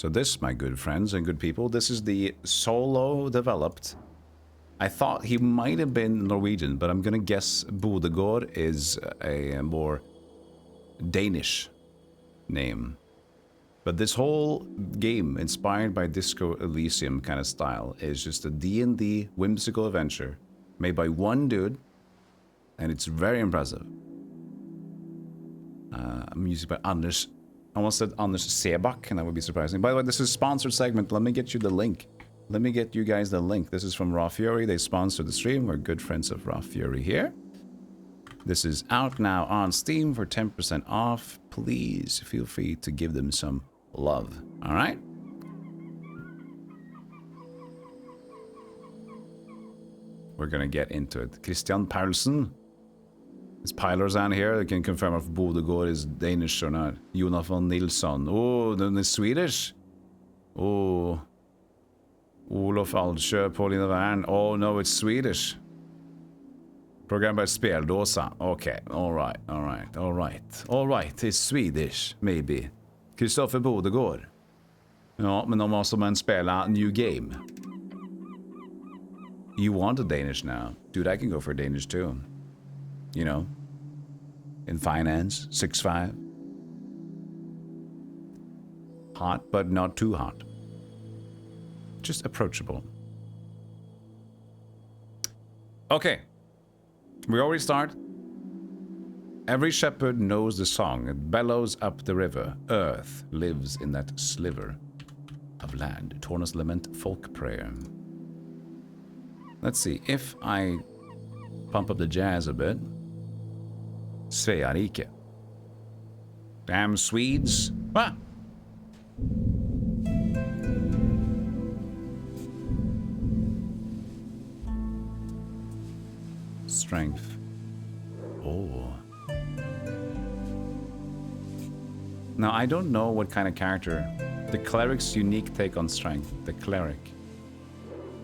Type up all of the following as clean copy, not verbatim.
So this, my good friends and good people, this is the solo developed. I thought he might have been Norwegian, but I'm gonna guess Bodegård is a more Danish name. But this whole game, inspired by Disco Elysium kind of style, is just a D&D whimsical adventure made by one dude, and it's very impressive. Music by Anders. I almost said Anders Sebak, and that would be surprising. By the way, this is a sponsored segment. Let me get you the link. Let me get you guys the link. This is from Raw Fury. They sponsor the stream. We're good friends of Raw Fury here. This is out now on Steam for 10% off. Please feel free to give them some love. All right? We're going to get into it. Christian Paulsen. Is Pylors on here? I can confirm if Bodegård is Danish or not. Jonathan Nilsson. Oh, den is Swedish. Oh. Olof Aldsjö, Paulina Wern. Oh no, it's Swedish. Program by Speldåsa. Okay, alright. Alright, it's Swedish, maybe. Kristoffer Bodegård. Ja, men då måste man spela new game. You want a Danish now? Dude, I can go for Danish too. You know? In finance, 6'5". Hot, but not too hot. Just approachable. Okay. We already start. Every shepherd knows the song. It bellows up the river. Earth lives in that sliver of land. Torna's lament, folk prayer. Let's see. If I pump up the jazz a bit. Svea rike. Damn Swedes. Ah! Strength. Oh. Now, I don't know what kind of character. The cleric's unique take on strength. The cleric.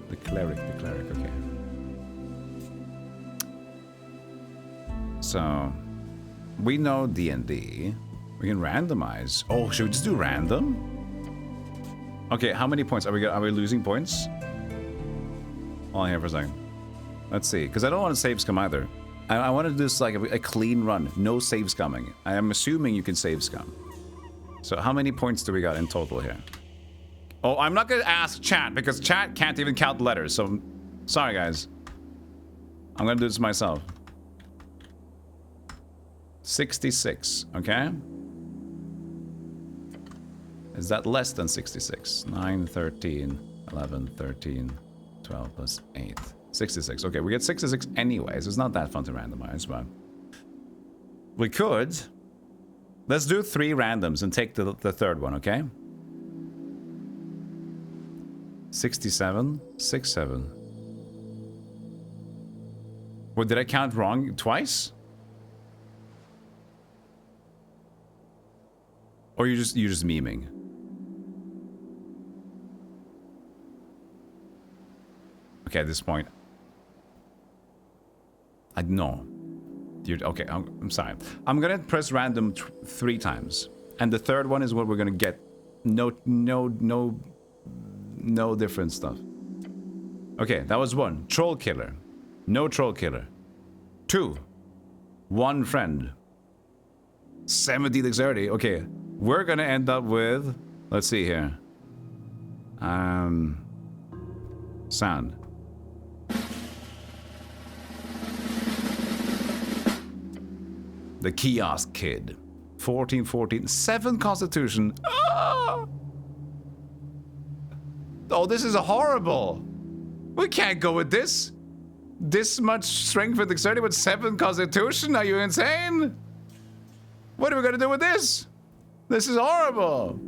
The cleric, okay. So, we know D&D. We can randomize. Oh, should we just do random? Okay, how many points? Are we losing points? Hold on here for a second. Let's see, because I don't want to save scum either. I want to do this like a clean run. No save scumming. I am assuming you can save scum. So how many points do we got in total here? Oh, I'm not going to ask chat because chat can't even count letters. So, sorry guys. I'm going to do this myself. 66, okay? Is that less than 66? 9, 13, 11, 13, 12 plus 8. 66. Okay, we get 66 anyways. It's not that fun to randomize, but we could. Let's do 3 randoms and take the third one, okay? 67, 67. What, did I count wrong twice? Or you're just memeing? Okay, at this point. No. Okay, I'm sorry. I'm gonna press random 3 times. And the third one is what we're gonna get. No different stuff. Okay, that was 1. Troll killer. No troll killer. 2. 1 friend. 70 dexterity. Okay, we're gonna end up with... Let's see here. Sound. The kiosk kid. 14, 14. 7 constitution. Ah! Oh, this is horrible. We can't go with this. This much strength and dexterity with 7 constitution? Are you insane? What are we gonna do with this? This is horrible.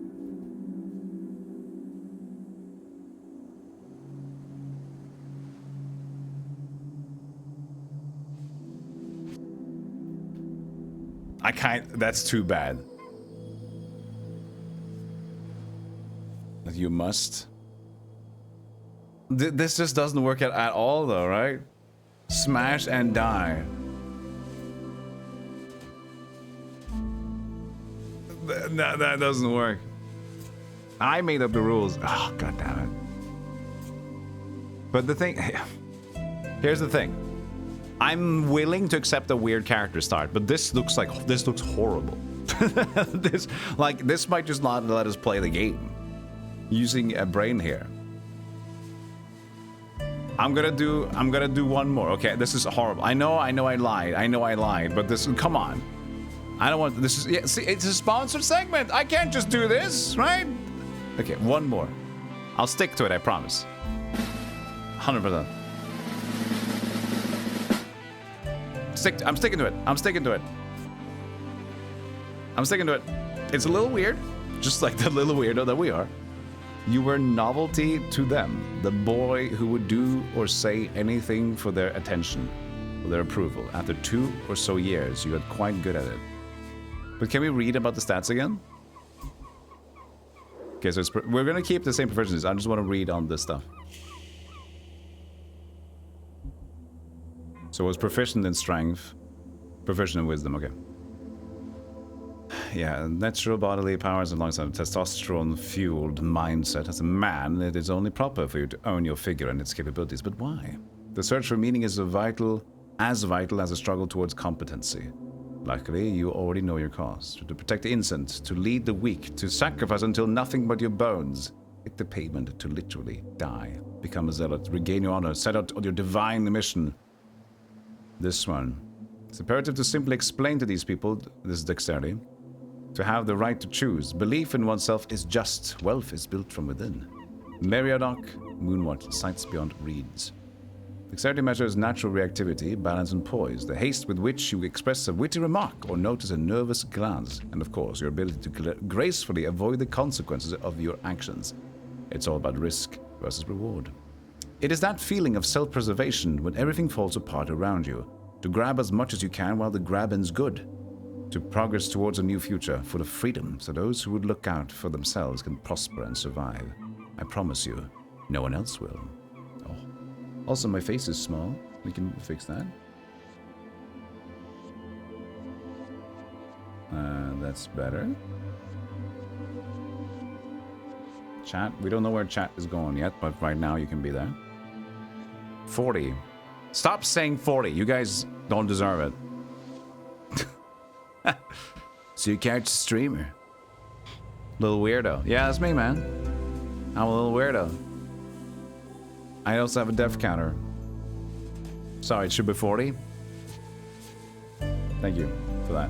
I can't. That's too bad. You must. This just doesn't work out at all, though, right? Smash and die. No, that doesn't work. I made up the rules. Oh, god damn it. But the thing... Here's the thing. I'm willing to accept a weird character start, but this looks horrible. This might just not let us play the game. Using a brain here. I'm gonna do one more. Okay, this is horrible. I know I lied. But this, come on. I don't want, this is, yeah, see, it's a sponsored segment. I can't just do this, right? Okay, one more. I'll stick to it, I promise. 100%. I'm sticking to it. It's a little weird, just like the little weirdo that we are. You were novelty to them, the boy who would do or say anything for their attention, for their approval. After 2 or so years, you got quite good at it. But can we read about the stats again? Okay, so we're gonna keep the same proficiencies. I just want to read on this stuff. So it was proficient in strength, proficient in wisdom, okay. Yeah, natural bodily powers alongside a testosterone-fueled mindset. As a man, it is only proper for you to own your figure and its capabilities. But why? The search for meaning is as vital as a struggle towards competency. Luckily, you already know your cause. To protect the innocent, to lead the weak, to sacrifice until nothing but your bones. Hit the pavement to literally die. Become a zealot, regain your honor, set out on your divine mission. This one. It's imperative to simply explain to these people, this dexterity, to have the right to choose. Belief in oneself is just. Wealth is built from within. Meriadoc, Moonwatch, sights beyond reeds. Dexterity measures natural reactivity, balance, and poise. The haste with which you express a witty remark or notice a nervous glance. And of course, your ability to gracefully avoid the consequences of your actions. It's all about risk versus reward. It is that feeling of self-preservation when everything falls apart around you. To grab as much as you can while the grabbing's good. To progress towards a new future full of freedom so those who would look out for themselves can prosper and survive. I promise you, no one else will. Oh. Also, my face is small. We can fix that. That's better. Chat. We don't know where chat is going yet, but right now you can be there. 40. Stop saying 40. You guys don't deserve it. So you catch a streamer. Little weirdo. Yeah, that's me, man. I'm a little weirdo. I also have a death counter. Sorry, it should be 40. Thank you for that.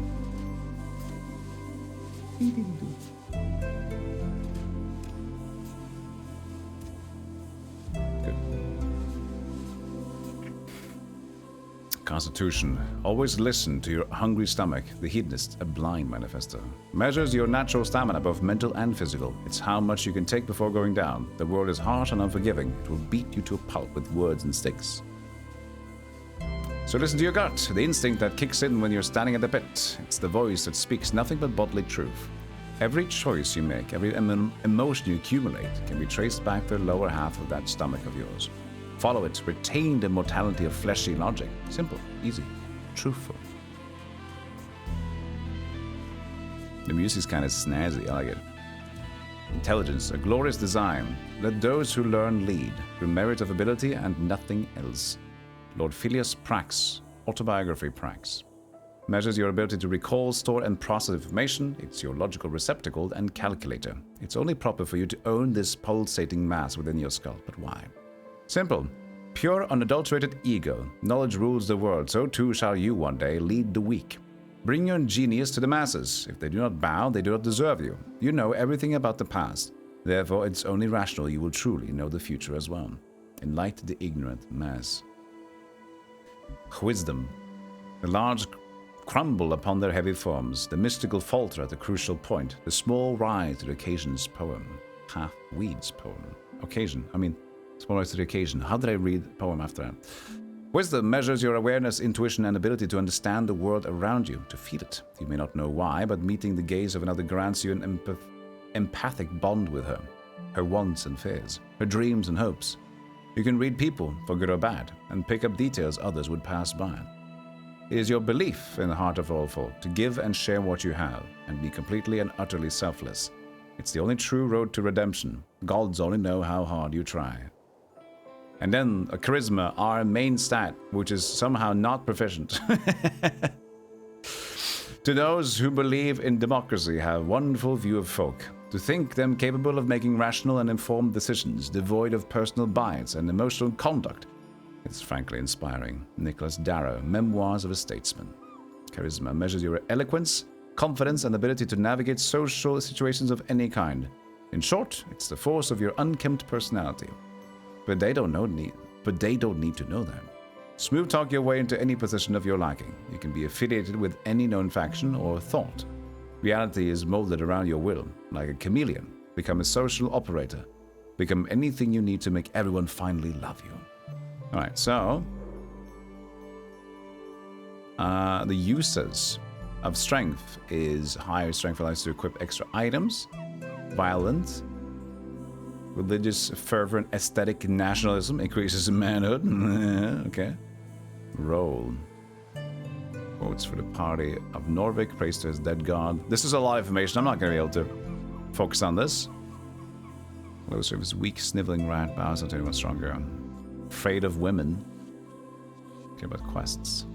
Constitution. Always listen to your hungry stomach. The hedonist, a blind manifestor. Measures your natural stamina, both mental and physical. It's how much you can take before going down. The world is harsh and unforgiving. It will beat you to a pulp with words and sticks. So listen to your gut, the instinct that kicks in when you're standing at the pit. It's the voice that speaks nothing but bodily truth. Every choice you make, every emotion you accumulate, can be traced back to the lower half of that stomach of yours. Follow it. Retain the mortality of fleshy logic. Simple, easy, truthful. The music's kind of snazzy. I like it. Intelligence, a glorious design. Let those who learn lead, through merit of ability and nothing else. Lord Phileas Prax, Autobiography Prax. Measures your ability to recall, store, and process information. It's your logical receptacle and calculator. It's only proper for you to own this pulsating mass within your skull. But why? Simple. Pure, unadulterated ego. Knowledge rules the world, so too shall you one day lead the weak. Bring your genius to the masses. If they do not bow, they do not deserve you. You know everything about the past. Therefore, it's only rational you will truly know the future as well. Enlighten the ignorant mass. Wisdom. The large crumble upon their heavy forms. The mystical falter at the crucial point. The small rise to the occasion's poem. Half-Weed's poem. Occasion. Small rise to the occasion. How did I read the poem after that? Wisdom measures your awareness, intuition, and ability to understand the world around you, to feel it. You may not know why, but meeting the gaze of another grants you an empathic bond with her wants and fears, her dreams and hopes. You can read people, for good or bad, and pick up details others would pass by. It is your belief in the heart of all folk to give and share what you have, and be completely and utterly selfless. It's the only true road to redemption. Gods only know how hard you try. And then a charisma, our main stat, which is somehow not proficient. To those who believe in democracy have wonderful view of folk. To think them capable of making rational and informed decisions, devoid of personal bias and emotional conduct. It's frankly inspiring. Nicholas Darrow, Memoirs of a Statesman. Charisma measures your eloquence, confidence, and ability to navigate social situations of any kind. In short, it's the force of your unkempt personality. But they don't need to know that. Smooth talk your way into any position of your liking. You can be affiliated with any known faction or thought. Reality is molded around your will, like a chameleon. Become a social operator. Become anything you need to make everyone finally love you. Alright, so the uses of strength is higher strength allows you to equip extra items, violent, religious fervor and aesthetic nationalism increases manhood. Okay. Roll. Votes for the party of Norvik, praise to his dead god. This is a lot of information. I'm not going to be able to focus on this. Low service, weak, sniveling rat, bows not to anyone stronger. Afraid of women. Okay, about quests.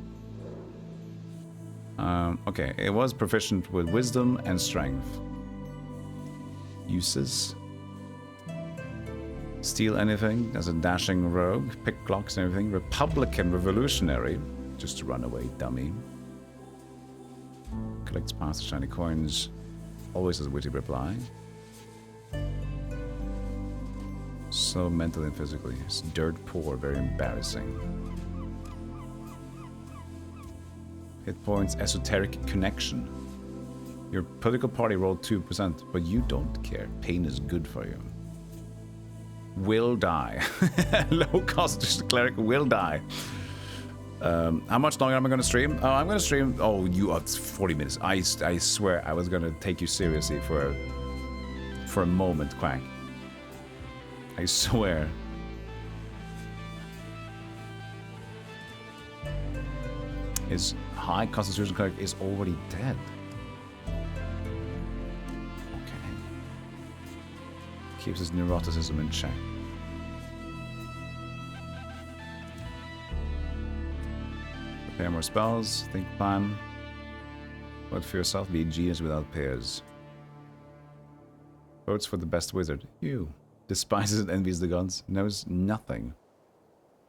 Okay, it was proficient with wisdom and strength. Uses. Steal anything as a dashing rogue. Pick clocks and everything. Republican revolutionary. Just to run away, dummy. Collects past the shiny coins. Always has a witty reply. So mentally and physically. It's dirt poor, very embarrassing. Hit points, esoteric connection. Your political party rolled 2%, but you don't care. Pain is good for you. Will die. Low cost cleric will die. How much longer am I going to stream? Oh, I'm going to stream. Oh, it's 40 minutes. I swear I was going to take you seriously for a moment, Quack. I swear. His high constitution cleric is already dead. Okay. Keeps his neuroticism in check. Prepare more spells, think plan. Vote for yourself, be a genius without peers. Votes for the best wizard. You. Despises and envies the gods. Knows nothing.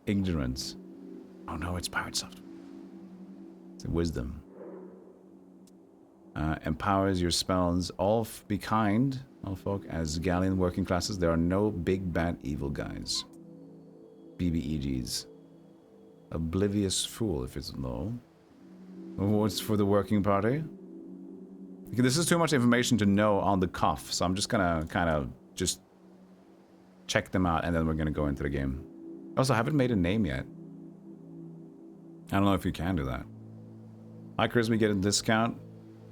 Ignorance. Oh no, it's pirate software. It's wisdom. Empowers your spells. All be kind, all folk, as galleon working classes. There are no big bad evil guys. BBEGs. Oblivious fool if it's low. Awards for the working party. Okay, this is too much information to know on the cuff, so I'm just gonna kind of just check them out and then we're gonna go into the game. Also, I haven't made a name yet. I don't know if you can do that. High charisma, get a discount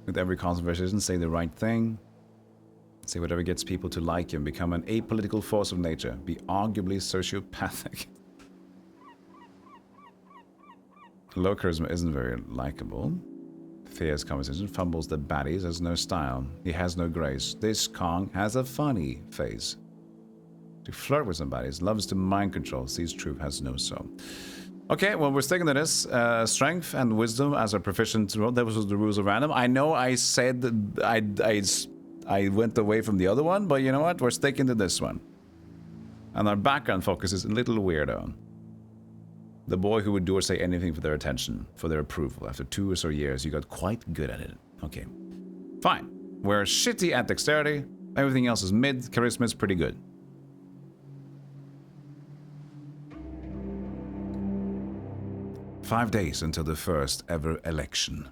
with every conversation. Say the right thing. Say whatever gets people to like you and become an apolitical force of nature. Be arguably sociopathic. Low charisma isn't very likable. Fears conversation. Fumbles the baddies. Has no style. He has no grace. This Kong has a funny face. To flirt with somebody. Loves to mind control. Sees truth. Has no soul. Okay, well, we're sticking to this. Strength and wisdom as a proficient role. That was the rules of random. I know I said that I went away from the other one, but you know what? We're sticking to this one. And our background focus is a little weirdo. The boy who would do or say anything for their attention, for their approval. After 2 or so years, you got quite good at it. Okay. Fine. We're shitty at dexterity. Everything else is mid. Charisma is pretty good. "5 days until the first ever election.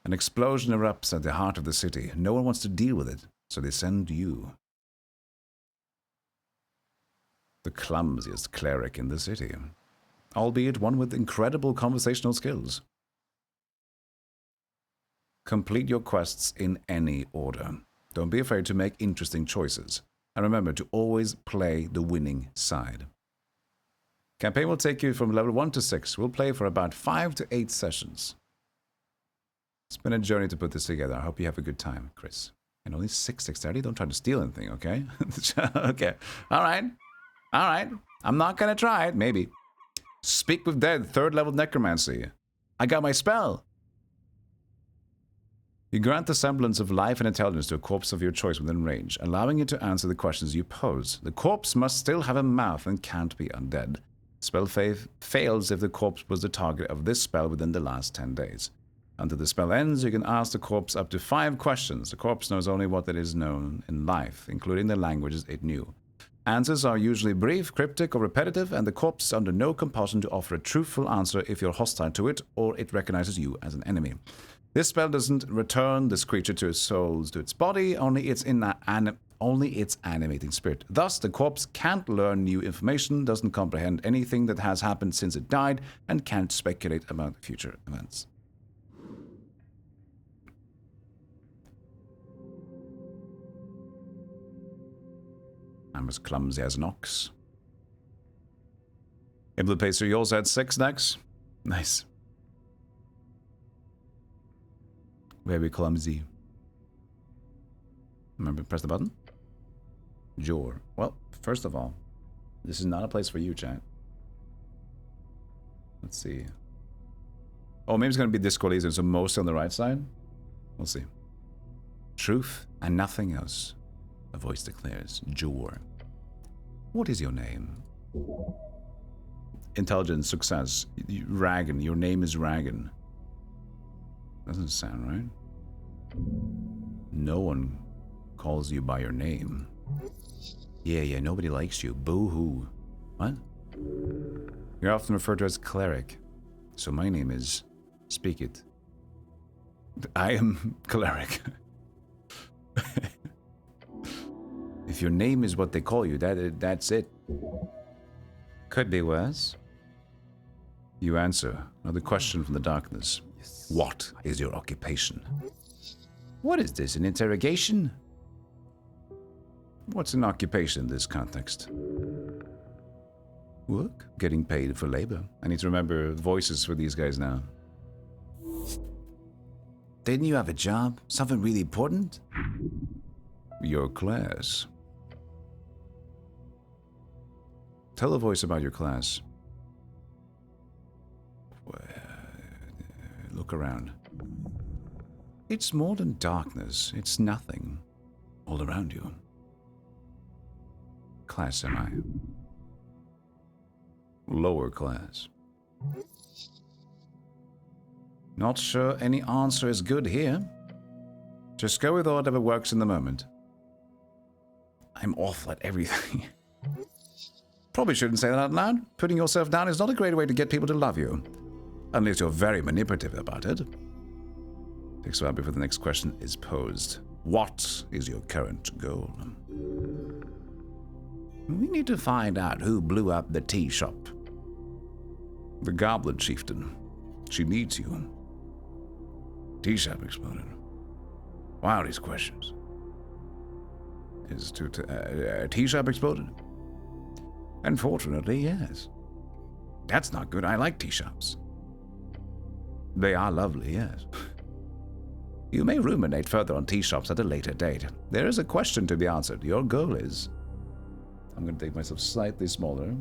An explosion erupts at the heart of the city. No one wants to deal with it, so they send you. The clumsiest cleric in the city, albeit one with incredible conversational skills. Complete your quests in any order. Don't be afraid to make interesting choices. And remember to always play the winning side. Campaign will take you from level 1 to 6. We'll play for about 5 to 8 sessions. It's been a journey to put this together. I hope you have a good time, Chris." And only 6 dexterity? Don't try to steal anything, okay? Okay. Alright. Alright. I'm not gonna try it, maybe. Speak with dead, 3rd level necromancy. I got my spell. You grant the semblance of life and intelligence to a corpse of your choice within range, allowing it to answer the questions you pose. The corpse must still have a mouth and can't be undead. Spell fails if the corpse was the target of this spell within the last 10 days. Until the spell ends, you can ask the corpse up to 5 questions. The corpse knows only what it is known in life, including the languages it knew. Answers are usually brief, cryptic, or repetitive, and the corpse is under no compulsion to offer a truthful answer if you're hostile to it or it recognizes you as an enemy. This spell doesn't return this creature to its souls to its body, only its animating spirit. Thus, the corpse can't learn new information, doesn't comprehend anything that has happened since it died, and can't speculate about future events. I'm as clumsy as an ox. Able to play through yours at 6 next. Nice. Very clumsy. Remember, press the button. Jor. Well, first of all, this is not a place for you, chat. Let's see. Oh, maybe it's going to be Discord laser, so mostly on the right side. We'll see. Truth and nothing else. A voice declares. Jor. What is your name? Intelligence, success. Ragan. Your name is Ragan. Doesn't sound right. No one calls you by your name. Yeah, nobody likes you. Boo-hoo. What? You're often referred to as Cleric. So my name is... Speak it. I am Cleric. If your name is what they call you, that's it. Could be worse. You answer. Another question from the darkness. What is your occupation? What is this, an interrogation? What's an occupation in this context? Work? Getting paid for labor. I need to remember voices for these guys now. Didn't you have a job? Something really important? Your class. Tell a voice about your class. Look around. It's more than darkness. It's nothing. All around you. Class am I? Lower class. Not sure any answer is good here. Just go with whatever works in the moment. I'm awful at everything. Probably shouldn't say that out loud. Putting yourself down is not a great way to get people to love you. Unless you're very manipulative about it. Takes a while before the next question is posed. What is your current goal? We need to find out who blew up the tea shop. The Goblin Chieftain. She needs you. Tea shop exploded. Wow, these questions. Is a tea shop exploded? Unfortunately, yes. That's not good. I like tea shops. They are lovely, yes. You may ruminate further on tea shops at a later date. There is a question to be answered. Your goal is... I'm going to take myself slightly smaller.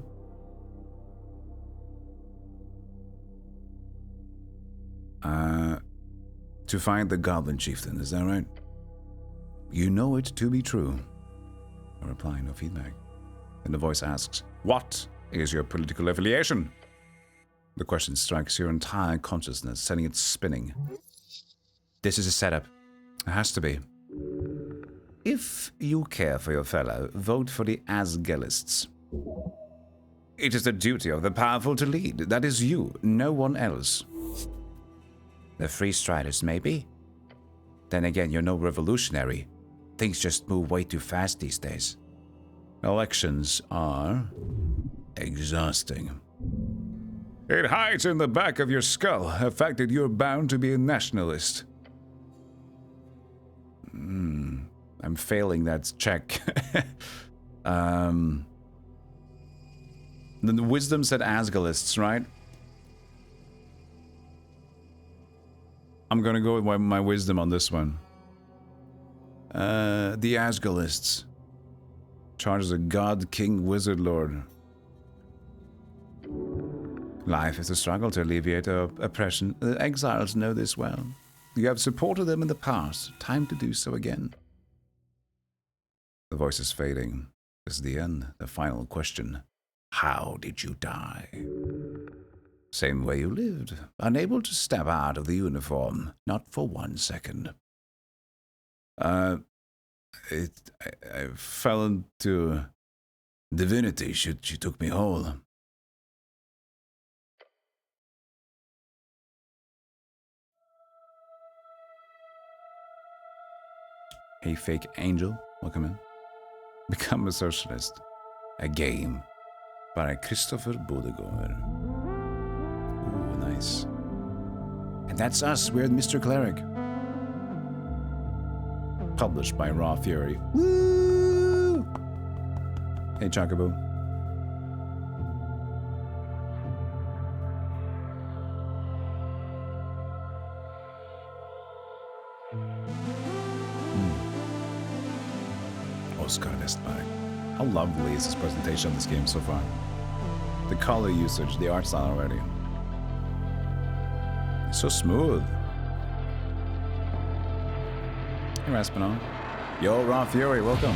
To find the Goblin Chieftain, is that right? You know it to be true. A reply, no feedback. Then the voice asks, what is your political affiliation? The question strikes your entire consciousness, setting it spinning. This is a setup. It has to be. If you care for your fellow, vote for the Asgelists. It is the duty of the powerful to lead. That is you, no one else. The Free Striders, maybe? Then again, you're no revolutionary. Things just move way too fast these days. Elections are... exhausting. It hides in the back of your skull, a fact that you're bound to be a nationalist. I'm failing that check. The wisdom said Asgelists, right? I'm gonna go with my wisdom on this one. The Asgalists. Charges a god, king, wizard, lord. Life is a struggle to alleviate oppression. The exiles know this well. You have supported them in the past. Time to do so again. The voice is fading. This is the end. The final question. How did you die? Same way you lived. Unable to step out of the uniform. Not for 1 second. I fell into divinity. She took me whole. Hey, fake angel, welcome in. Become a Socialist. A game by Christopher Bodegård. Ooh, nice. And that's us, we're Mr. Cleric. Published by Raw Fury. Woo! Hey, Chocobo. Oscar Westberg. How lovely is this presentation of this game so far? The color usage, the art style already. It's so smooth. Hey, Raspinall. Yo, Raw Fury, welcome.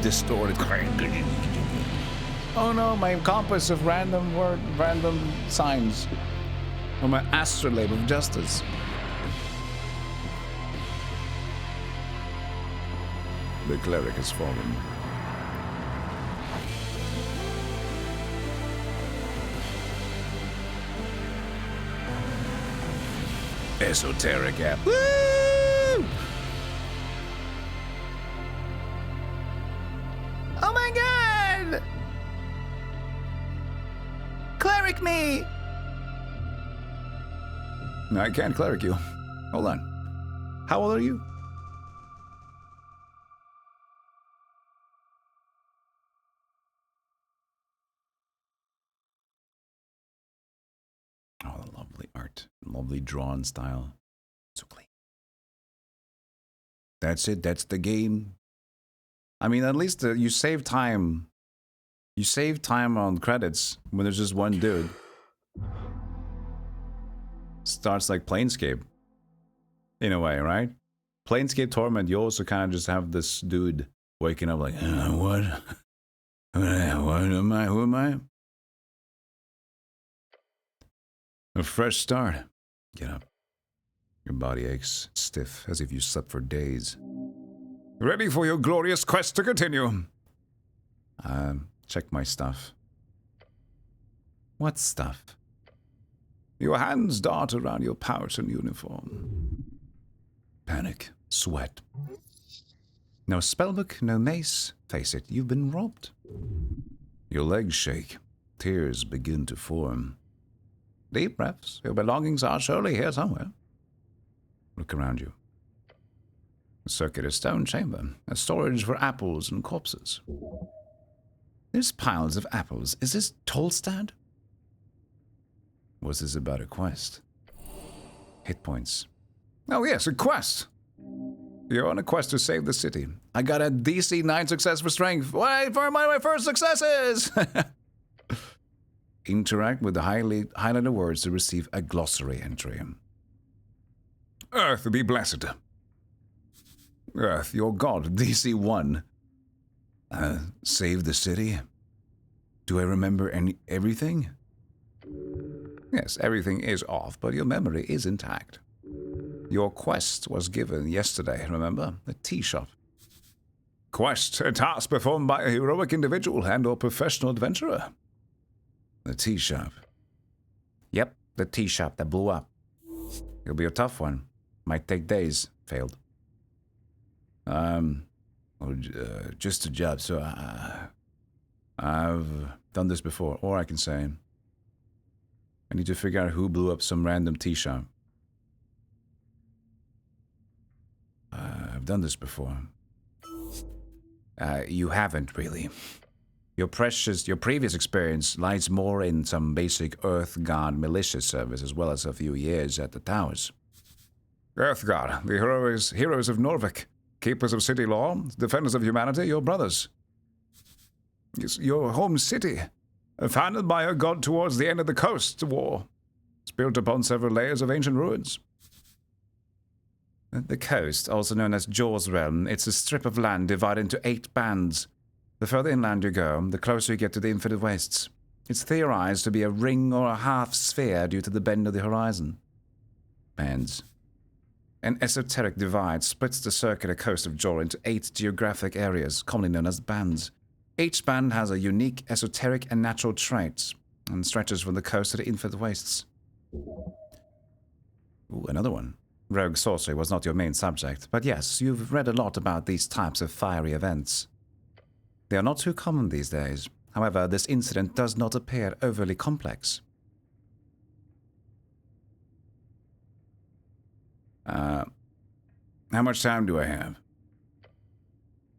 Distorted. Oh no, my compass of random signs. Or my astrolabe of justice. The cleric has fallen. Esoteric Ebb. Woo! Oh my god! Cleric me! No, I can't cleric you. Hold on. How old are you? Oh, the lovely art. Lovely drawn style. So clean. That's it. That's the game. I mean, at least you save time. You save time on credits when there's just one dude. Starts like Planescape. In a way, right? Planescape Torment, you also kind of just have this dude waking up like, what? What am I? Who am I? A fresh start. Get up. Your body aches, stiff, as if you slept for days. Ready for your glorious quest to continue. Check my stuff. What stuff? Your hands dart around your pouch and uniform. Panic, sweat. No spellbook, no mace. Face it, you've been robbed. Your legs shake. Tears begin to form. Deep breaths. Your belongings are surely here somewhere. Look around you. A circular stone chamber. A storage for apples and corpses. There's piles of apples. Is this Tolstad? Was this about a quest? Hit points. Oh yes, a quest! You're on a quest to save the city. I got a DC 9 success for strength. Wait for my first successes! Interact with the highlighted words to receive a glossary entry. Earth be blessed. Earth, your god, DC 1. Save the city? Do I remember everything? Yes, everything is off, but your memory is intact. Your quest was given yesterday, remember? The tea shop. Quest, a task performed by a heroic individual and/or professional adventurer. The tea shop. Yep, the tea shop that blew up. It'll be a tough one. Might take days. Failed. Just a job, so I've done this before. Or I can say, I need to figure out who blew up some random tea shop. I've done this before. You haven't, really. Your previous experience lies more in some basic Earth God militia service, as well as a few years at the towers. Earthguard, the heroes of Norvik, keepers of city law, defenders of humanity, your brothers. It's your home city, founded by a god towards the end of the coast war. It's built upon several layers of ancient ruins. The coast, also known as Jaws Realm, it's a strip of land divided into 8 bands. The further inland you go, the closer you get to the Infinite Wastes. It's theorized to be a ring or a half sphere due to the bend of the horizon. Bands. An esoteric divide splits the circular coast of Jor into 8 geographic areas, commonly known as bands. Each band has a unique esoteric and natural trait, and stretches from the coast to the Infinite Wastes. Ooh, another one. Rogue sorcery was not your main subject, but yes, you've read a lot about these types of fiery events. They are not too common these days. However, this incident does not appear overly complex. How much time do I have?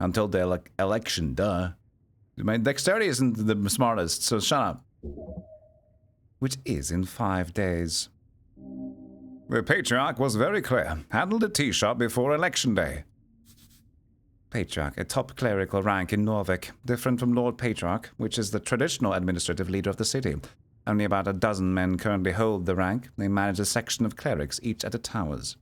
Until the election, duh. My dexterity isn't the smartest, so shut up. Which is in 5 days. The Patriarch was very clear. Handle the tea shop before election day. Patriarch, a top clerical rank in Norvik, different from Lord Patriarch, which is the traditional administrative leader of the city. Only about a dozen men currently hold the rank. They manage a section of clerics, each at the towers.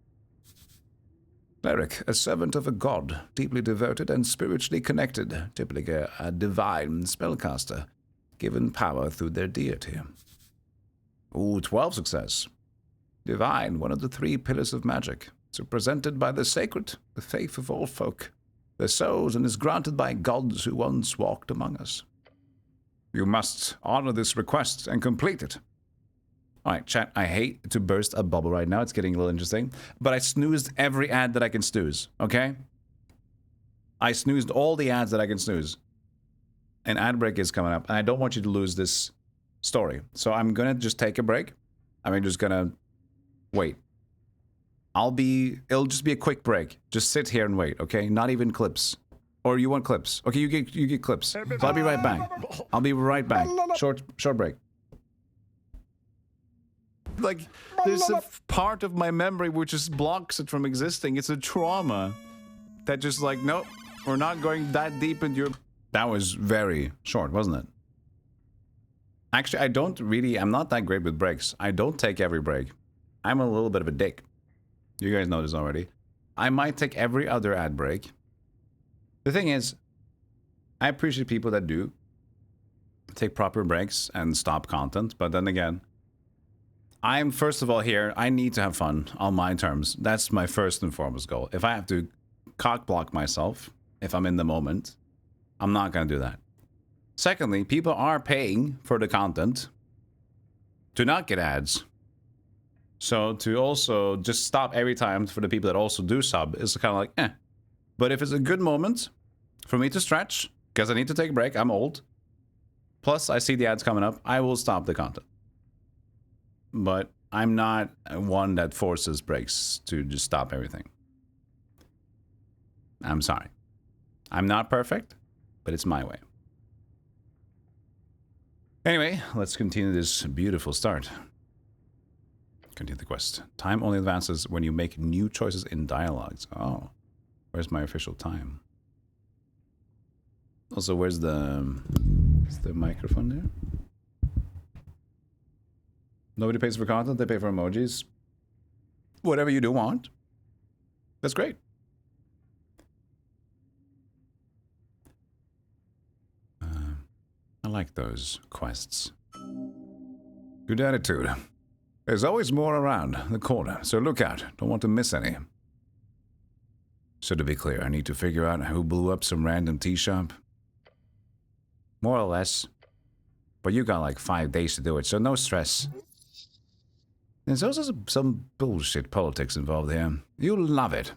Cleric, a servant of a god, deeply devoted and spiritually connected, typically a divine spellcaster, given power through their deity. Ooh, 12 success. Divine, one of the 3 pillars of magic. It's represented by the sacred, the faith of all folk, their souls, and is granted by gods who once walked among us. You must honor this request and complete it. Alright, chat, I hate to burst a bubble right now. It's getting a little interesting. But I snoozed every ad that I can snooze, okay? I snoozed all the ads that I can snooze. An ad break is coming up, and I don't want you to lose this story. So I'm gonna just take a break. I'm just gonna wait. It'll just be a quick break. Just sit here and wait, okay? Not even clips. Or you want clips? Okay, you get clips. So I'll be right back. I'll be right back. Short break. Like, there's a part of my memory which just blocks it from existing. It's a trauma that just like, nope, we're not going that deep into your... That was very short, wasn't it? Actually, I'm not that great with breaks. I don't take every break. I'm a little bit of a dick. You guys know this already. I might take every other ad break. The thing is, I appreciate people that do take proper breaks and stop content, but then again, I'm first of all here, I need to have fun on my terms. That's my first and foremost goal. If I have to cock block myself, if I'm in the moment, I'm not going to do that. Secondly, people are paying for the content to not get ads. So to also just stop every time for the people that also do sub is kind of like, eh. But if it's a good moment for me to stretch, because I need to take a break, I'm old, plus I see the ads coming up, I will stop the content. But I'm not one that forces breaks to just stop everything. I'm sorry. I'm not perfect, but it's my way. Anyway, let's continue this beautiful start. Continue the quest. Time only advances when you make new choices in dialogues. Oh, where's my official time? Also, where's the microphone there? Nobody pays for content, they pay for emojis. Whatever you do want. That's great. I like those quests. Good attitude. There's always more around the corner, so look out. Don't want to miss any. So to be clear, I need to figure out who blew up some random tea shop. More or less. But you got like 5 days to do it, so no stress. There's also some bullshit politics involved here. You'll love it.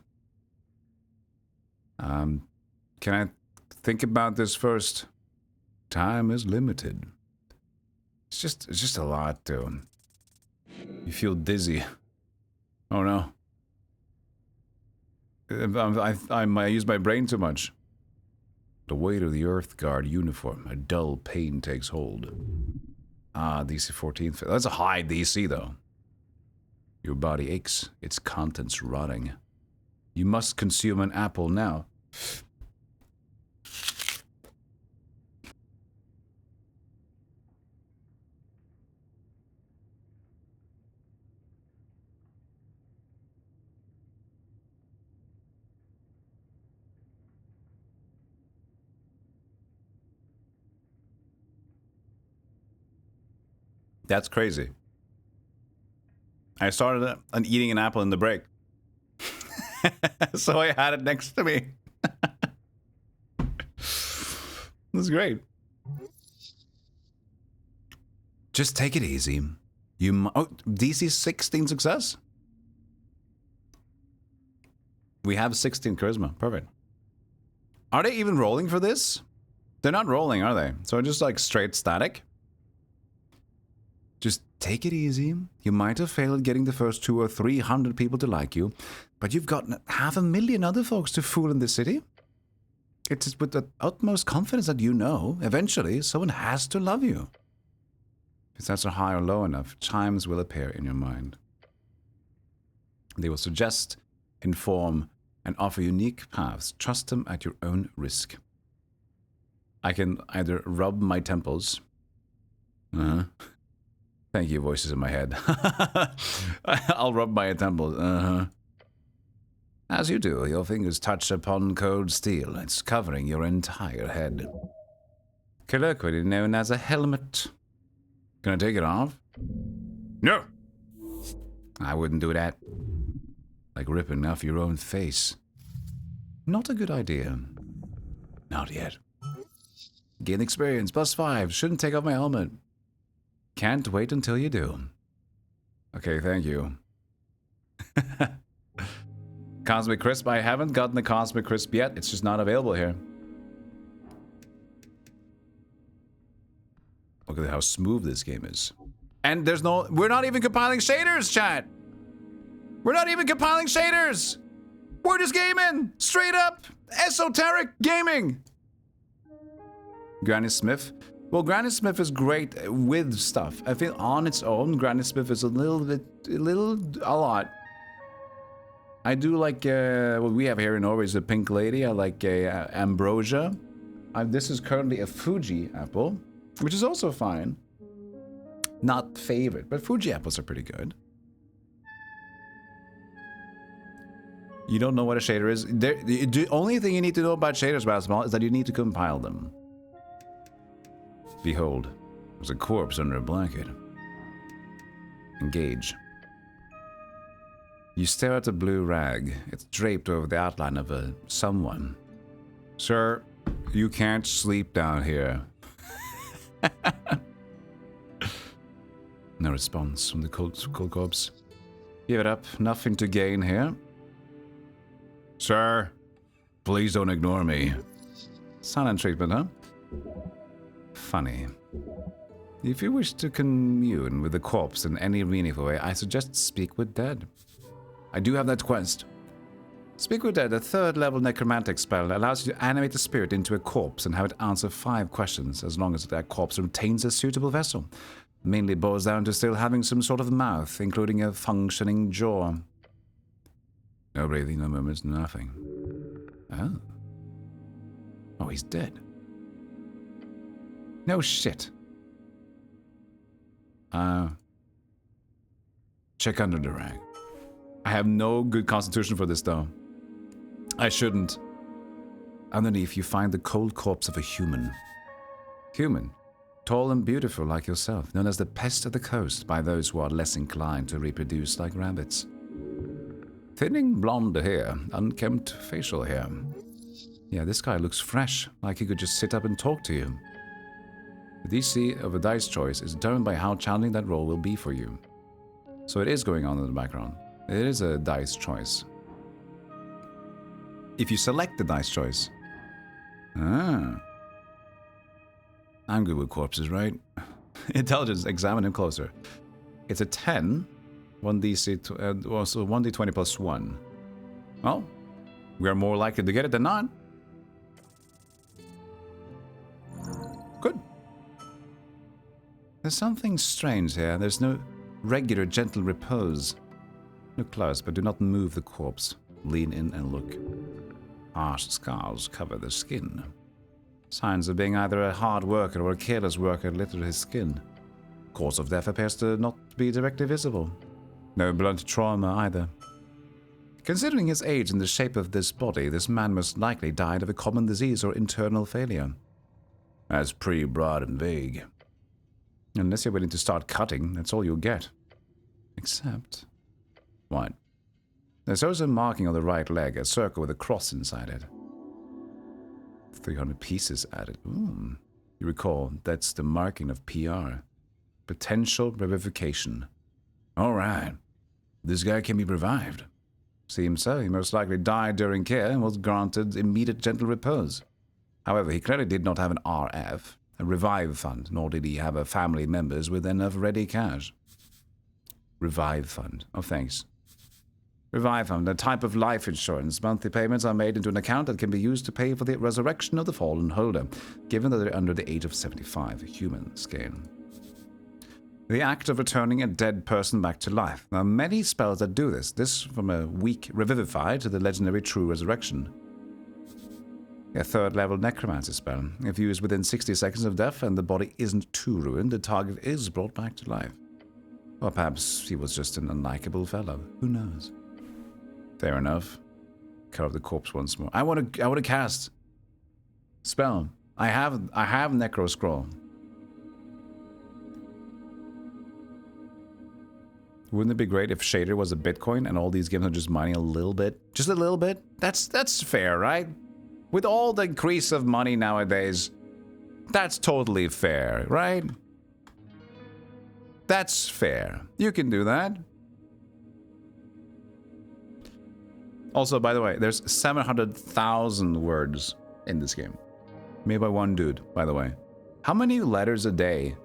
Can I think about this first? Time is limited. It's just a lot to... You feel dizzy. Oh no. I use my brain too much. The weight of the Earthguard uniform. A dull pain takes hold. Ah, DC 14. That's a high DC though. Your body aches, its contents rotting. You must consume an apple now. That's crazy. I started eating an apple in the break. So I had it next to me. That's great. Just take it easy. DC 16 success? We have 16 charisma. Perfect. Are they even rolling for this? They're not rolling, are they? So just like straight static? Just take it easy. You might have failed getting the first 200 or 300 people to like you, but you've got 500,000 other folks to fool in this city. It's with the utmost confidence that you know, eventually, someone has to love you. If that's a high or low enough, chimes will appear in your mind. They will suggest, inform, and offer unique paths. Trust them at your own risk. I can either rub my temples. Thank you, voices in my head. I'll rub my temples. As you do, your fingers touch upon cold steel. It's covering your entire head. Colloquially known as a helmet. Gonna take it off? No! I wouldn't do that. Like ripping off your own face. Not a good idea. Not yet. Gain experience, +5. Shouldn't take off my helmet. Can't wait until you do. Okay, thank you. Cosmic Crisp. I haven't gotten the Cosmic Crisp yet. It's just not available here. Look at how smooth this game is. And there's no... We're not even compiling shaders, chat! We're not even compiling shaders! We're just gaming! Straight up! Esoteric gaming! Granny Smith. Well, Granny Smith is great with stuff. I feel on its own, Granny Smith is a lot. I do like what we have here in Norway is a pink lady. I like ambrosia. This is currently a Fuji apple, which is also fine. Not favorite, but Fuji apples are pretty good. You don't know what a shader is? The only thing you need to know about shaders, Basketball, is that you need to compile them. Behold, there's a corpse under a blanket. Engage. You stare at a blue rag. It's draped over the outline of a someone. Sir, you can't sleep down here. No response from the cold corpse. Give it up. Nothing to gain here. Sir, please don't ignore me. Silent treatment, huh? Funny. If you wish to commune with the corpse in any meaningful way, I suggest Speak with Dead. I do have that quest. Speak with Dead, a 3rd level necromantic spell, allows you to animate a spirit into a corpse and have it answer 5 questions, as long as that corpse retains a suitable vessel. Mainly boils down to still having some sort of mouth, including a functioning jaw. No breathing, no movements, nothing. Oh. Oh, he's dead. No shit. Check under the rag. I have no good constitution for this, though. I shouldn't. Underneath, you find the cold corpse of a human. Human. Tall and beautiful like yourself, known as the pest of the coast by those who are less inclined to reproduce like rabbits. Thinning blonde hair, unkempt facial hair. Yeah, this guy looks fresh, like he could just sit up and talk to you. The DC of a dice choice is determined by how challenging that role will be for you. So it is going on in the background. It is a dice choice. If you select the dice choice... I'm good with corpses, right? Intelligence, examine him closer. It's a 10, 1d6, also 1d20 plus 1. Well, we are more likely to get it than not. Good. There's something strange here. There's no regular gentle repose. Look close, but do not move the corpse. Lean in and look. Harsh scars cover the skin. Signs of being either a hard worker or a careless worker litter his skin. Cause of death appears to not be directly visible. No blunt trauma either. Considering his age and the shape of this body, this man most likely died of a common disease or internal failure. That's pretty broad and vague. Unless you're willing to start cutting, that's all you'll get. Except... What? There's also a marking on the right leg, a circle with a cross inside it. 300 pieces added. You recall, that's the marking of PR. Potential revivification. Alright. This guy can be revived. Seems so. He most likely died during care and was granted immediate gentle repose. However, he clearly did not have an RF, a revive fund, nor did he have a family members with enough ready cash. Revive fund. Oh, thanks. Revive fund, a type of life insurance. Monthly payments are made into an account that can be used to pay for the resurrection of the fallen holder, given that they're under the age of 75, a human scale. The act of returning a dead person back to life. Now, many spells that do this from a weak Revivify to the legendary True Resurrection. A third-level necromancy spell. If used within 60 seconds of death and the body isn't too ruined, the target is brought back to life. Or perhaps he was just an unlikable fellow. Who knows? Fair enough. Cut off the corpse once more. I want to cast spell. I have Necro Scroll. Wouldn't it be great if Shader was a Bitcoin and all these games are just mining a little bit? Just a little bit? That's fair, right? With all the increase of money nowadays, that's totally fair, right? That's fair. You can do that. Also, by the way, there's 700,000 words in this game. Made by one dude, by the way. How many letters a day?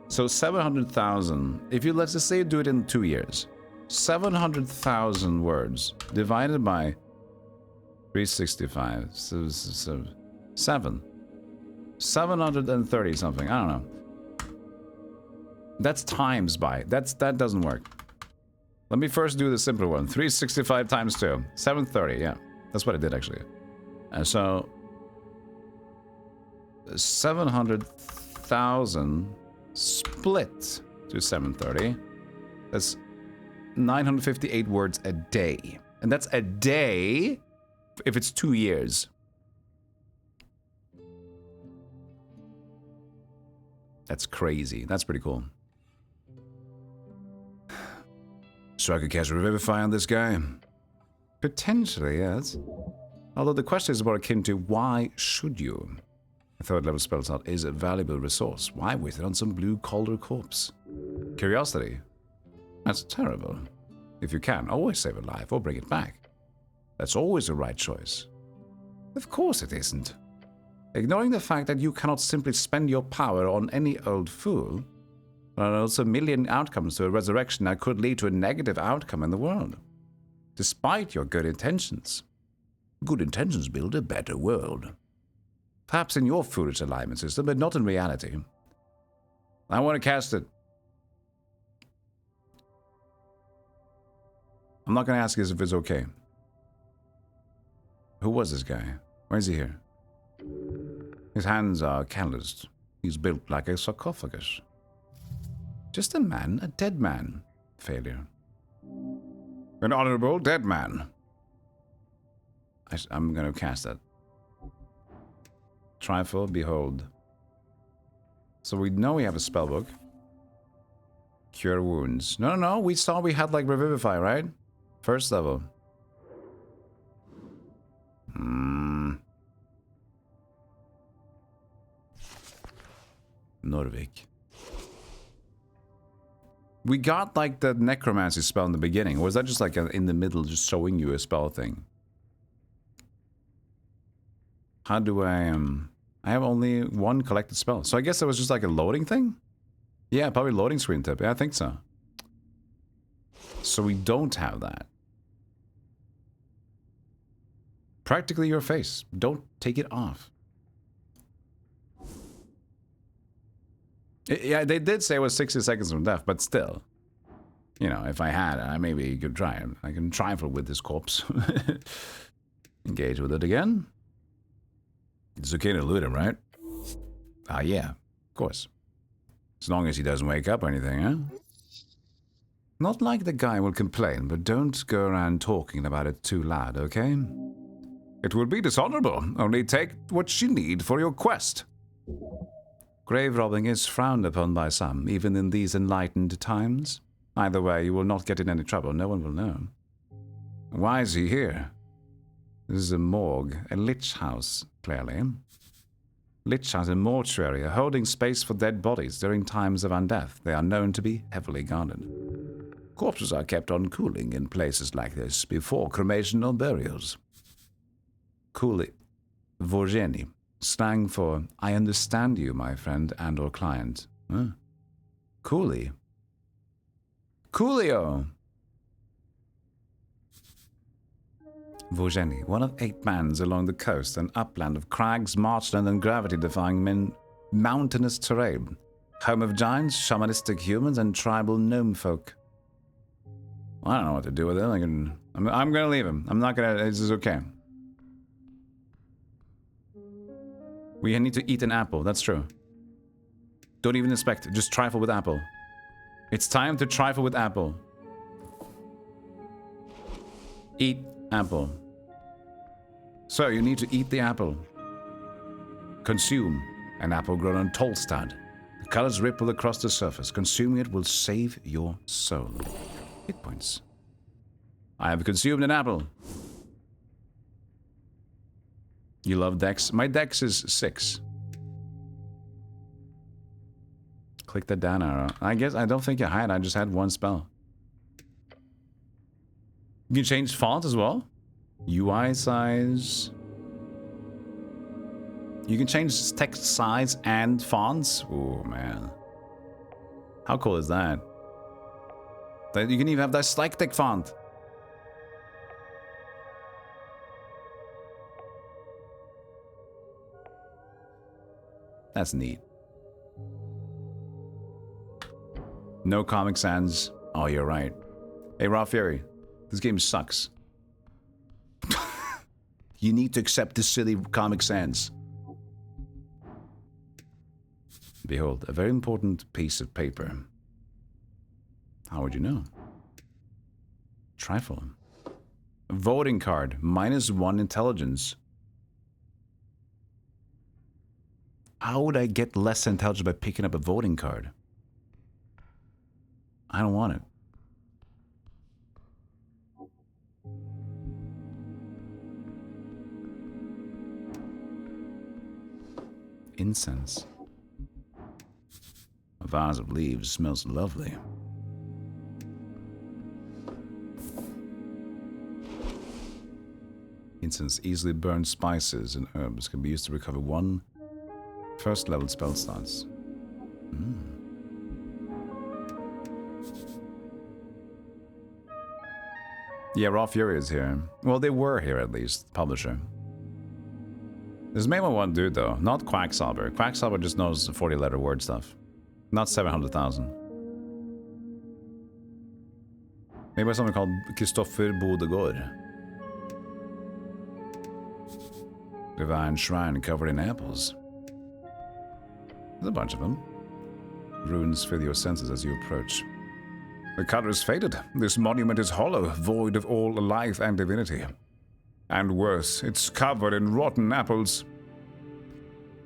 So 700,000. If you, let's just say you do it in 2 years. 700,000 words divided by 365. So 730 something. I don't know. That's times by. That doesn't work. Let me first do the simpler one. 365 times 2. 730, yeah. That's what I did, actually. And so... 700,000 split to 730. That's 958 words a day. And that's a day if it's 2 years. That's crazy. That's pretty cool. So I could cast Revivify on this guy? Potentially, yes. Although the question is more akin to why should you? A third level spell slot is a valuable resource. Why waste it on some blue-collar corpse? Curiosity? That's terrible. If you can, always save a life or bring it back. That's always the right choice. Of course it isn't. Ignoring the fact that you cannot simply spend your power on any old fool, there are also a million outcomes to a resurrection that could lead to a negative outcome in the world. Despite your good intentions. Good intentions build a better world. Perhaps in your foolish alignment system, but not in reality. I want to cast it. I'm not going to ask you if it's okay. Who was this guy? Why is he here? His hands are calloused. He's built like a sarcophagus. Just a man, a dead man. Failure. An honorable dead man. I'm going to cast that. Trifle, behold. So we know we have a spellbook. Cure wounds. No, we saw we had like Revivify, right? First level. Norvik. We got like the necromancy spell in the beginning. Or was that just like in the middle, just showing you a spell thing? How do I have only one collected spell. So I guess it was just like a loading thing? Yeah, probably loading screen tip. Yeah, I think so. So we don't have that. Practically your face. Don't take it off. Yeah, they did say it was 60 seconds from death, but still. You know, if I had, I maybe could try. I can trifle with this corpse. Engage with it again. It's okay to loot him, right? Yeah, of course. As long as he doesn't wake up or anything, huh? Not like the guy will complain, but don't go around talking about it too loud, okay? It will be dishonorable. Only take what you need for your quest. Grave robbing is frowned upon by some, even in these enlightened times. Either way, you will not get in any trouble. No one will know. Why is he here? This is a morgue, a lich house, clearly. Lich house, a mortuary, a holding space for dead bodies during times of undeath. They are known to be heavily guarded. Corpses are kept on cooling in places like this before cremation or burials. Coolly. Vorgeni. Slang for, I understand you, my friend and or client. Huh? Coolly. Coolio! Vorgeni, one of 8 bands along the coast and upland of crags, marshland, and gravity-defying mountainous terrain. Home of giants, shamanistic humans, and tribal gnome folk. I don't know what to do with it. I'm gonna leave him. I'm not gonna. This is okay. We need to eat an apple. That's true. Don't even inspect. Just trifle with apple. It's time to trifle with apple. Eat apple. So you need to eat the apple. Consume an apple grown on Tolstad. The colors ripple across the surface. Consuming it will save your soul. Hit points. I have consumed an apple. You love dex? My dex is 6. Click the down arrow. I don't think I had. I just had one spell. You can change font as well. UI size. You can change text size and fonts. Oh man. How cool is that? You can even have dyslexic font. That's neat. No Comic Sans. Oh, you're right. Hey, Raw Fury. This game sucks. You need to accept this silly Comic Sans. Behold, a very important piece of paper. How would you know? Trifle. A voting card. -1 intelligence. How would I get less intelligence by picking up a voting card? I don't want it. Incense. A vase of leaves smells lovely. Incense easily burned spices and herbs can be used to recover 1 first level spell slots. Yeah, Raw Fury is here. Well, they were here at least, publisher. There's mainly one dude though, not Quacksalver. Quacksalver just knows 40-letter word stuff. Not 700,000. Maybe someone called Kristoffer Bodegård. Divine shrine covered in apples. There's a bunch of them. Runes fill your senses as you approach. The color is faded. This monument is hollow, void of all life and divinity. And worse, it's covered in rotten apples.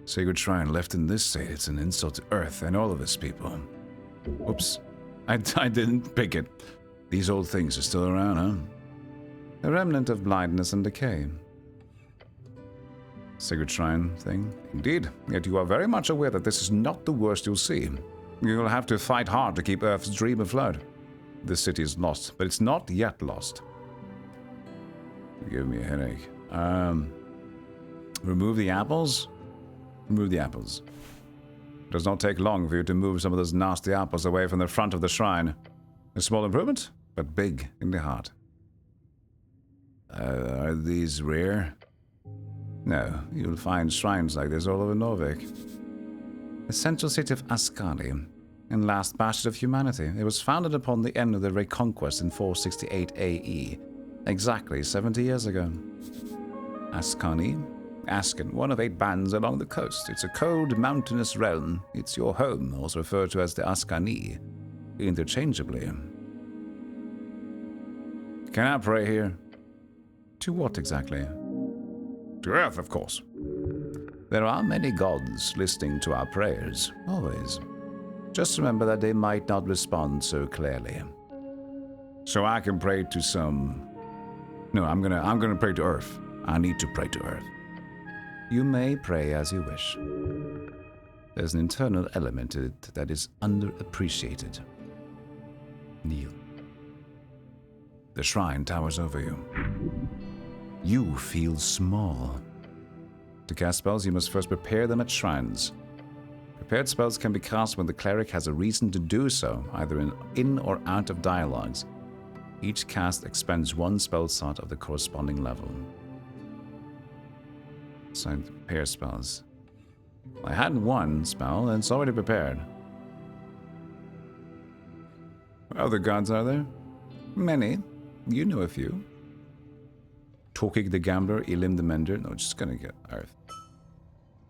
Sacred shrine left in this state, it's an insult to Earth and all of its people. Oops. I didn't pick it. These old things are still around, huh? A remnant of blindness and decay. Sacred shrine thing? Indeed, yet you are very much aware that this is not the worst you'll see. You'll have to fight hard to keep Earth's dream afloat. This city is lost, but it's not yet lost. You give me a headache. Remove the apples? Remove the apples. It does not take long for you to move some of those nasty apples away from the front of the shrine. A small improvement, but big in the heart. Are these rare? No, you'll find shrines like this all over Norvik. The central city of Ascari. and last bastion of humanity. It was founded upon the end of the Reconquest in 468 AE, exactly 70 years ago. Ascani? Ascan, one of 8 bands along the coast. It's a cold, mountainous realm. It's your home, also referred to as the Ascani, interchangeably. Can I pray here? To what exactly? To Earth, of course. There are many gods listening to our prayers, always. Just remember that they might not respond so clearly. So I can pray to some... No, I'm gonna pray to Earth. I need to pray to Earth. You may pray as you wish. There's an internal element to it that is underappreciated. Kneel. The shrine towers over you. You feel small. To cast spells, you must first prepare them at shrines. Prepared spells can be cast when the cleric has a reason to do so, either in or out of dialogues. Each cast expends 1 spell slot of the corresponding level. So prepare spells. I had 1 spell, and it's already prepared. What other gods are there? Many. You know a few. Torkig the Gambler, Elim the Mender. No, just gonna get Earth.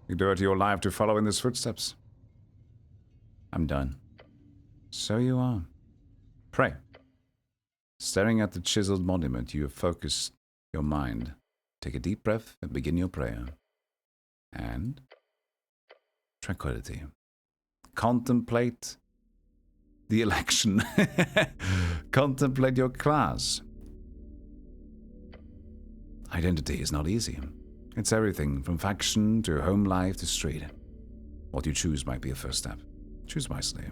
You devote your life to follow in his footsteps. I'm done. So you are. Pray. Staring at the chiseled monument, you have focused your mind. Take a deep breath and begin your prayer. And tranquility. Contemplate the election. Contemplate your class. Identity is not easy. It's everything from faction to home life to street. What you choose might be a first step. Choose wisely.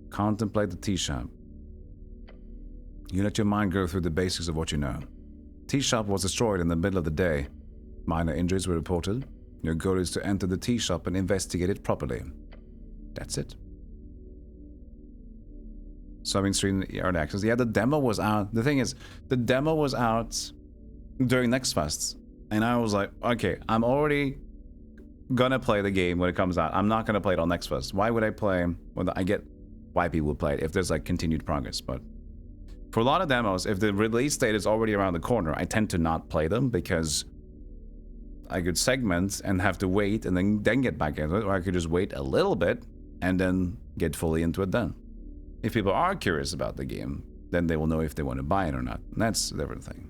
Contemplate the tea shop. You let your mind go through the basics of what you know. Tea shop was destroyed in the middle of the day. Minor injuries were reported. Your goal is to enter the tea shop and investigate it properly. That's it. Subbing Street Early Access. Yeah, the demo was out. The thing is, the demo was out during Next Fest. And I was like, okay, I'm already gonna play the game when it comes out. I'm not gonna play it on Next Fest. Why would I play? Well, I get why people would play it if there's like continued progress, but for a lot of demos, if the release date is already around the corner, I tend to not play them because I could segment and have to wait and then get back into it, or I could just wait a little bit and then get fully into it then. If people are curious about the game, then they will know if they want to buy it or not. And that's a different thing.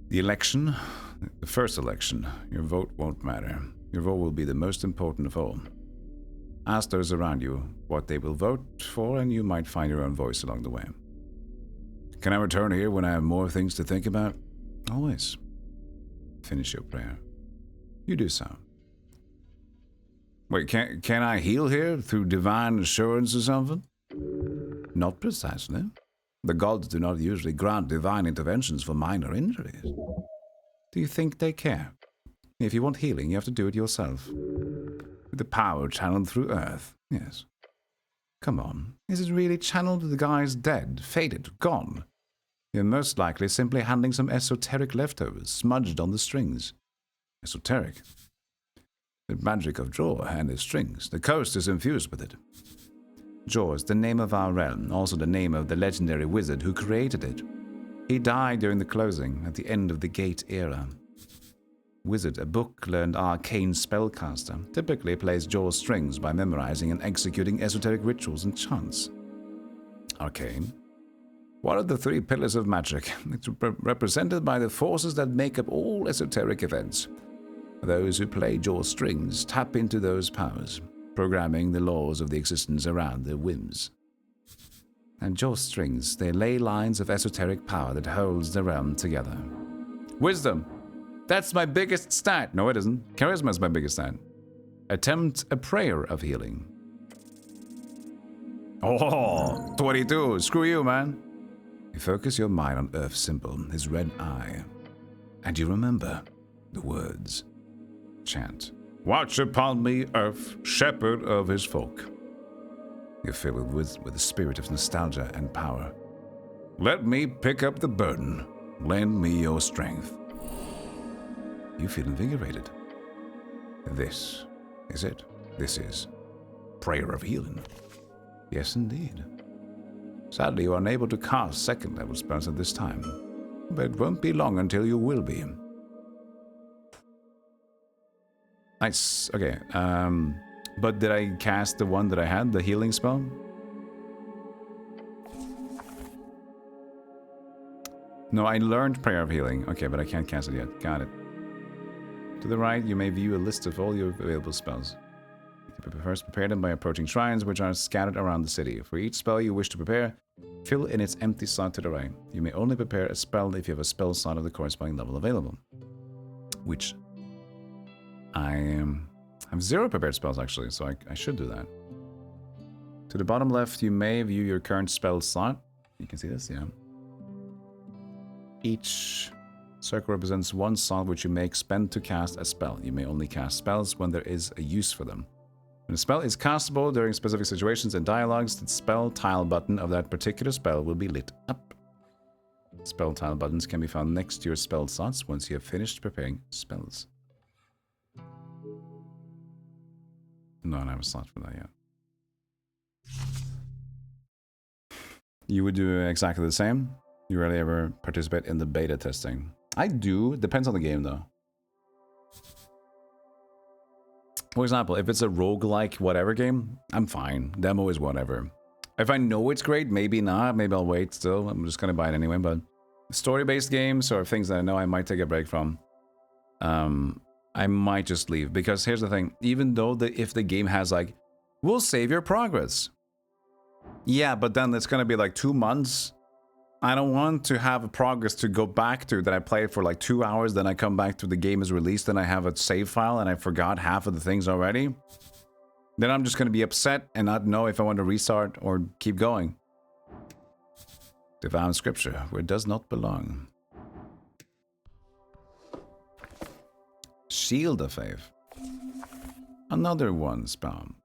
The election, the first election, your vote won't matter. Your vote will be the most important of all. Ask those around you what they will vote for, and you might find your own voice along the way. Can I return here when I have more things to think about? Always. Finish your prayer. You do so. Wait, can I heal here through divine assurance or something? Not precisely. The gods do not usually grant divine interventions for minor injuries. Do you think they care? If you want healing, you have to do it yourself. With the power channeled through Earth, yes. Come on, is it really channeled? The guy's dead, faded, gone. You're most likely simply handling some esoteric leftovers smudged on the strings. Esoteric? The magic of Jaw and his strings. The coast is infused with it. Jaw is the name of our realm, also the name of the legendary wizard who created it. He died during the closing, at the end of the Gate era. Wizard, a book-learned arcane spellcaster, typically plays Jaw's strings by memorizing and executing esoteric rituals and chants. Arcane? One of the 3 pillars of magic. It's represented by the forces that make up all esoteric events. Those who play Jaw's strings tap into those powers, programming the laws of the existence around their whims. And Jaw's strings, they lay lines of esoteric power that holds the realm together. Wisdom! That's my biggest stat! No, it isn't. Charisma is my biggest stat. Attempt a prayer of healing. Oh, 22. Screw you, man. You focus your mind on Earth's symbol, his red eye. And you remember the words. Chant. Watch upon me, Earth, shepherd of his folk. You're filled with the spirit of nostalgia and power. Let me pick up the burden. Lend me your strength. You feel invigorated. This is it. This is Prayer of Healing. Yes, indeed. Sadly, you are unable to cast second level spells at this time, but it won't be long until you will be. Nice. Okay. But did I cast the one that I had, the healing spell? No, I learned Prayer of Healing. Okay, but I can't cast it yet. Got it. To the right, you may view a list of all your available spells. You can first prepare them by approaching shrines, which are scattered around the city. For each spell you wish to prepare, fill in its empty slot to the right. You may only prepare a spell if you have a spell slot of the corresponding level available. Which I have 0 prepared spells, actually, so I should do that. To the bottom left, you may view your current spell slot. You can see this, yeah. Each circle represents one slot which you may expend to cast a spell. You may only cast spells when there is a use for them. When a spell is castable during specific situations and dialogues, the spell tile button of that particular spell will be lit up. Spell tile buttons can be found next to your spell slots once you have finished preparing spells. No, I don't have a slot for that yet. You would do exactly the same? You rarely ever participate in the beta testing. I do. It depends on the game, though. For example, if it's a roguelike whatever game, I'm fine. Demo is whatever. If I know it's great, maybe not. Maybe I'll wait still. I'm just going to buy it anyway. But story-based games or things that I know I might take a break from, I might just leave. Because here's the thing. Even though if the game has like, we'll save your progress. Yeah, but then it's going to be like 2 months. I don't want to have a progress to go back to that I played for like 2 hours, then I come back to the game is released, and I have a save file and I forgot half of the things already. Then I'm just going to be upset and not know if I want to restart or keep going. Divine scripture, where it does not belong. Shield of Faith. Another one spam.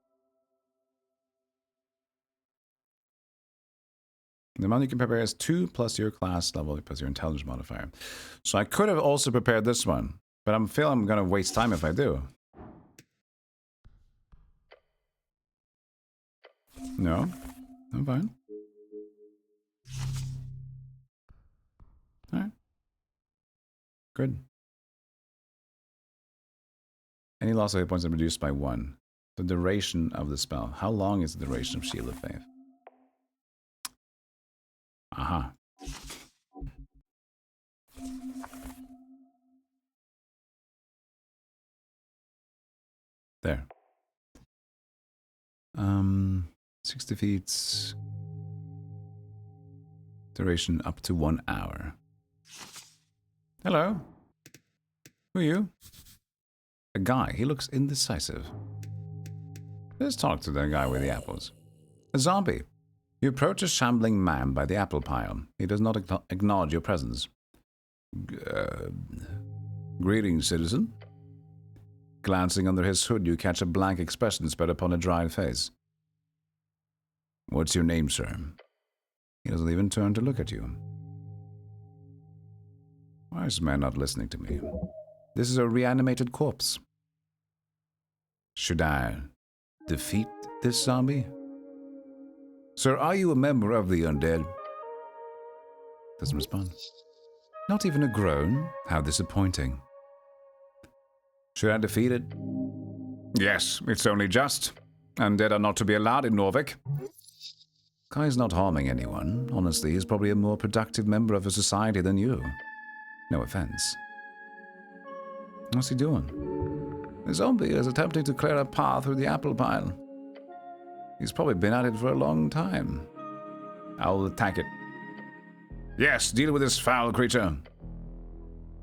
The amount you can prepare is 2 plus your class level plus your intelligence modifier. So I could have also prepared this one, but I feel I'm gonna waste time if I do. No, I'm fine. All right, good. Any loss of hit points is reduced by 1. The duration of the spell. How long is the duration of Shield of Faith? Aha. There. 60 feet. Duration up to 1 hour. Hello. Who are you? A guy. He looks indecisive. Let's talk to the guy with the apples. A zombie. You approach a shambling man by the apple pile. He does not acknowledge your presence. Greetings, citizen. Glancing under his hood, you catch a blank expression spread upon a dried face. What's your name, sir? He doesn't even turn to look at you. Why is this man not listening to me? This is a reanimated corpse. Should I defeat this zombie? Sir, are you a member of the undead? Doesn't respond. Not even a groan? How disappointing. Should I defeat it? Yes, it's only just. Undead are not to be allowed in Norvik. Guy's not harming anyone. Honestly, he's probably a more productive member of a society than you. No offense. What's he doing? The zombie is attempting to clear a path through the apple pile. He's probably been at it for a long time. I'll attack it. Yes, deal with this foul creature.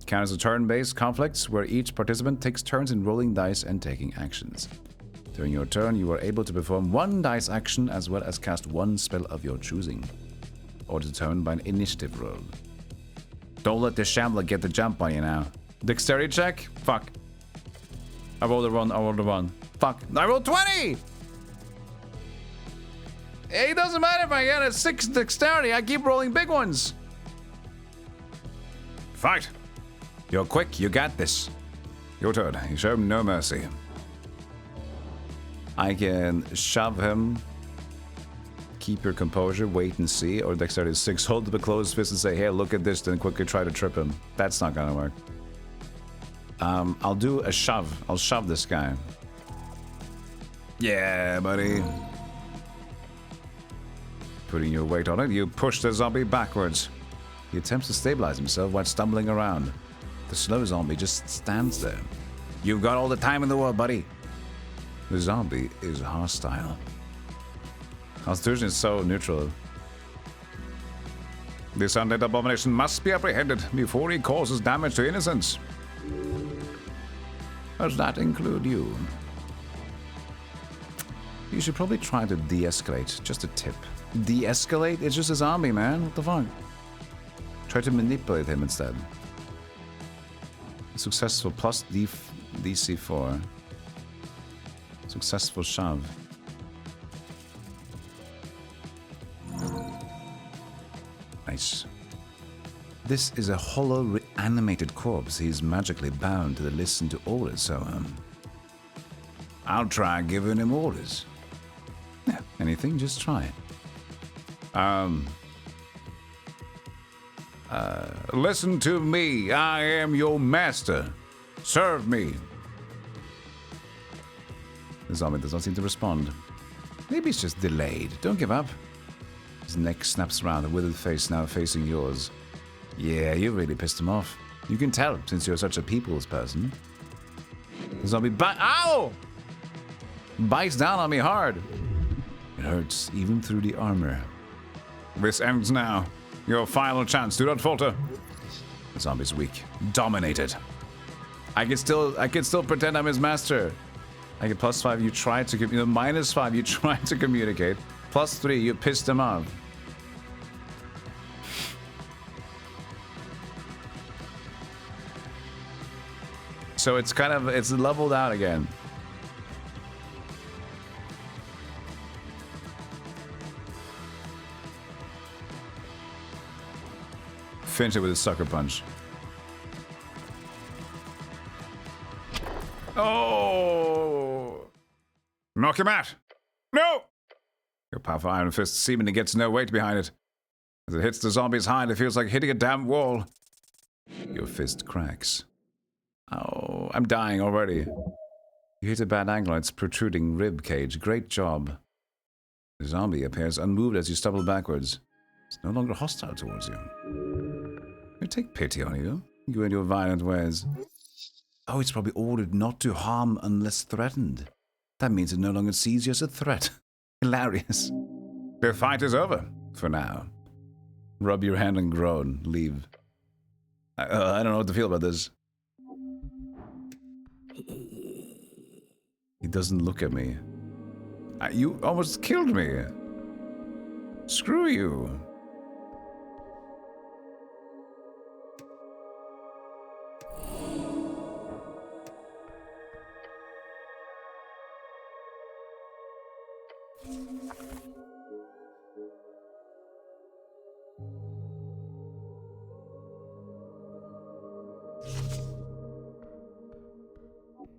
Counts as turn-based conflicts where each participant takes turns in rolling dice and taking actions. During your turn, you are able to perform 1 dice action as well as cast 1 spell of your choosing, or determined by an initiative roll. Don't let the shambler get the jump on you now. Dexterity check? Fuck. I rolled a 1. Fuck. I rolled 20! It doesn't matter if I get a 6 dexterity, I keep rolling big ones. Fight. You're quick, you got this. Your turn. You show him no mercy. I can shove him. Keep your composure, wait and see. Or dexterity 6, hold up a closed fist and say, hey, look at this, then quickly try to trip him. That's not gonna work. I'll do a shove. I'll shove this guy. Yeah, buddy. Putting your weight on it, you push the zombie backwards. He attempts to stabilize himself while stumbling around. The slow zombie just stands there. You've got all the time in the world, buddy. The zombie is hostile. Constitution is so neutral. This undead abomination must be apprehended before he causes damage to innocents. Does that include you? You should probably try to de-escalate. Just a tip. De-escalate? It's just a zombie, man. What the fuck? Try to manipulate him instead. Successful plus DC4. Successful shove. Nice. This is a hollow, reanimated corpse. He's magically bound to listen to orders, so, I'll try giving him orders. Yeah, anything, just try. Listen to me. I am your master. Serve me. The zombie does not seem to respond. Maybe it's just delayed. Don't give up. His neck snaps around, a withered face now facing yours. Yeah, you really pissed him off. You can tell, since you're such a people's person. The zombie ow! Bites down on me hard. It hurts, even through the armor. This ends now. Your final chance. Do not falter. The zombie's weak. Dominated. I can still pretend I'm his master. I get +5, you try to, -5, you try to communicate. +3, you pissed him off. So it's kind of, it's leveled out again. Finish it with a sucker punch. Oh! Knock him out! No! Your powerful iron fist seemingly gets no weight behind it. As it hits the zombie's hide, it feels like hitting a damn wall. Your fist cracks. Oh, I'm dying already. You hit a bad angle on its protruding rib cage. Great job. The zombie appears unmoved as you stumble backwards. It's no longer hostile towards you. I take pity on you. You and your violent ways. Oh, it's probably ordered not to harm unless threatened. That means it no longer sees you as a threat. Hilarious. The fight is over, for now. Rub your hand and groan. Leave. I don't know what to feel about this. He doesn't look at me. You almost killed me. Screw you.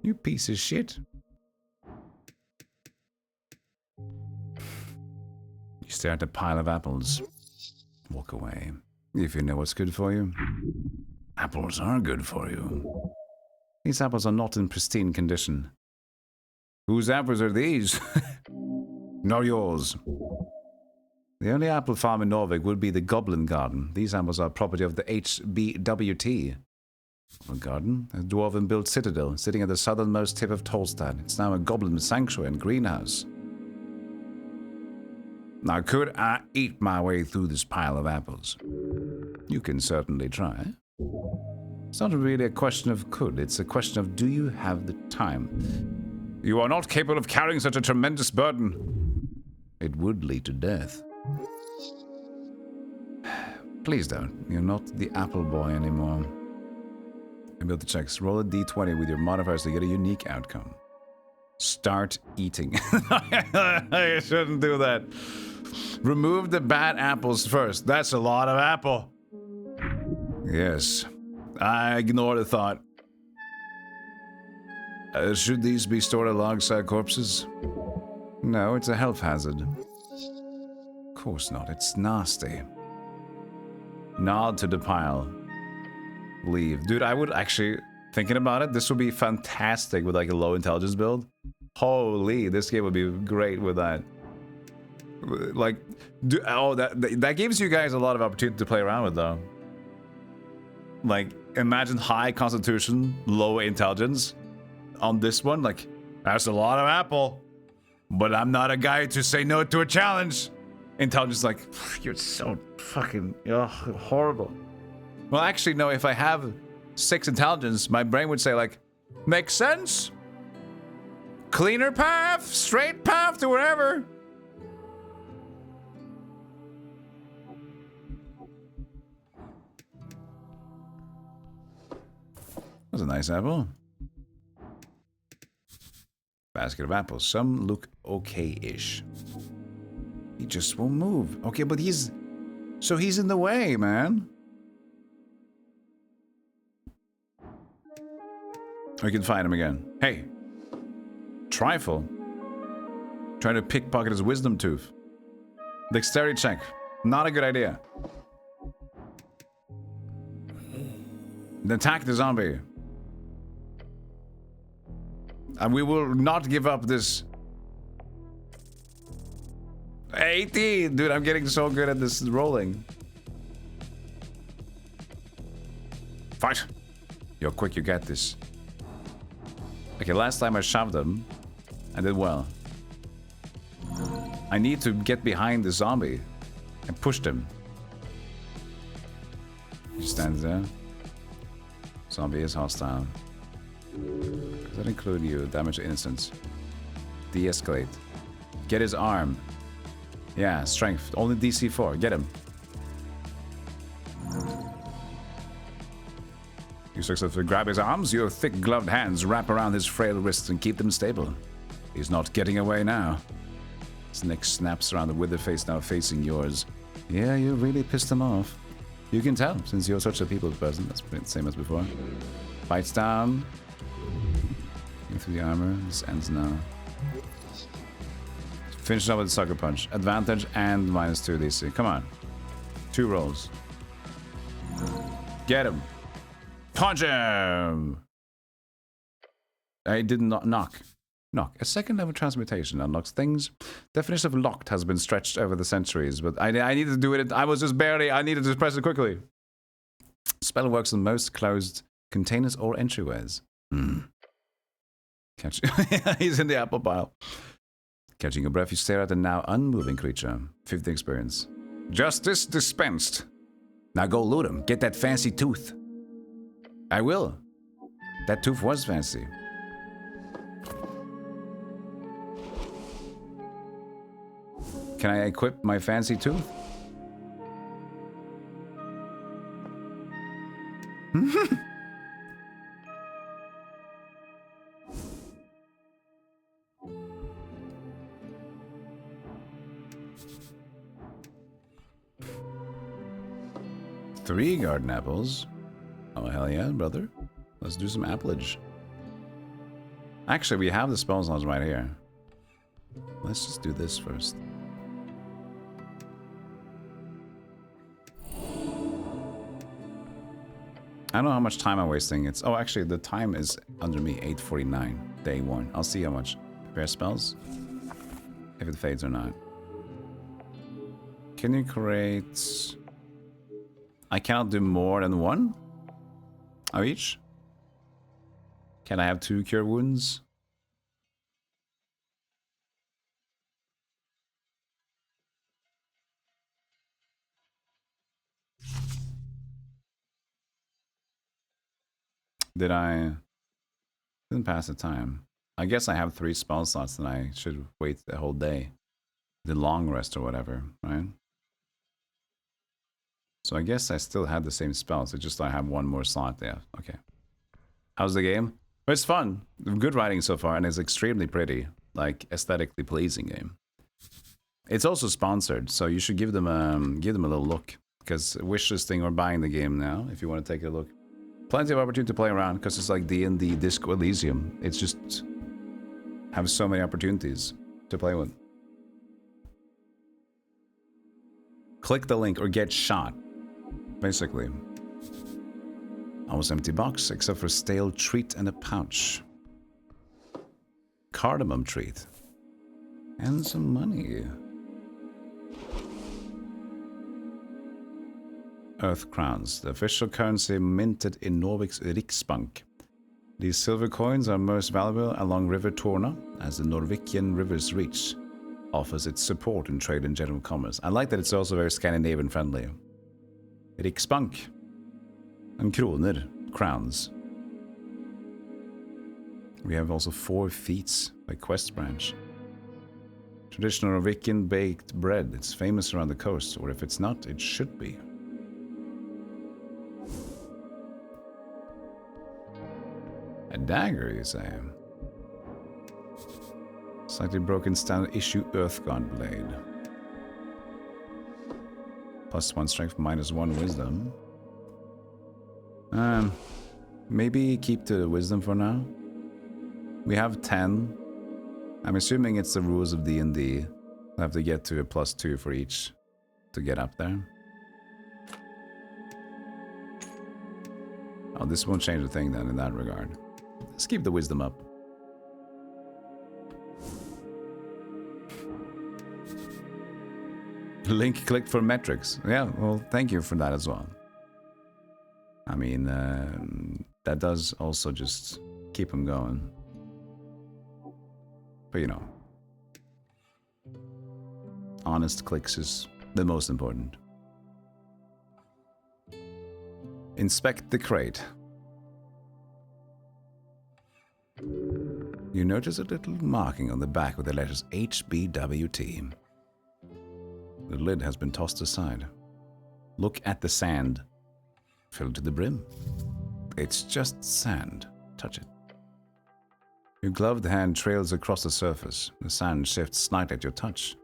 You piece of shit. You stare at a pile of apples. Walk away. If you know what's good for you. Apples are good for you. These apples are not in pristine condition. Whose apples are these? Not yours. The only apple farm in Norway would be the Goblin Garden. These apples are property of the HBWT. A garden, a dwarven-built citadel sitting at the southernmost tip of Tolstad. It's now a goblin sanctuary and greenhouse. Now, could I eat my way through this pile of apples? You can certainly try. It's not really a question of could, it's a question of do you have the time? You are not capable of carrying such a tremendous burden. It would lead to death. Please don't. You're not the apple boy anymore. Ability checks. Roll a d20 with your modifiers to get a unique outcome. Start eating. I shouldn't do that. Remove the bad apples first. That's a lot of apple. Yes. I ignore the thought. Should these be stored alongside corpses? No, it's a health hazard. Of course not. It's nasty. Nod to the pile. Leave. Dude, I would actually... Thinking about it, this would be fantastic with like a low intelligence build. Holy, this game would be great with that. Like, that gives you guys a lot of opportunity to play around with, though. Like, imagine high constitution, low intelligence on this one. Like, that's a lot of apple, but I'm not a guy to say no to a challenge. Intelligence, like, you're so fucking horrible. Well, actually, no. If I have 6 intelligence, my brain would say like, makes sense. Cleaner path, straight path to wherever. That's a nice apple. Basket of apples. Some look okay-ish. He just won't move. Okay, but he's... So he's in the way, man. We can find him again. Hey. Trifle. Trying to pickpocket his wisdom tooth. Dexterity check. Not a good idea. Attack the zombie. And we will not give up this. 18! Dude, I'm getting so good at this rolling. Fight! You're quick, you get this. Okay, last time I shoved him, I did well. I need to get behind the zombie and push him. He stands there. Zombie is hostile. Does that include you? Damage to innocence. De-escalate. Get his arm. Yeah, strength. Only DC 4. Get him. You successfully grab his arms. Your thick gloved hands wrap around his frail wrists and keep them stable. He's not getting away now. His neck snaps around the withered face now facing yours. Yeah, you really pissed him off. You can tell, since you're such a people's person. That's pretty the same as before. Bites down. Through the armor. This ends now. Finish up with the sucker punch. Advantage and -2 DC. Come on. 2 rolls. Get him. Punch him! I did not knock. Knock. A second level transmutation unlocks things. Definition of locked has been stretched over the centuries, but I needed to do it. I was just barely. I needed to press it quickly. Spell works on most closed containers or entryways. Catch. He's in the apple pile. Catching your breath, you stare at the now unmoving creature. 50 experience. Justice dispensed. Now go loot him. Get that fancy tooth. I will. That tooth was fancy. Can I equip my fancy tooth? Three garden apples. Oh, hell yeah, brother. Let's do some applage. Actually, we have the spell slots right here. Let's just do this first. I don't know how much time I'm wasting. It's oh, actually, the time is under me. 8:49, day 1. I'll see how much. Prepare spells. If it fades or not. Can you create... I cannot do more than 1 of each. Can I have 2 cure wounds? Did I... Didn't pass the time. I guess I have 3 spell slots and I should wait the whole day. The long rest or whatever, right? So I guess I still had the same spells, it's just I have 1 more slot there. Okay. How's the game? Well, it's fun. Good writing so far, and it's extremely pretty. Like, aesthetically pleasing game. It's also sponsored, so you should give them a little look. Because wishlisting or buying the game now, if you want to take a look. Plenty of opportunity to play around, because it's like D&D Disco Elysium. It's just... have so many opportunities. to play with. Click the link or get shot. Basically. Almost empty box, except for stale treat and a pouch. Cardamom treat. And some money. Earth crowns, the official currency minted in Norway's Riksbank. These silver coins are most valuable along River Torna, as the Norwegian river's reach offers its support in trade and general commerce. I like that it's also very Scandinavian friendly. Riksbank. And kroner, crowns. We have also 4 feats by Quest Branch. Traditional Norwegian baked bread. It's famous around the coast, or if it's not, it should be. A dagger, you say? Slightly broken standard issue Earthguard blade. +1 strength, -1 wisdom. Maybe keep the wisdom for now. We have 10. I'm assuming it's the rules of D&D. I have to get to a +2 for each to get up there. Oh, this won't change a thing then in that regard. Let's keep the wisdom up. Link clicked for metrics. Yeah, well, thank you for that as well. I mean, that does also just keep them going. But you know, honest clicks is the most important. Inspect the crate. You notice a little marking on the back with the letters HBWT. The lid has been tossed aside. Look at the sand. Filled to the brim. It's just sand. Touch it. Your gloved hand trails across the surface. The sand shifts slightly at your touch.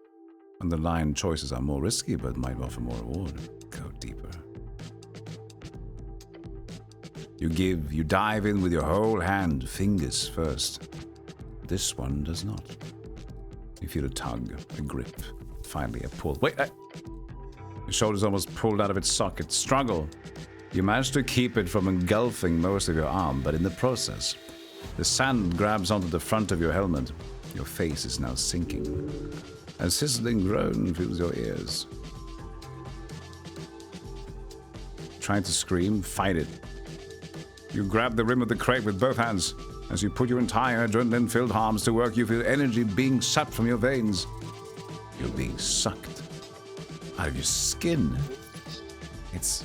Underlying choices are more risky, but might offer more reward. Go deeper. You dive in with your whole hand, fingers first. This one does not. You feel a tug, a grip, finally a pull. Wait, your shoulder's almost pulled out of its socket. Struggle. You manage to keep it from engulfing most of your arm, but in the process, the sand grabs onto the front of your helmet. Your face is now sinking. A sizzling groan fills your ears. Trying to scream, fight it. You grab the rim of the crate with both hands. As you put your entire adrenaline-filled arms to work, you feel energy being sucked from your veins. You're being sucked out of your skin. It's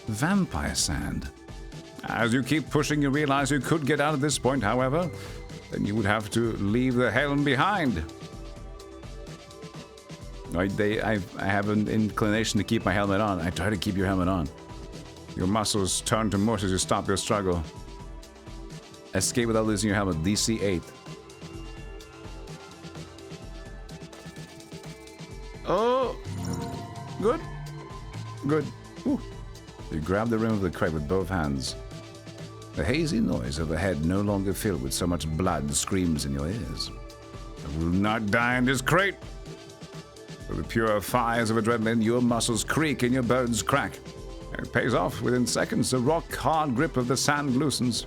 vampire sand. As you keep pushing, you realize you could get out at this point, however. Then you would have to leave the helm behind. I have an inclination to keep my helmet on. I try to keep your helmet on. Your muscles turn to mush as you stop your struggle. Escape without losing your helmet. DC 8. Oh! Good. Good. Ooh. You grab the rim of the crate with both hands. The hazy noise overhead, no longer filled with so much blood, screams in your ears. I will not die in this crate! With the pure fires of adrenaline, your muscles creak and your bones crack. It pays off. Within seconds, the rock-hard grip of the sand loosens.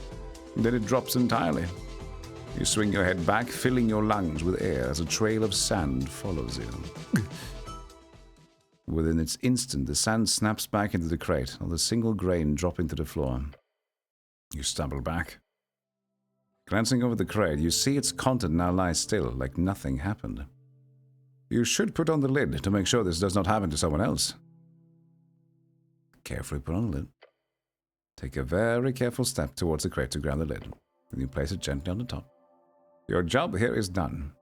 Then it drops entirely. You swing your head back, filling your lungs with air as a trail of sand follows you. Within its instant, the sand snaps back into the crate, not a single grain dropping to the floor. You stumble back. Glancing over the crate, you see its content now lie still, like nothing happened. You should put on the lid to make sure this does not happen to someone else. Carefully put on the lid. Take a very careful step towards the crate to grab the lid. Then you place it gently on the top. Your job here is done.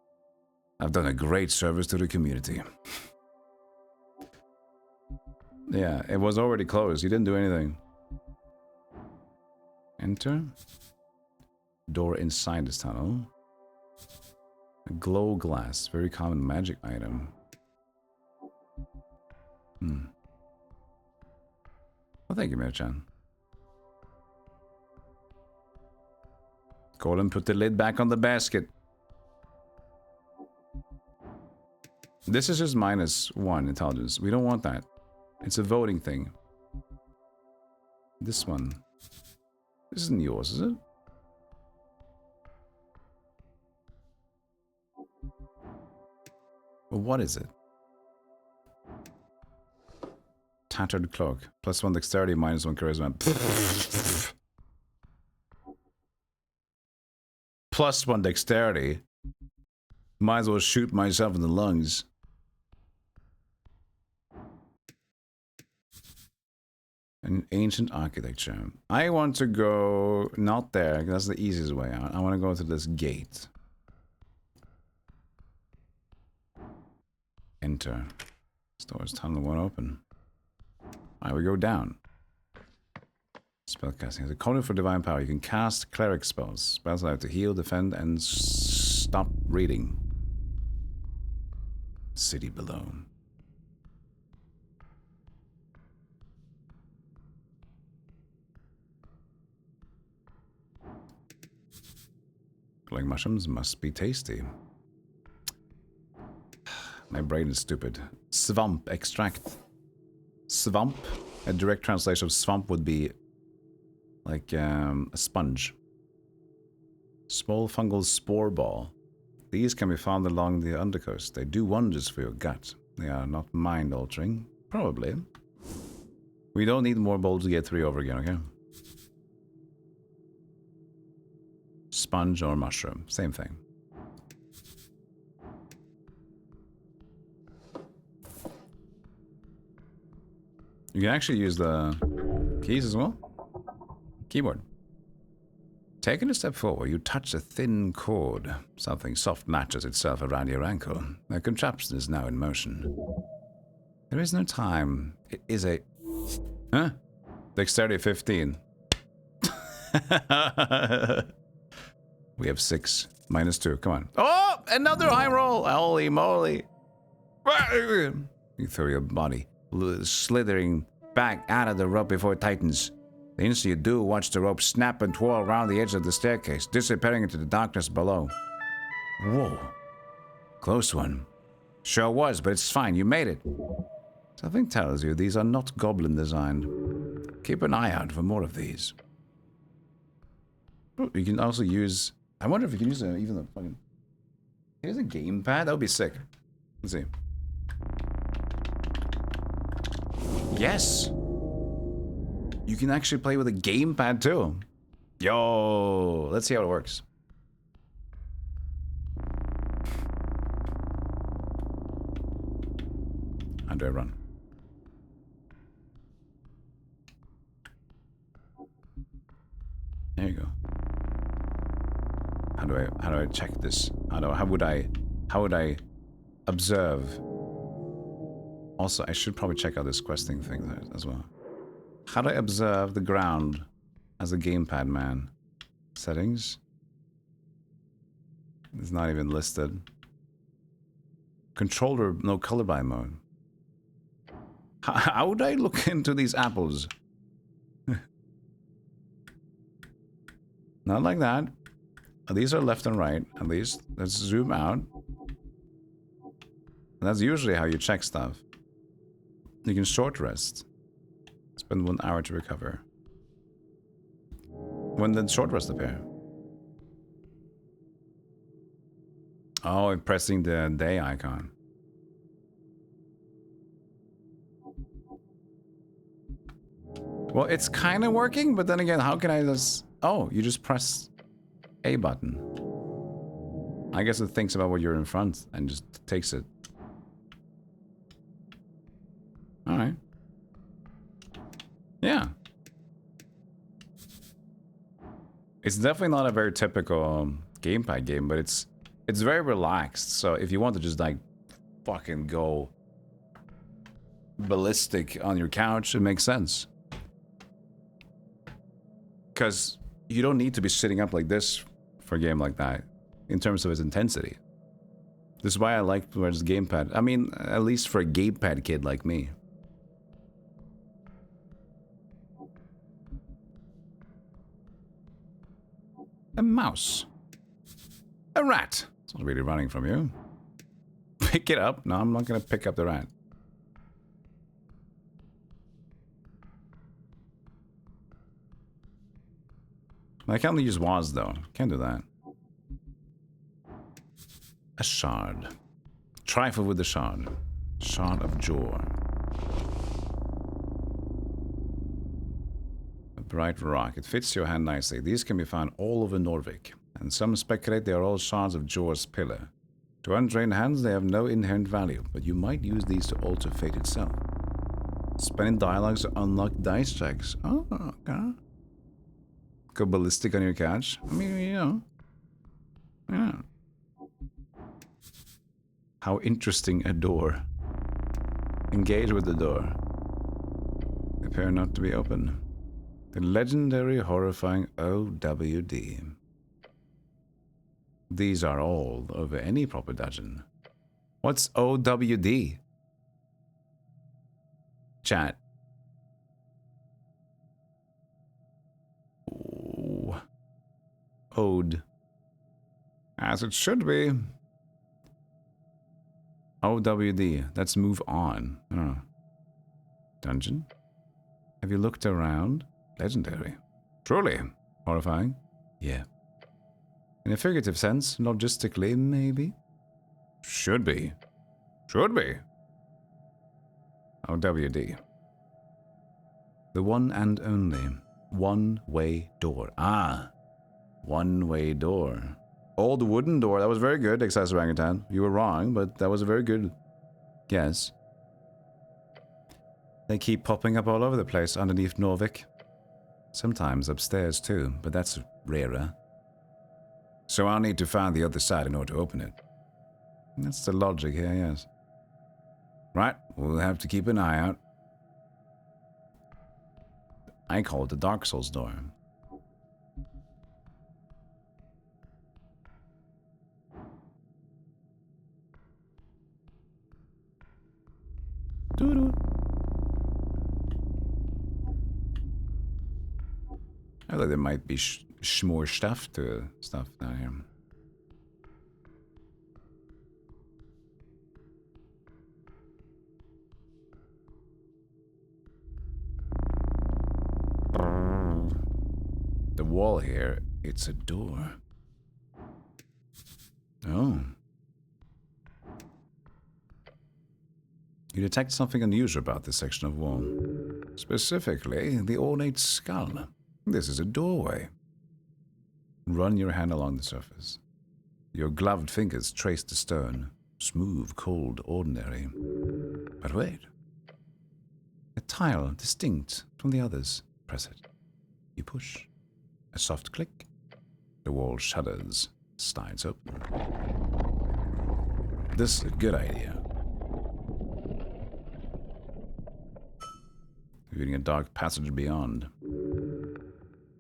I've done a great service to the community. Yeah, it was already closed. You didn't do anything. Enter. Door inside this tunnel. A glow glass. Very common magic item. Well, thank you, Mira-chan. Golem put the lid back on the basket. This is just -1 intelligence. We don't want that. It's a voting thing. This one. This isn't yours, is it? Well, what is it? Tattered cloak. +1 dexterity, -1 charisma. +1 dexterity. Might as well shoot myself in the lungs. An ancient architecture. I want to go not there. That's the easiest way out. I want to go to this gate. Enter. This door's tunnel one open. Alright, we go down. Spellcasting. As a conduit for divine power, you can cast cleric spells. Spells allow you to heal, defend, and stop reading. City below. Glowing mushrooms must be tasty. My brain is stupid. Swamp extract. Swamp. A direct translation of swamp would be like a sponge. Small fungal spore ball. These can be found along the undercoast. They do wonders for your gut. They are not mind-altering. Probably. We don't need more bowls to get 3 over again, okay? Sponge or mushroom. Same thing. You can actually use the keys as well. Keyboard. Taking a step forward, you touch a thin cord. Something soft matches itself around your ankle. The contraption is now in motion. There is no time. It is a... Huh? Dexterity 15. We have 6. -2. Come on. Oh! Another high roll! Holy moly. You throw your body slithering back out of the rope before it tightens. The instant you do, watch the rope snap and twirl around the edge of the staircase, disappearing into the darkness below. Whoa. Close one. Sure was, but it's fine. You made it. Something tells you these are not goblin designed. Keep an eye out for more of these. Oh, you can also use... I wonder if you can use even the fucking... Here's a gamepad? That would be sick. Let's see. Yes! You can actually play with a gamepad too. Yo! Let's see how it works. How do I run? There you go. How do I check this? How would I observe? Also, I should probably check out this questing thing as well. How do I observe the ground as a gamepad man? Settings. It's not even listed. Controller, no colorblind mode. How would I look into these apples? Not like that. These are left and right, at least. Let's zoom out. And that's usually how you check stuff. You can short rest. Spend 1 hour to recover. When did short rest appear? Oh, I'm pressing the day icon. Well, it's kind of working, but then again, how can I just... Oh, you just press A button. I guess it thinks about what you're in front and just takes it. Alright. Yeah. It's definitely not a very typical gamepad game, but it's very relaxed. So if you want to just like fucking go ballistic on your couch, it makes sense. Because you don't need to be sitting up like this for a game like that in terms of its intensity. This is why I like where it's gamepad. I mean, at least for a gamepad kid like me. A mouse. A rat. It's not really running from you. Pick it up? No, I'm not gonna pick up the rat. I can only use was though. Can't do that. A shard. Trifle with the shard. Shard of jaw. A bright rock. It fits your hand nicely. These can be found all over Norvik, and some speculate they are all shards of Jor's pillar. To untrained hands, they have no inherent value, but you might use these to alter fate itself. Spending dialogues to unlock dice checks. Oh, okay. Go ballistic on your couch. I mean, you know. Yeah. How interesting a door. Engage with the door. Appear not to be open. The legendary horrifying OWD. These are all over any proper dungeon. What's OWD? Chat. Ooh. Ode. As it should be. OWD. Let's move on. Oh. Dungeon? Have you looked around? Legendary. Truly. Horrifying? Yeah. In a figurative sense, logistically, maybe? Should be. Should be. OWD. The one and only. One-way door. Ah. One-way door. Old wooden door. That was very good, Excess Orangutan. You were wrong, but that was a very good guess. They keep popping up all over the place underneath Norvik. Sometimes upstairs too, but that's rarer. So I'll need to find the other side in order to open it. That's the logic here, yes. Right, we'll have to keep an eye out. I call it the Dark Souls door. Doo-doo. I thought there might be more stuff down here. The wall here, it's a door. Oh. You detect something unusual about this section of wall. Specifically, the ornate skull. This is a doorway. Run your hand along the surface. Your gloved fingers trace the stone. Smooth, cold, ordinary. But wait. A tile distinct from the others. Press it. You push. A soft click. The wall shudders. Slides open. This is a good idea. Reading a dark passage beyond.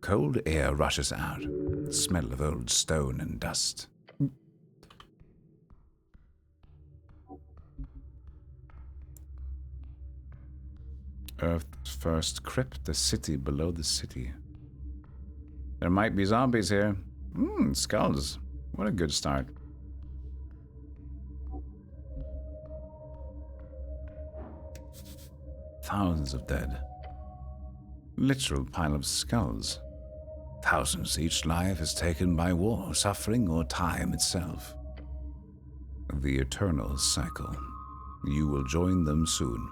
Cold air rushes out. The smell of old stone and dust. Earth's first crypt, the city below the city. There might be zombies here. Skulls. What a good start. Thousands of dead. Literal pile of skulls. Thousands, each life is taken by war, suffering, or time itself. The eternal cycle. You will join them soon.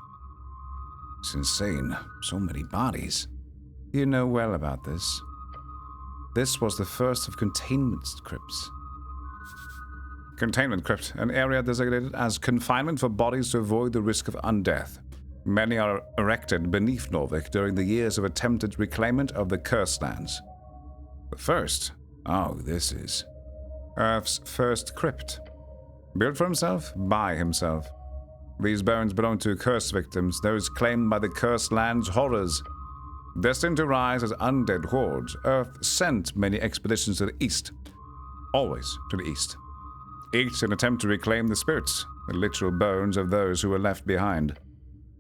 It's insane. So many bodies. You know well about this. This was the first of containment crypts. Containment crypt, an area designated as confinement for bodies to avoid the risk of undeath. Many are erected beneath Norvik during the years of attempted reclaimment of the Cursed Lands. The first? Oh, this is Earth's first crypt. Built for himself, by himself. These bones belong to cursed victims, those claimed by the Cursed Lands horrors. Destined to rise as undead hordes, Earth sent many expeditions to the east. Always to the east. Each in an attempt to reclaim the spirits, the literal bones of those who were left behind.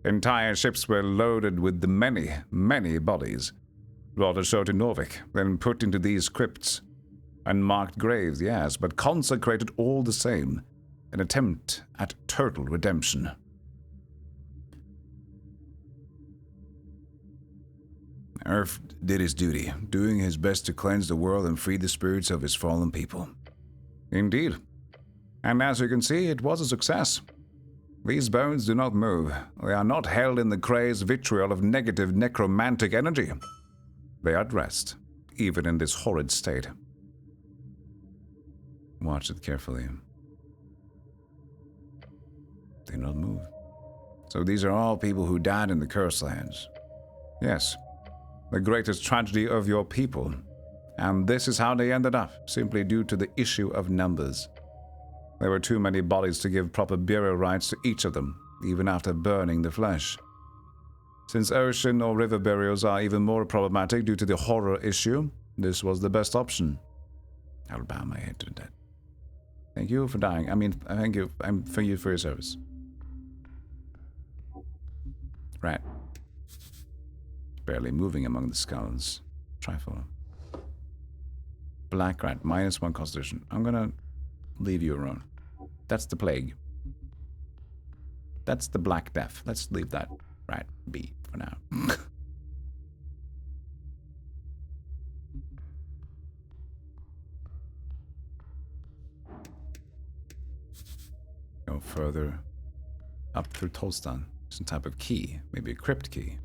Entire ships were loaded with the many, many bodies, brought ashore to Norvik, then put into these crypts. Unmarked graves, yes, but consecrated all the same. an attempt at turtle redemption. Earth did his duty, doing his best to cleanse the world and free the spirits of his fallen people. Indeed. And as you can see, it was a success. These bones do not move. They are not held in the crazed vitriol of negative necromantic energy. They are at rest, even in this horrid state. Watch it carefully. They do not move. So these are all people who died in the Cursed Lands. Yes, the greatest tragedy of your people. And this is how they ended up, simply due to the issue of numbers. There were too many bodies to give proper burial rites to each of them, even after burning the flesh. Since ocean or river burials are even more problematic due to the horror issue, this was the best option. I'll bow my head to that. Thank you for dying. Thank you for your service. Rat. Barely moving among the skulls. Trifle. Black rat, -1 constitution. I'm gonna leave you alone. That's the plague. That's the Black Death. Let's leave that rat be for now. Go further up through Tolstan. Some type of key. Maybe a crypt key.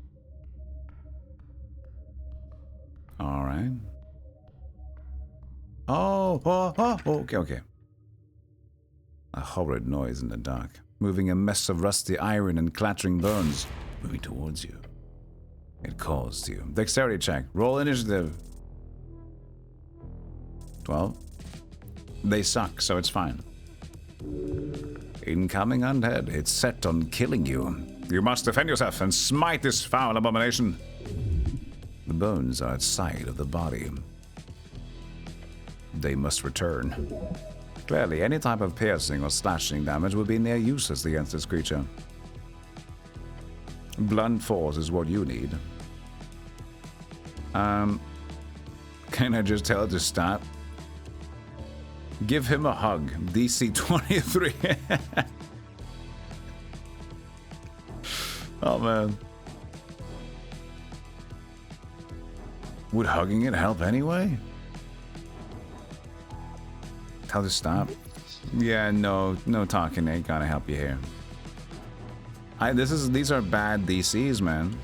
Alright. Okay. A horrid noise in the dark. Moving a mess of rusty iron and clattering bones. Moving towards you. It calls to you. Dexterity check. Roll initiative. 12. They suck, so it's fine. Incoming undead. It's set on killing you. You must defend yourself and smite this foul abomination. The bones are outside of the body. They must return. Clearly, any type of piercing or slashing damage would be near useless against this creature. Blunt force is what you need. Can I just tell it to stop? Give him a hug. DC 23. Oh man. Would hugging it help anyway? Tell it to stop? Yeah, no talking ain't gonna help you here. These are bad DCs, man.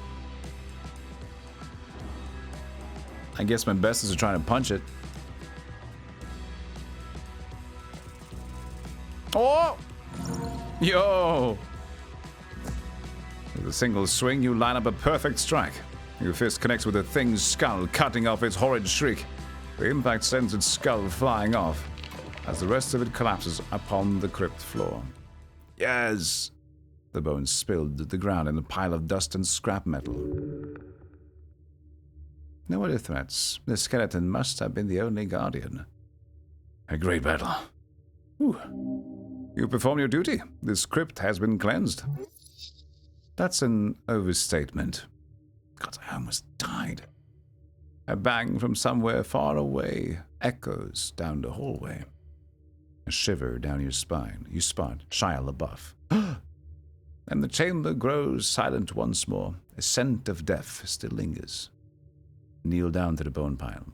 I guess my best is to try to punch it. Oh! Yo! With a single swing, you line up a perfect strike. Your fist connects with the thing's skull, cutting off its horrid shriek. The impact sends its skull flying off, as the rest of it collapses upon the crypt floor. Yes! The bones spilled to the ground in a pile of dust and scrap metal. No other threats. The skeleton must have been the only guardian. A great battle. Whew. You perform your duty. This crypt has been cleansed. That's an overstatement. God, I almost died. A bang from somewhere far away echoes down the hallway. A shiver down your spine. You spot Shia LaBeouf. And the chamber grows silent once more. A scent of death still lingers. Kneel down to the bone pile.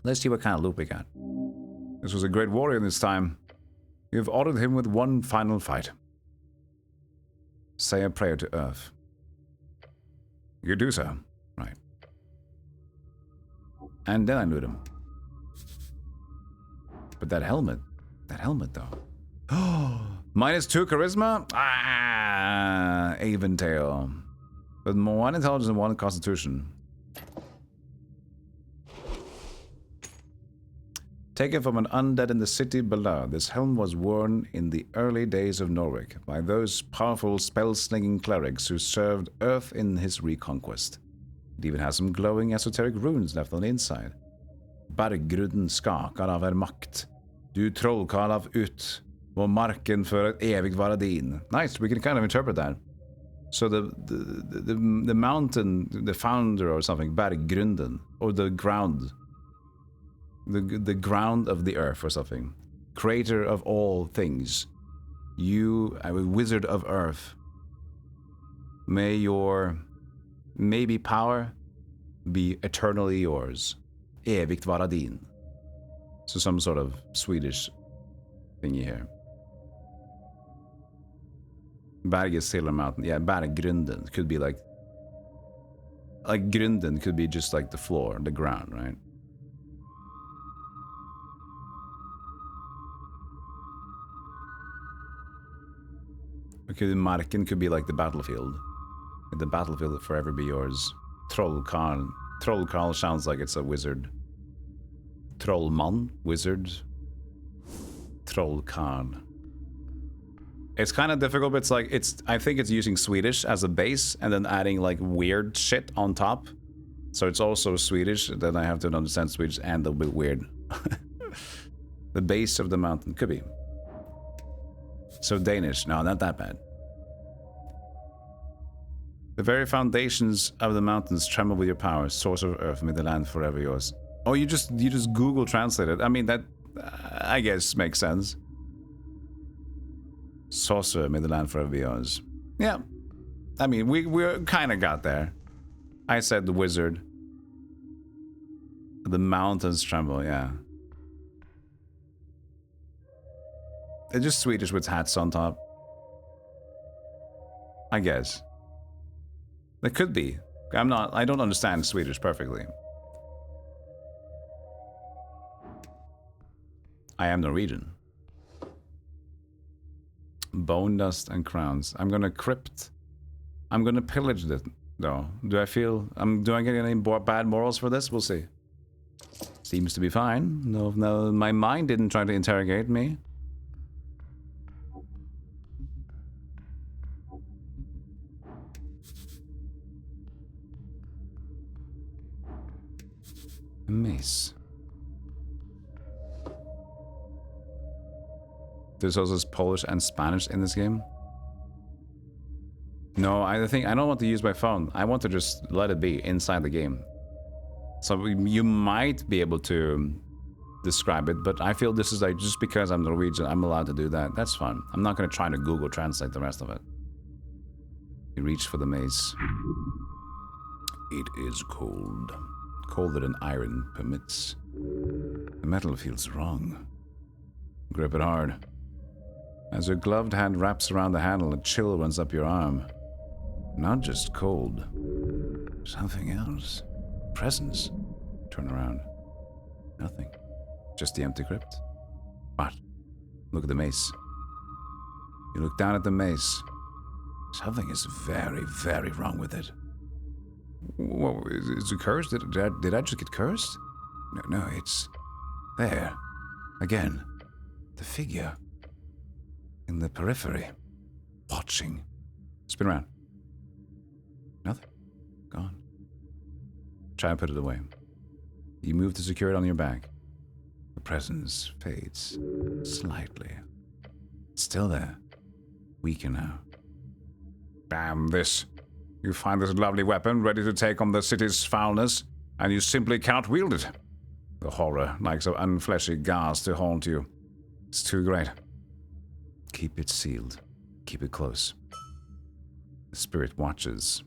Let's see what kind of loot we got. This was a great warrior in this time. You have ordered him with one final fight. Say a prayer to Earth. You do so. Right. And then I loot him. But that helmet though. Oh, -2 charisma? Ah, Aventail. But 1 intelligence and 1 constitution. Taken from an undead in the city below, this helm was worn in the early days of Norwich by those powerful spell-slinging clerics who served Earth in his reconquest. It even has some glowing esoteric runes left on the inside. Berggruden skakar av makt. Du trollkarl av ut, och marken för ett evigt vara din. Nice, we can kind of interpret that. So the mountain, the founder or something, Berggrunden, or the ground. The ground of the earth or something. creator of all things, you, wizard of earth, may your maybe power be eternally yours. Evigt vara din. So some sort of Swedish thingy here. Berget Silver Mountain. Yeah, Berggrunden could be like grunden could be just like the floor, the ground, right? Okay, the marken could be like the battlefield. The battlefield will forever be yours. Trollkarl. Trollkarl sounds like it's a wizard. Trollman, wizard. Trollkarl. It's kind of difficult, but it's like, I think it's using Swedish as a base and then adding like weird shit on top. So it's also Swedish, then I have to understand Swedish and a bit weird. The base of the mountain, could be. So Danish, no, not that bad. The very foundations of the mountains tremble with your power, source of earth, may the land forever yours. Oh, you just Google translate it. I mean, that, I guess, makes sense. Sorcerer, may the land forever be yours. Yeah. I mean, we kind of got there. I said the wizard. The mountains tremble, yeah. They're just Swedish with hats on top. I guess. There could be. I don't understand Swedish perfectly. I am Norwegian. Bone dust and crowns. I'm gonna crypt. I'm gonna pillage it, though. Do I get any bad morals for this? We'll see. Seems to be fine. No, my mind didn't try to interrogate me. A mace. There's also Polish and Spanish in this game. No, I don't want to use my phone. I want to just let it be inside the game. So you might be able to describe it, but I feel this is like, just because I'm Norwegian, I'm allowed to do that. That's fine. I'm not going to try to Google translate the rest of it. You reach for the mace. It is cold. Colder than iron permits. The metal feels wrong. Grip it hard. As your gloved hand wraps around the handle, a chill runs up your arm. Not just cold. Something else. Presence. Turn around. Nothing. Just the empty crypt. What? Look at the mace. You look down at the mace. Something is very, very wrong with it. Whoa, is it cursed? Did I just get cursed? No, it's... there. Again. The figure. In the periphery. Watching. Spin around. Nothing. Gone. Try and put it away. You move to secure it on your back. The presence fades. Slightly. It's still there. Weaker now. Damn this. You find this lovely weapon ready to take on the city's foulness, and you simply can't wield it. The horror, like some unfleshy ghast to haunt you. It's too great. Keep it sealed. Keep it close. The spirit watches.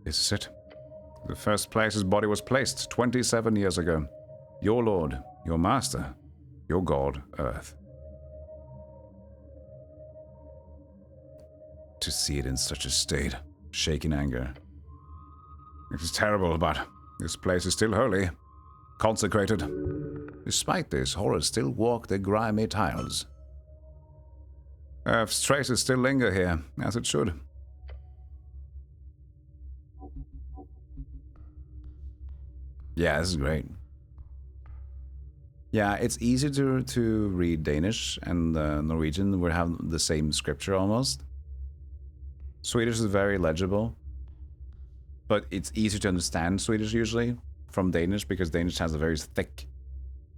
This is it. The first place his body was placed 27 years ago. Your lord, your master, your god, Earth. To see it in such a state, shake in anger. It is terrible, but this place is still holy, consecrated. Despite this, horrors still walk the grimy tiles. Earth's traces still linger here, as it should. Yeah, this is great. Yeah, it's easy to read Danish and Norwegian. We have the same scripture almost. Swedish is very legible, but it's easier to understand Swedish usually from Danish because Danish has a very thick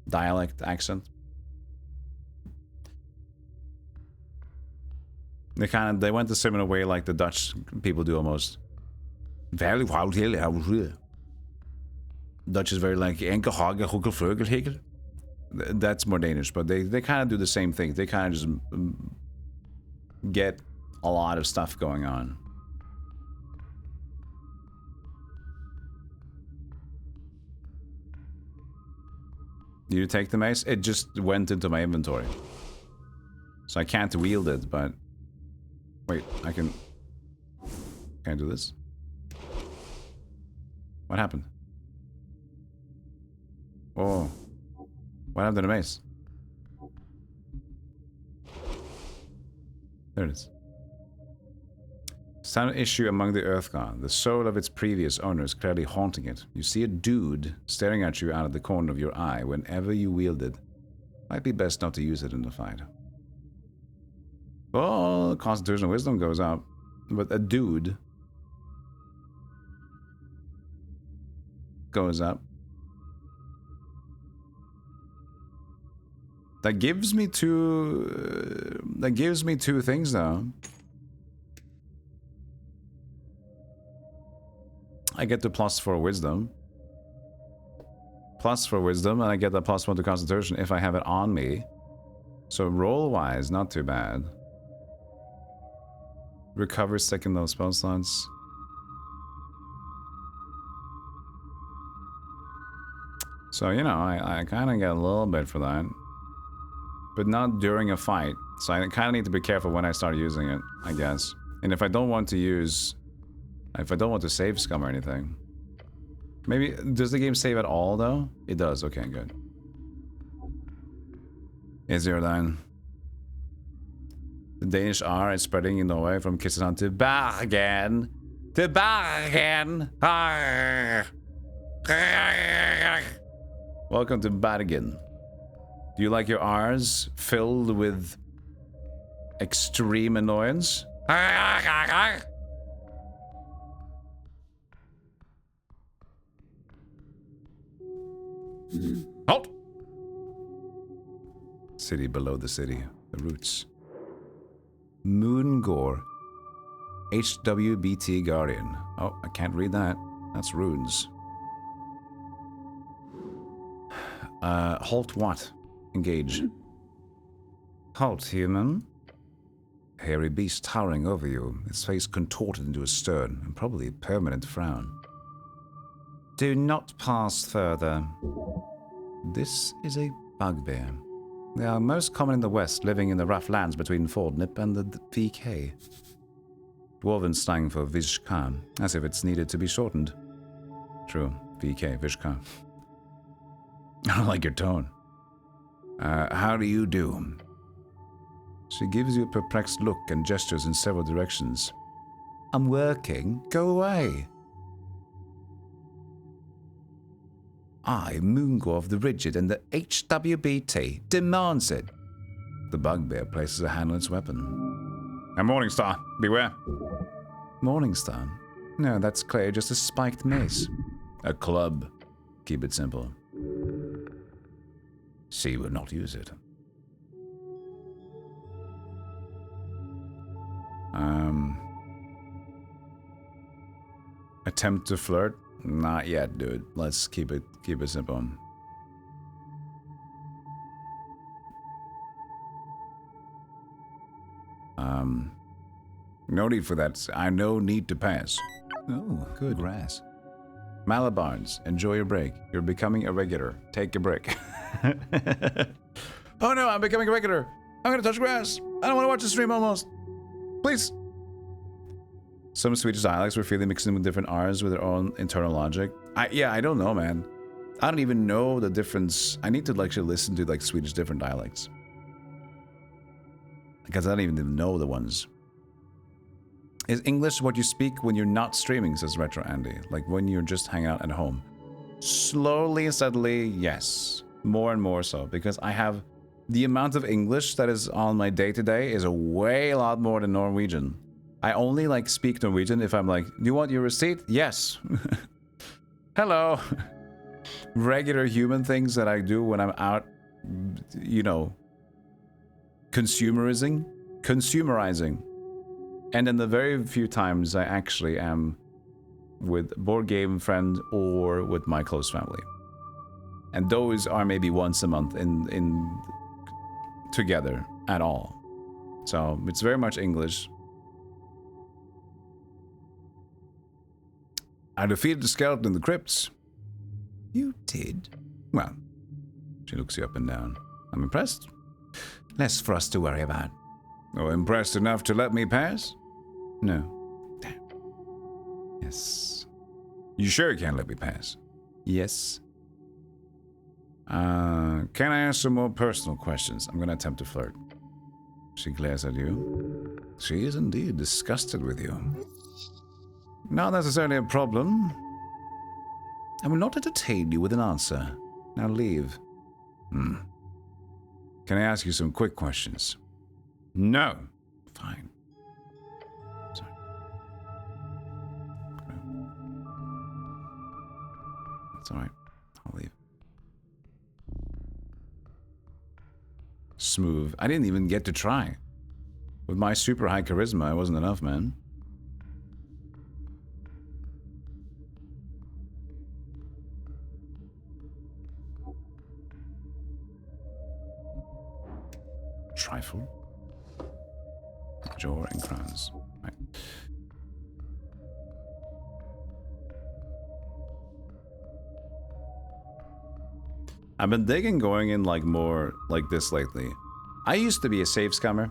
dialect accent. They went a similar way like the Dutch people do almost. Very wild hill. Dutch is very like enkel hage hukkel vleugel hegel. That's more Danish, but they kind of do the same thing. They kind of just get a lot of stuff going on. Did you take the mace? It just went into my inventory. So I can't wield it, but... Wait, I can... Can I do this? What happened? Oh. What happened to the mace? There it is. Silent issue among the Earthgone. The soul of its previous owner is clearly haunting it. You see a dude staring at you out of the corner of your eye whenever you wield it. Might be best not to use it in the fight. Oh, Constitutional Wisdom goes up. But a dude goes up. That gives me two things though. I get the +4 wisdom. +4 wisdom, and I get the +1 to concentration if I have it on me. So roll-wise, not too bad. Recover second level spell slots. So, you know, I kind of get a little bit for that. But not during a fight. So I kind of need to be careful when I start using it, I guess. And if I don't want to use... If I don't want to save scum or anything. Maybe... Does the game save at all, though? It does. Okay, good. Is09. The Danish R is spreading in Norway from Kristiansand to Bergen. To Bergen! Welcome to Bergen. Do you like your R's filled with extreme annoyance? Halt! City below the city. The roots. Moongore. HWBT Guardian. Oh, I can't read that. That's runes. Halt what? Engage. Halt, human. Hairy beast towering over you, its face contorted into a stern and probably permanent frown. Do not pass further. This is a bugbear. They are most common in the west, living in the rough lands between Fordnip and the VK. Dwarven slang for Vishka, as if it's needed to be shortened. True, VK, Vishka. I don't like your tone. How do you do? She gives you a perplexed look and gestures in several directions. I'm working. Go away. I, Moongore of the Rigid, and the HWBT demands it. The bugbear places a hand on its weapon. And Morningstar, beware. Morningstar? No, that's clear, just a spiked mace. A club. Keep it simple. She will not use it. Attempt to flirt? Not yet, dude. Let's keep it simple. No need for that. I no need to pass. Oh, good grass. Malabards, enjoy your break. You're becoming a regular. Take a break. Oh no, I'm becoming a regular. I'm gonna touch grass. I don't want to watch the stream almost. Please. Some Swedish dialects were freely mixed in with different R's with their own internal logic. I don't know, man. I don't even know the difference. I need to actually listen to like Swedish different dialects. Because I don't even know the ones. Is English what you speak when you're not streaming, says Retro Andy. Like when you're just hanging out at home. Slowly and steadily, yes. More and more so. Because I have the amount of English that is on my day-to-day is a lot more than Norwegian. I only like speak Norwegian if I'm like, do you want your receipt? Yes. Hello. Regular human things that I do when I'm out, you know, consumerizing. And then the very few times I actually am with board game friend or with my close family. And those are maybe once a month in together at all. So it's very much English. I defeated the skeleton in the crypts. You did? Well, she looks you up and down. I'm impressed. Less for us to worry about. Oh, impressed enough to let me pass? No. Damn. Yes. You sure you can't let me pass? Yes. Can I ask some more personal questions? I'm gonna attempt to flirt. She glares at you. She is indeed disgusted with you. Not necessarily a problem. I will not entertain you with an answer. Now leave. Can I ask you some quick questions? No. Fine. Sorry. Okay. That's alright. I'll leave. Smooth. I didn't even get to try. With my super high charisma, it wasn't enough, man. Trifle. Jaw and crowns. Right. I've been digging going in like more like this lately. I used to be a save scammer.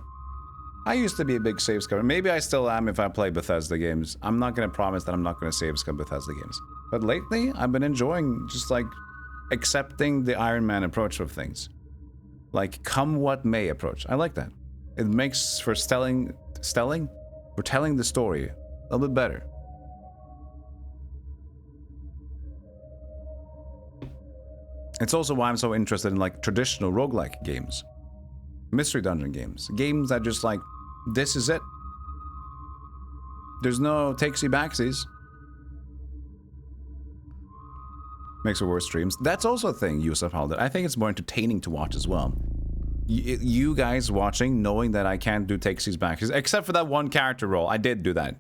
I used to be a big save scammer. Maybe I still am if I play Bethesda games. I'm not going to promise that I'm not going to save scam Bethesda games. But lately, I've been enjoying just like accepting the Iron Man approach of things. Like come what may approach. I like that. It makes for telling the story a little bit better. It's also why I'm so interested in like traditional roguelike games. Mystery dungeon games. Games that just like, this is it. There's no takesy backsies. Makes for worse streams. That's also a thing, Yusuf Halder. I think it's more entertaining to watch as well. You guys watching, knowing that I can't do takesies backsies, except for that one character role. I did do that.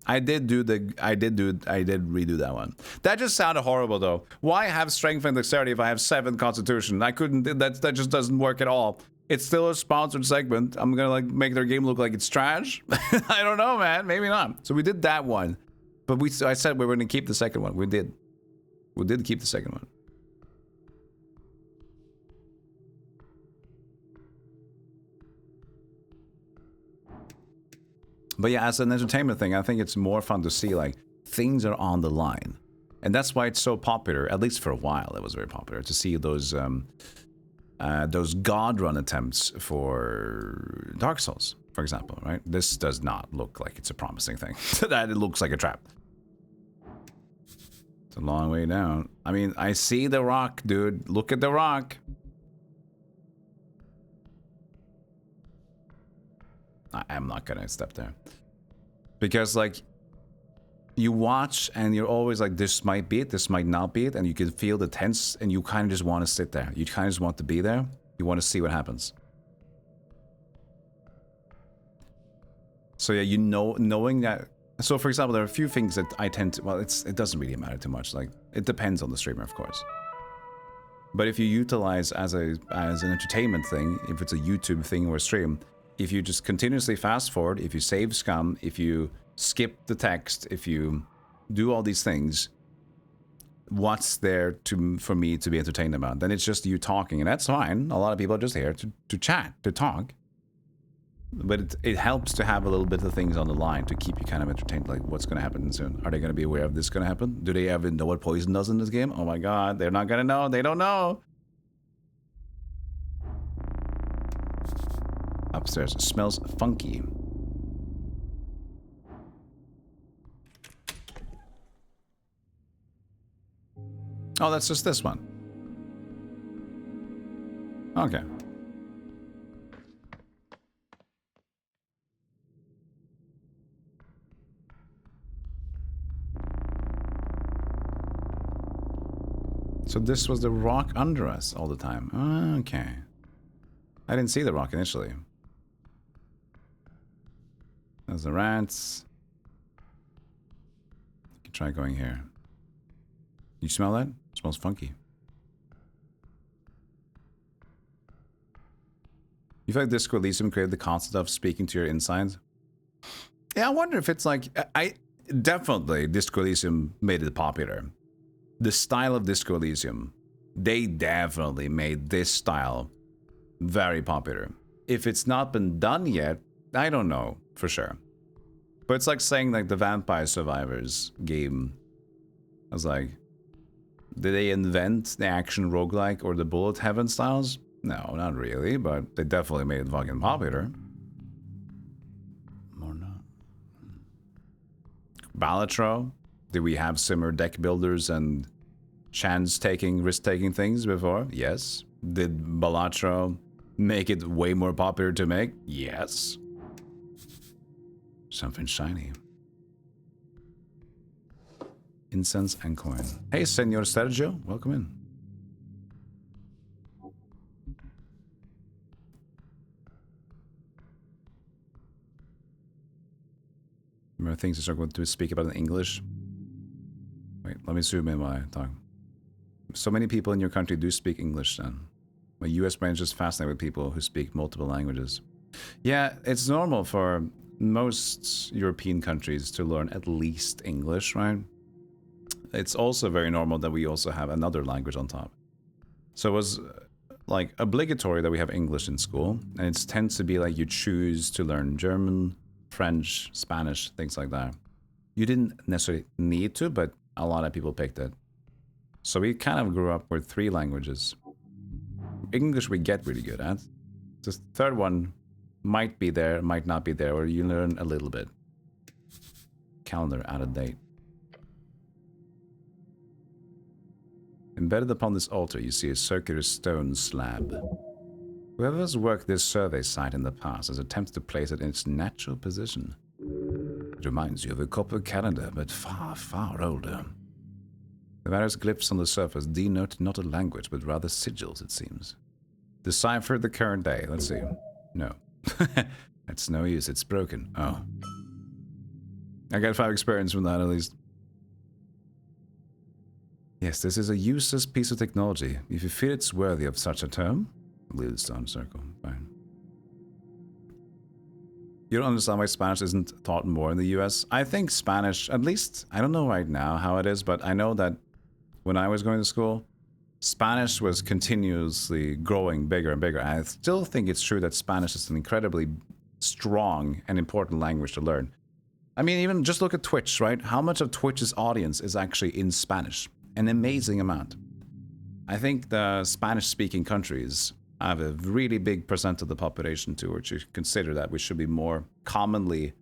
I did redo that one. That just sounded horrible though. Why have strength and dexterity if I have 7 constitution? I couldn't, that just doesn't work at all. It's still a sponsored segment. I'm gonna like make their game look like it's trash. I don't know, man. Maybe not. So we did that one. But I said we were gonna keep the second one. We did. We did keep the second one. But yeah, as an entertainment thing, I think it's more fun to see like things are on the line. And that's why it's so popular, at least for a while it was very popular, to see those God run attempts for Dark Souls, for example, right? This does not look like it's a promising thing. That it looks like a trap. It's a long way down. I mean, I see the rock, dude. Look at the rock. I'm not gonna step there. Because, like, you watch and you're always like, this might be it, this might not be it, and you can feel the tense, and you kind of just want to sit there. You kind of just want to be there. You want to see what happens. So yeah, you know, knowing that. So for example, there are a few things that I tend to, well, it doesn't really matter too much. Like, it depends on the streamer, of course. But if you utilize as an entertainment thing, if it's a YouTube thing or a stream, if you just continuously fast forward, if you save scum, if you skip the text, if you do all these things, what's there for me to be entertained about? Then it's just you talking, and that's fine. A lot of people are just here to chat, to talk. But it helps to have a little bit of things on the line to keep you kind of entertained, like what's going to happen soon. Are they going to be aware of this going to happen? Do they ever know what poison does in this game? Oh my god, they're not going to know. They don't know. Upstairs. It smells funky. Oh, that's just this one. Okay. So this was the rock under us all the time. Okay. I didn't see the rock initially. There's the rats. You can Try going here. You smell that? It smells funky. You feel like Disco Elysium created the concept of speaking to your insides? Yeah, I wonder if it's like... Definitely, Disco Elysium made it popular. The style of Disco Elysium, they definitely made this style very popular. If it's not been done yet, I don't know for sure. But it's like saying like the Vampire Survivors game. I was like, did they invent the action roguelike or the bullet heaven styles? No, not really, but they definitely made it fucking popular. Balatro? Did we have similar deck builders and chance-taking, risk-taking things before? Yes. Did Balatro make it way more popular to make? Yes. Something shiny. Incense and coin. Hey, Senor Sergio. Welcome in. Remember things I struggle to speak about in English? Wait, let me zoom in while I talk. So many people in your country do speak English then. My US brain is just fascinated with people who speak multiple languages. Yeah, it's normal for most European countries to learn at least English, right? It's also very normal that we also have another language on top. So it was like obligatory that we have English in school, and it tends to be like you choose to learn German, French, Spanish, things like that. You didn't necessarily need to, but a lot of people picked it. So we kind of grew up with 3 languages. English we get really good at. The third one might be there, might not be there, or you learn a little bit. Calendar out of date. Embedded upon this altar, you see a circular stone slab. Whoever has worked this survey site in the past has attempted to place it in its natural position. It reminds you of a copper calendar, but far, far older. The various glyphs on the surface denote not a language, but rather sigils, it seems. Decipher the current day. Let's see. No. That's no use. It's broken. Oh. I got 5 experience from that, at least. Yes, this is a useless piece of technology. If you feel it's worthy of such a term, leave the stone circle. Fine. You don't understand why Spanish isn't taught more in the US? I think Spanish, at least, I don't know right now how it is, but I know that when I was going to school, Spanish was continuously growing bigger and bigger. I still think it's true that Spanish is an incredibly strong and important language to learn. I mean, even just look at Twitch, right? How much of Twitch's audience is actually in Spanish? An amazing amount. I think the Spanish-speaking countries have a really big percent of the population too, which you consider that we should be more commonly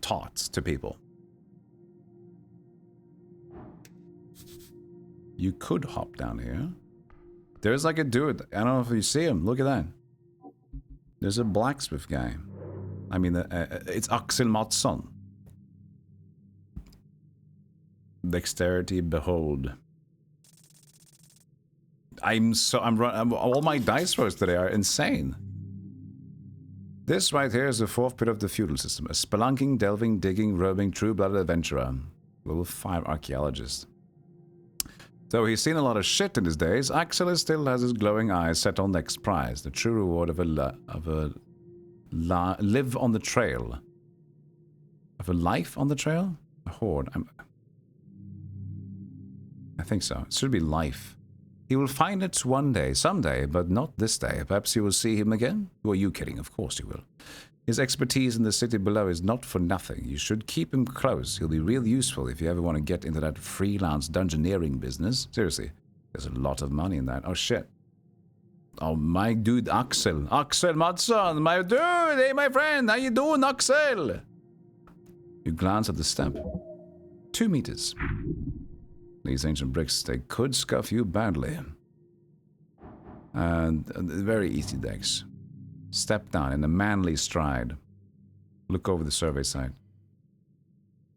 taught to people. You could hop down here. There's like a dude. I don't know if you see him. Look at that. There's a blacksmith guy. I mean, it's Axel Mattsson. Dexterity, behold. All my dice rolls today are insane. This right here is the 4th pillar of the feudal system. A spelunking, delving, digging, roving, true-blooded adventurer. Level 5 archaeologist. Though he's seen a lot of shit in his days, Axel still has his glowing eyes set on next prize, the true reward of live on the trail. Of a life on the trail? A horde. I think so. It should be life. He will find it one day, someday, but not this day. Perhaps you will see him again? Who are you kidding? Of course you will. His expertise in the city below is not for nothing. You should keep him close. He'll be real useful if you ever want to get into that freelance dungeoneering business. Seriously, there's a lot of money in that. Oh, shit. Oh, my dude, Axel. Axel Mattsson, my dude. Hey, my friend. How you doing, Axel? You glance at the step. 2 meters. These ancient bricks, they could scuff you badly. And very easy decks. Step down in a manly stride. Look over the survey site.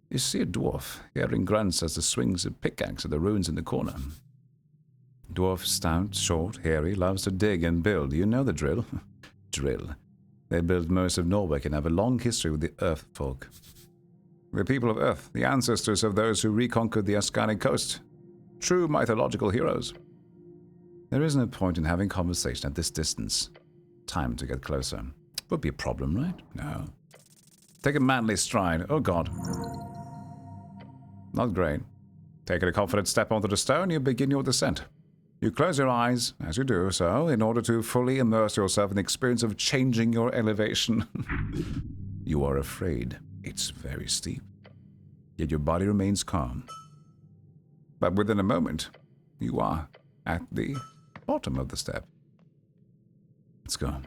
You see a dwarf, hearing grunts as he swings a pickaxe at the ruins in the corner. Dwarf, stout, short, hairy, loves to dig and build. You know the drill. Drill. They built most of Norway and have a long history with the earth folk. The people of Earth, the ancestors of those who reconquered the Ascanic coast. True mythological heroes. There is no point in having conversation at this distance. Time to get closer. Would be a problem, right? No. Take a manly stride. Oh god. Not great. Taking a confident step onto the stone, you begin your descent. You close your eyes, as you do so, in order to fully immerse yourself in the experience of changing your elevation. You are afraid. It's very steep. Yet your body remains calm. But within a moment, you are at the bottom of the step. Let's go.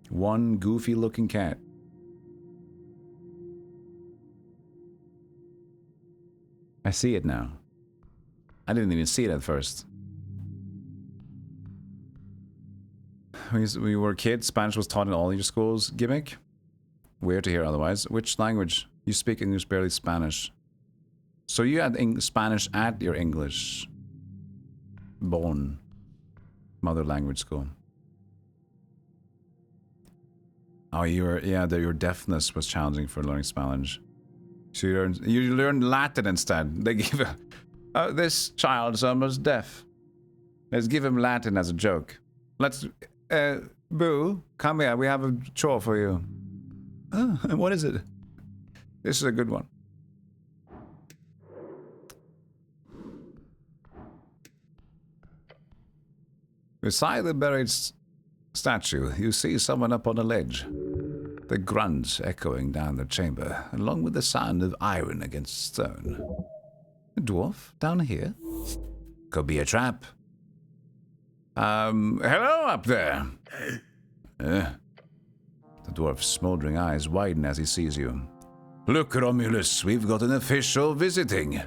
One goofy-looking cat. I see it now. I didn't even see it at first. When you were a kid, Spanish was taught in all your schools. Gimmick? Weird to hear otherwise. Which language? You speak English, barely Spanish. So you had Spanish at your English born mother language school. Oh, your deafness was challenging for learning Spanish. So you learned Latin instead. They give this child is almost deaf. Let's give him Latin as a joke. Let's, Boo, come here. We have a chore for you. Oh, what is it? This is a good one. Beside the buried statue, you see someone up on a ledge. The grunts echoing down the chamber, along with the sound of iron against stone. A dwarf down here? Could be a trap. Hello up there. The dwarf's smoldering eyes widen as he sees you. Look, Romulus, we've got an official visiting.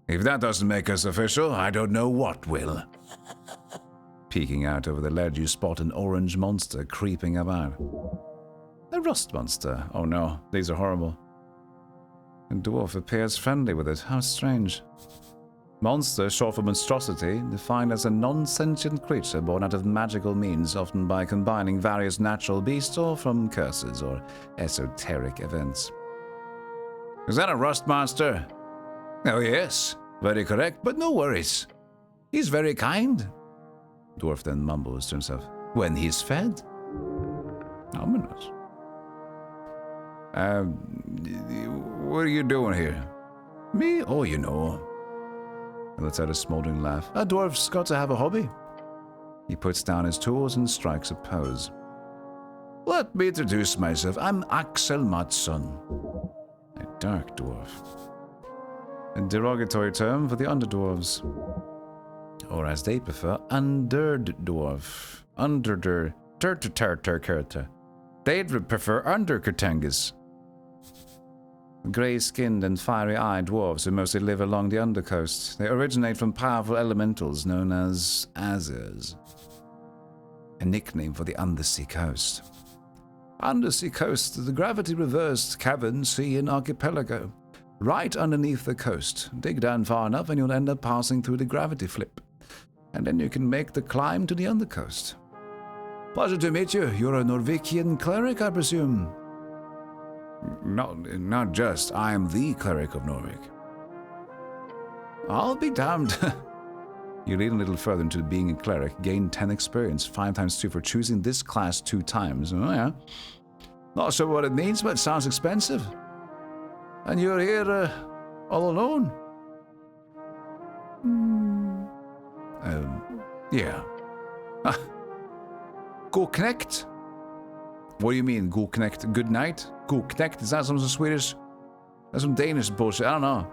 If that doesn't make us official, I don't know what will. Peeking out over the ledge, you spot an orange monster creeping about. A rust monster. Oh no, these are horrible. The dwarf appears friendly with it. How strange. Monster, short for monstrosity, defined as a non-sentient creature born out of magical means, often by combining various natural beasts or from curses or esoteric events. Is that a rust monster? Oh yes, very correct, but no worries. He's very kind. Dwarf then mumbles to himself. When he's fed? Ominous. What are you doing here? Me? Oh, you know. He lets out a smoldering laugh. A dwarf's got to have a hobby. He puts down his tools and strikes a pose. Let me introduce myself. I'm Axel Mattsson. A dark dwarf. A derogatory term for the underdwarves. Or as they prefer, underdwarf. They'd prefer underkurtangas. Grey-skinned and fiery-eyed dwarves who mostly live along the undercoast. They originate from powerful elementals known as Azers, a nickname for the undersea coast. Undersea coast, the gravity-reversed cavern sea and archipelago. Right underneath the coast. Dig down far enough and you'll end up passing through the gravity flip. And then you can make the climb to the undercoast. Pleasure to meet you. You're a Norvikian cleric, I presume? No, not just. I am the cleric of Norvik. I'll be damned. You lean a little further into being a cleric, gain 10 experience, 5 times 2 for choosing this class 2 times. Oh yeah. Not sure what it means, but it sounds expensive. And you're here all alone? Yeah. Go Knecht? What do you mean, Go Knecht? Good night? Go Knecht? Is that some Swedish? That's some Danish bullshit. I don't know.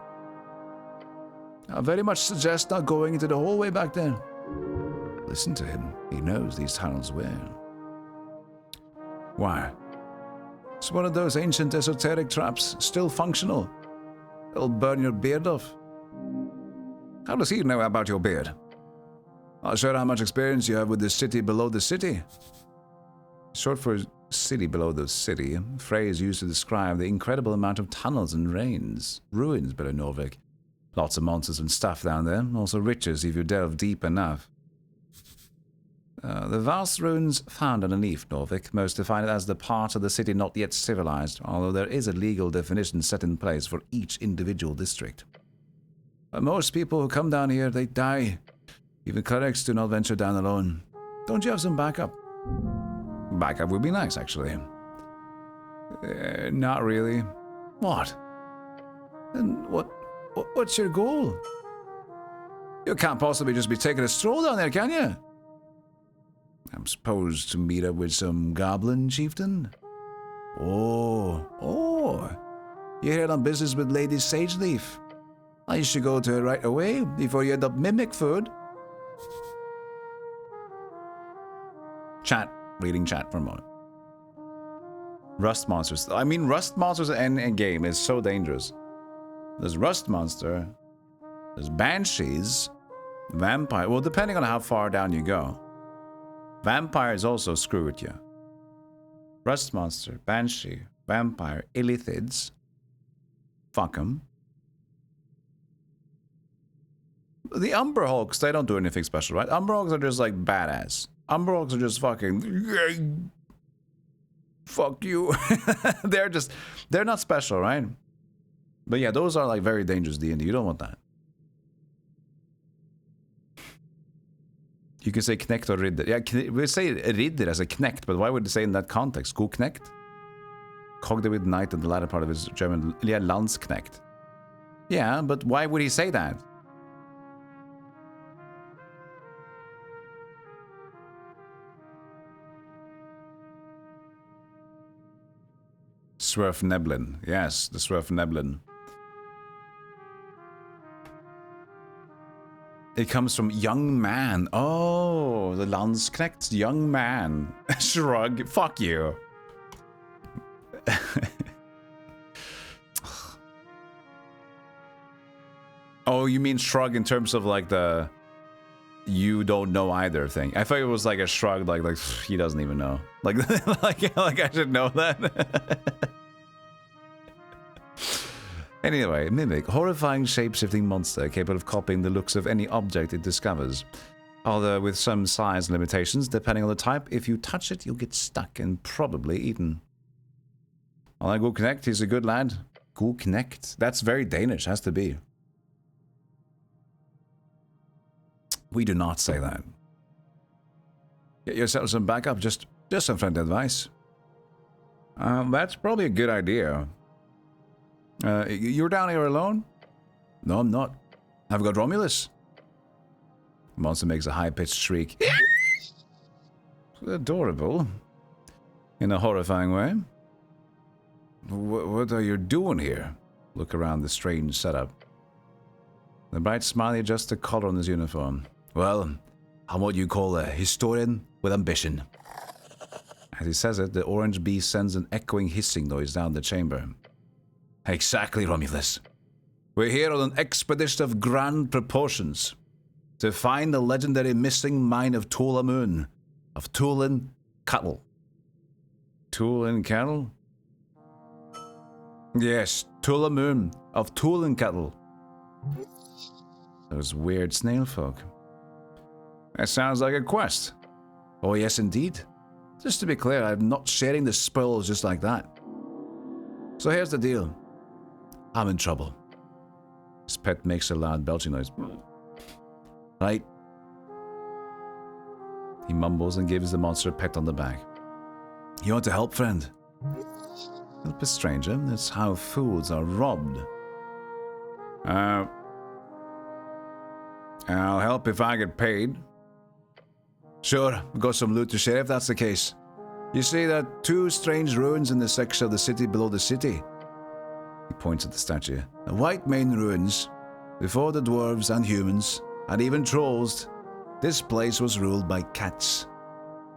I very much suggest not going into the hallway back there. Listen to him. He knows these tunnels well. Why? It's one of those ancient esoteric traps, still functional. It'll burn your beard off. How does he know about your beard? Not sure how much experience you have with the city below the city. Short for city below the city, a phrase used to describe the incredible amount of tunnels and ruins below Norvik. Lots of monsters and stuff down there, also riches if you delve deep enough. The vast ruins found underneath Norvik most define it as the part of the city not yet civilized, although there is a legal definition set in place for each individual district. Most people who come down here, they die. Even clerics do not venture down alone. Don't you have some backup? Backup would be nice, actually. Not really. What? Then what's your goal? You can't possibly just be taking a stroll down there, can you? I'm supposed to meet up with some goblin chieftain? Oh. You're here on business with Lady Sageleaf. I should go to her right away before you end up mimic food. Chat. Reading chat for a moment. Rust monsters. I mean, rust monsters in game is so dangerous. There's rust monster. There's banshees. Vampire. Well, depending on how far down you go. Vampires also screw with you. Rust monster, banshee, vampire, illithids. Fuck 'em. The Umber Hulks, they don't do anything special, right? Umber Hulks are just like badass. Umber Hulks are just fucking... Fuck you. They're not special, right? But yeah, those are like very dangerous D&D. You don't want that. You can say Knecht or Ridder. Yeah, we say Ridder as a Knecht, but why would they say in that context? Go Knecht? Cognitive Knight in the latter part of his German, yeah, Landsknecht. Yeah, but why would he say that? Swerfneblin. Yes, the Swerfneblin. It comes from young man. Oh, the Landsknecht, young man. Shrug. Fuck you. Oh, you mean shrug in terms of like the you don't know either thing. I thought it was like a shrug, like he doesn't even know. Like like I should know that. Anyway, Mimic, horrifying shape-shifting monster capable of copying the looks of any object it discovers. Although with some size limitations, depending on the type, if you touch it, you'll get stuck and probably eaten. I like Go Knecht, he's a good lad. Go Knecht. That's very Danish, has to be. We do not say that. Get yourself some backup, just some friend advice. That's probably a good idea. You're down here alone? No, I'm not. I've got Romulus. The monster makes a high-pitched shriek. Adorable. In a horrifying way. What are you doing here? Look around the strange setup. The bright smiley adjusts the collar on his uniform. Well, I'm what you call a historian with ambition. As he says it, the orange bee sends an echoing hissing noise down the chamber. Exactly, Romulus. We're here on an expedition of grand proportions to find the legendary missing mine of Tulamun, of Tulin Cattle. Tulin Cattle? Yes, Tulamun of Tulin Cattle. Those weird snail folk. That sounds like a quest. Oh yes, indeed. Just to be clear, I'm not sharing the spoils just like that. So here's the deal. I'm in trouble. His pet makes a loud belching noise. Right? He mumbles and gives the monster a peck on the back. You want to help, friend? Help a stranger? That's how fools are robbed. I'll help if I get paid. Sure, we've got some loot to share if that's the case. You see that two strange ruins in the section of the city below the city? He points at the statue. The White Mane ruins. Before the dwarves and humans, and even trolls, this place was ruled by cats.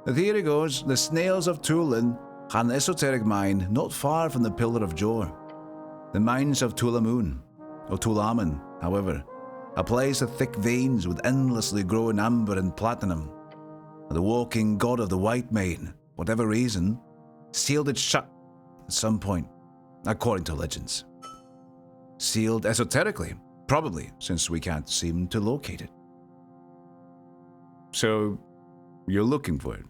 The theory goes, the snails of Tulin had an esoteric mine not far from the Pillar of Jor. The mines of Tulamun, or Tulaman, however, a place of thick veins with endlessly growing amber and platinum. The walking god of the White Mane, whatever reason, sealed it shut at some point. According to legends. Sealed esoterically, probably, since we can't seem to locate it. So, You're looking for it.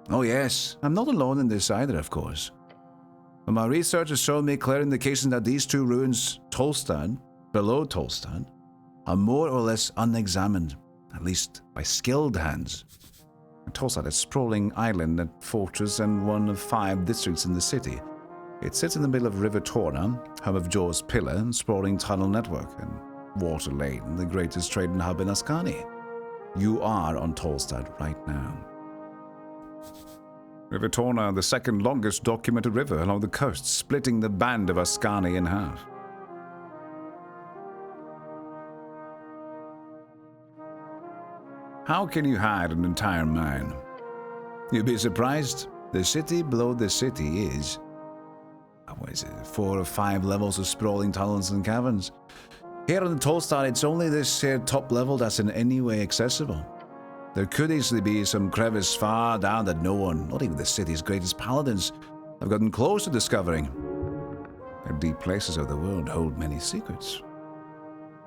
Oh yes, I'm not alone in this either, of course. But my research has shown me clear indication that these two ruins, Tolstad, below Tolstad, are more or less unexamined, at least by skilled hands. Tolstad is a sprawling island, a fortress, and one of 5 districts in the city. It sits in the middle of River Torna, home of Jaw's Pillar, and sprawling tunnel network, and Water Lane, the greatest trading hub in Ascani. You are on Tolstad right now. River Torna, the second longest documented river along the coast, splitting the band of Ascani in half. How can you hide an entire mine? You'd be surprised. The city below the city is, what is it, 4 or 5 levels of sprawling tunnels and caverns. Here on the Tolstad, it's only this here top level that's in any way accessible. There could easily be some crevice far down that no one, not even the city's greatest paladins, have gotten close to discovering. The deep places of the world hold many secrets.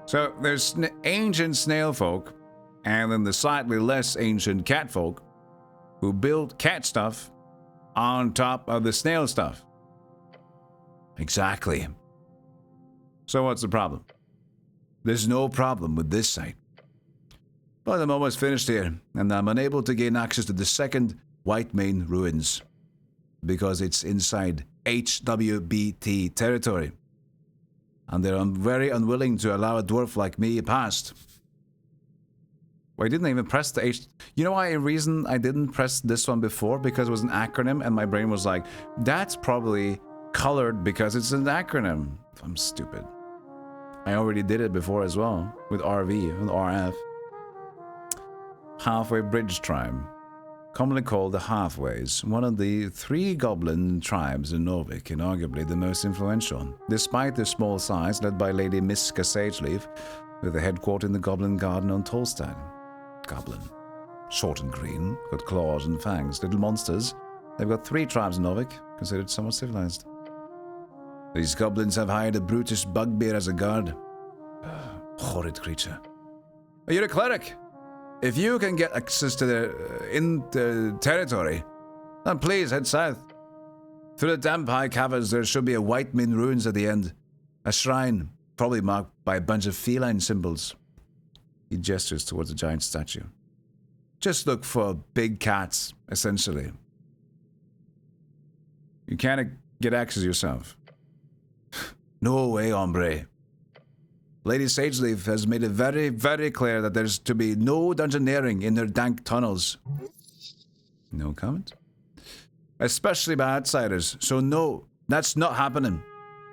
So there's ancient snail folk, and then the slightly less ancient cat folk, who built cat stuff on top of the snail stuff. Exactly. So what's the problem? There's no problem with this site. But I'm almost finished here, and I'm unable to gain access to the second White Mane ruins, because it's inside HWBT territory. And they're very unwilling to allow a dwarf like me past. Well, I didn't even press the H. You know why a reason I didn't press this one before? Because it was an acronym, and my brain was like, that's probably colored because it's an acronym. I'm stupid. I already did it before as well, with RV and RF. Halfway Bridge Tribe, commonly called the Halfways, one of the 3 goblin tribes in Norvik, and arguably the most influential, despite their small size, led by Lady Miska Sageleaf, with a headquarters in the Goblin Garden on Tolstad. Goblin. Short and green, got claws and fangs, little monsters. They've got 3 tribes in Norvik, considered somewhat civilized. These goblins have hired a brutish bugbear as a guard. Horrid creature. You're a cleric. If you can get access to the territory, then please head south. Through the damp high caverns, there should be a White Mane ruins at the end. A shrine, probably marked by a bunch of feline symbols. He gestures towards a giant statue. Just look for big cats, essentially. You can't get access yourself. No way, hombre. Lady Sageleaf has made it very, very clear that there's to be no dungeoneering in their dank tunnels. No comment? Especially by outsiders, so no, that's not happening.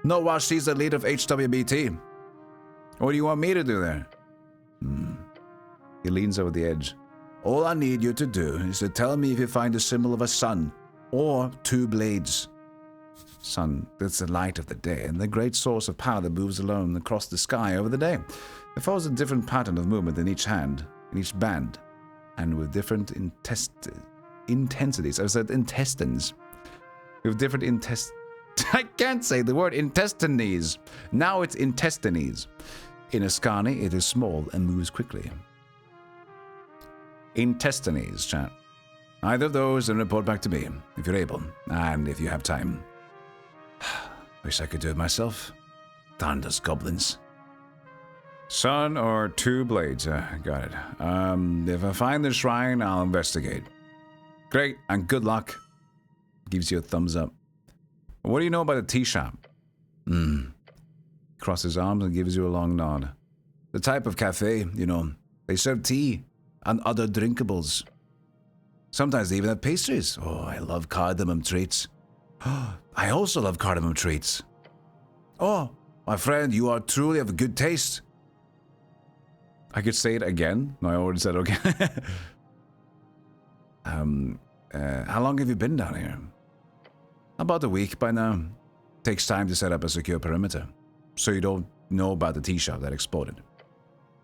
Not while she's the leader of HWBT. What do you want me to do there? He leans over the edge. All I need you to do is to tell me if you find the symbol of a sun, or 2 blades. Sun, that's the light of the day, and the great source of power that moves alone across the sky over the day. It follows a different pattern of movement in each hand, in each band, and with different intensities. I said intestines. With different I can't say the word intestines. Now it's intestines. In Ascani, it is small and moves quickly. Intestines, chat. Either of those and report back to me, if you're able, and if you have time. Wish I could do it myself. Darn those goblins. Sun or 2 blades, got it. If I find the shrine, I'll investigate. Great, and good luck. Gives you a thumbs up. What do you know about the tea shop? Crosses his arms and gives you a long nod. The type of cafe, you know. They serve tea and other drinkables. Sometimes they even have pastries. Oh, I love cardamom treats. I also love cardamom treats. Oh, my friend, you are truly of good taste. I could say it again. No, I already said okay. How long have you been down here? About a week by now. Takes time to set up a secure perimeter. So you don't know about the tea shop that exploded.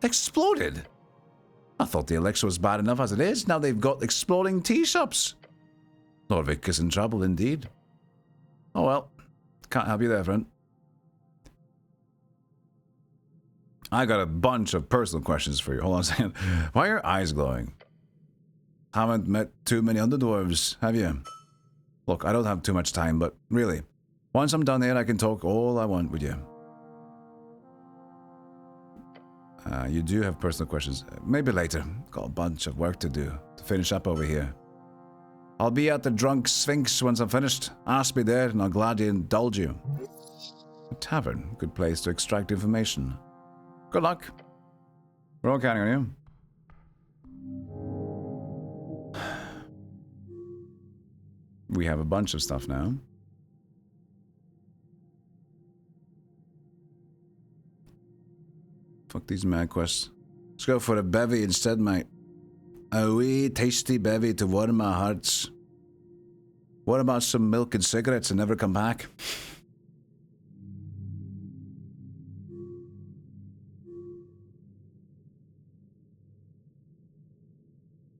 Exploded? I thought the elixir was bad enough as it is. Now they've got exploding tea shops. Norvik is in trouble indeed. Oh well, can't help you there, friend. I got a bunch of personal questions for you. Hold on a second. Why are your eyes glowing? Haven't met too many underdwarves, have you? Look, I don't have too much time, but really, once I'm done here, I can talk all I want with you. You do have personal questions. Maybe later. Got a bunch of work to do to finish up over here. I'll be at the Drunk Sphinx once I'm finished. Ask me there and I'll gladly indulge you. A tavern. Good place to extract information. Good luck. We're all counting on you. We have a bunch of stuff now. Fuck these mad quests. Let's go for a bevy instead, mate. A wee tasty bevy to warm our hearts. What about some milk and cigarettes and never come back?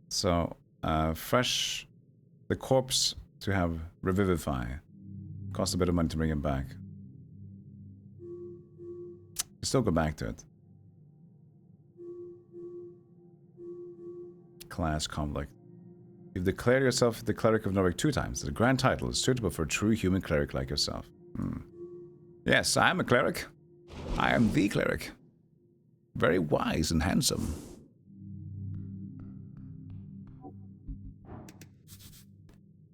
So, fresh... The corpse to have revivify. Costs a bit of money to bring him back. Still go back to it. Class conflict. You've declared yourself the cleric of Norwich 2 times. The grand title is suitable for a true human cleric like yourself. Yes, I am a cleric. I am the cleric. Very wise and handsome.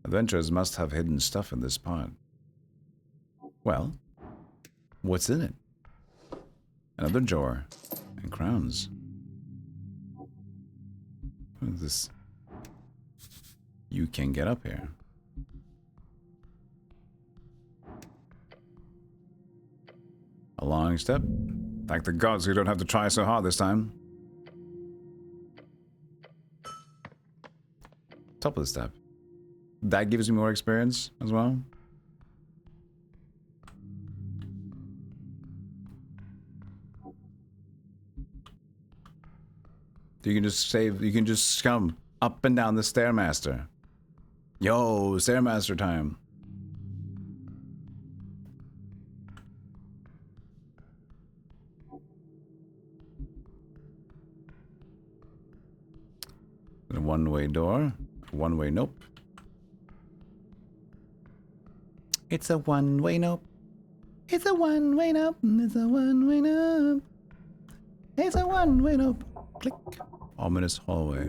Adventurers must have hidden stuff in this part. Well, what's in it? Another drawer. And crowns. What is this? You can get up here. A long step. Thank the gods you don't have to try so hard this time. Top of the step. That gives you more experience as well. You can just save, you can just scum up and down the Stairmaster. Yo, Stairmaster time. A one-way door. One-way nope. It's a one-way nope. It's a one-way nope. It's a one-way nope. It's a one-way nope. Click. Ominous hallway.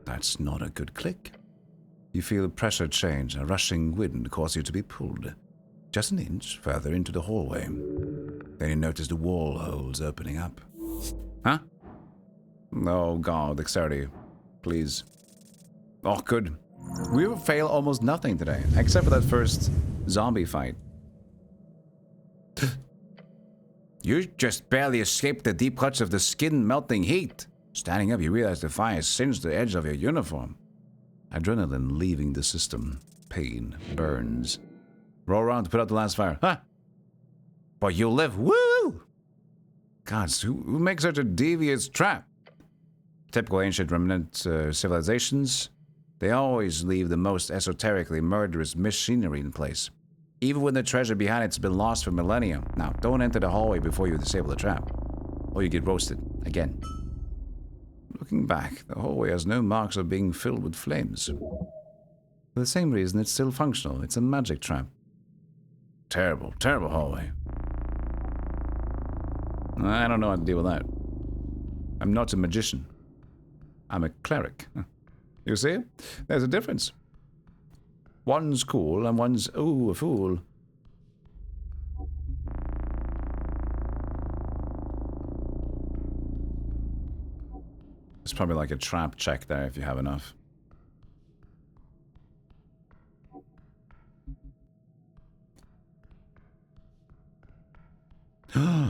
That's not a good click. You feel pressure change. A rushing wind causes you to be pulled just an inch further into the hallway. Then you notice the wall holes opening up. Huh? Oh god, dexterity. Please. Oh, good. We will fail almost nothing today, except for that first zombie fight. You just barely escaped the deep clutch of the skin-melting heat. Standing up, you realize the fire singed the edge of your uniform. Adrenaline leaving the system. Pain burns. Roll around to put out the last fire. Huh? But you'll live. Woo! Gods, who makes such a devious trap? Typical ancient remnant civilizations. They always leave the most esoterically murderous machinery in place. Even when the treasure behind it's been lost for millennia. Now, don't enter the hallway before you disable the trap. Or you get roasted. Again. Looking back, the hallway has no marks of being filled with flames. For the same reason, it's still functional. It's a magic trap. Terrible, terrible hallway. I don't know how to deal with that. I'm not a magician. I'm a cleric. You see? There's a difference. One's cool and one's, ooh, a fool. It's probably like a trap check there if you have enough.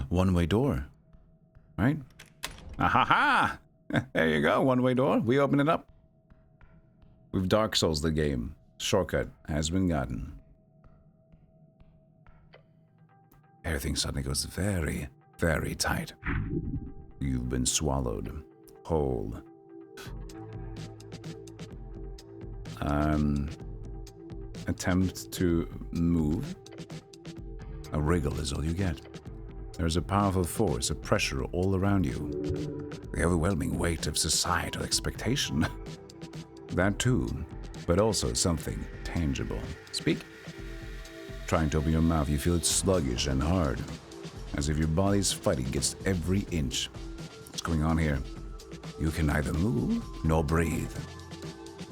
One-way door. Right? Ah-ha-ha! There you go, one-way door. We open it up. We've Dark Souls the game. Shortcut has been gotten. Everything suddenly goes very, very tight. You've been swallowed whole. Attempt to move. A wriggle is all you get. There's a powerful force, a pressure all around you. The overwhelming weight of societal expectation. That too, but also something tangible. Speak. Trying to open your mouth, you feel it sluggish and hard, as if your body's fighting against every inch. What's going on here? You can neither move nor breathe.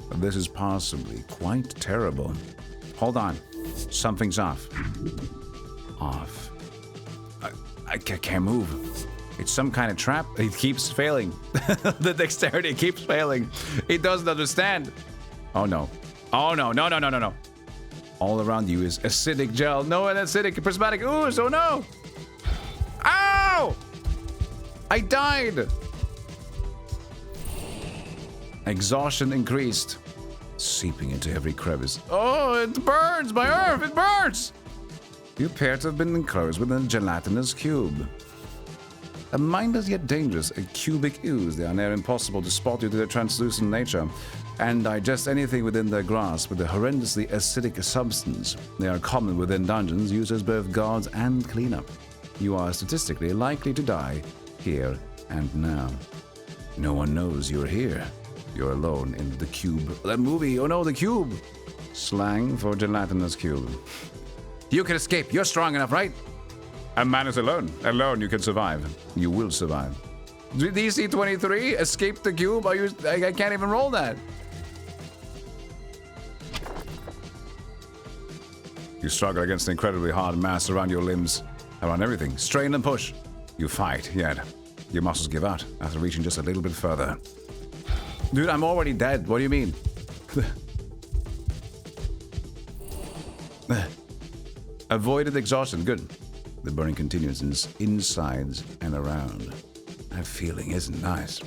But this is possibly quite terrible. Hold on. Something's off. Off. I can't move. It's some kind of trap. It keeps failing. The dexterity keeps failing. It doesn't understand. Oh no. Oh no. No, no, no, no, no. All around you is acidic gel. No, an acidic prismatic ooze. Oh no. Ow! I died. Exhaustion increased, seeping into every crevice. Oh, it burns! My earth! It burns! You appear to have been enclosed within a gelatinous cube. A mindless yet dangerous, a cubic ooze. They are near impossible to spot due to their translucent nature and digest anything within their grasp with a horrendously acidic substance. They are common within dungeons used as both guards and cleanup. You are statistically likely to die here and now. No one knows you're here. You're alone in the cube. That movie, oh no, the cube! Slang for gelatinous cube. You can escape. You're strong enough, right? A man is alone. Alone you can survive. You will survive. DC 23? Escape the cube? I can't even roll that. You struggle against an incredibly hard mass around your limbs. Around everything. Strain and push. You fight, yet your muscles give out after reaching just a little bit further. Dude, I'm already dead. What do you mean? Avoided exhaustion. Good. The burning continues in its insides and around. That feeling isn't nice.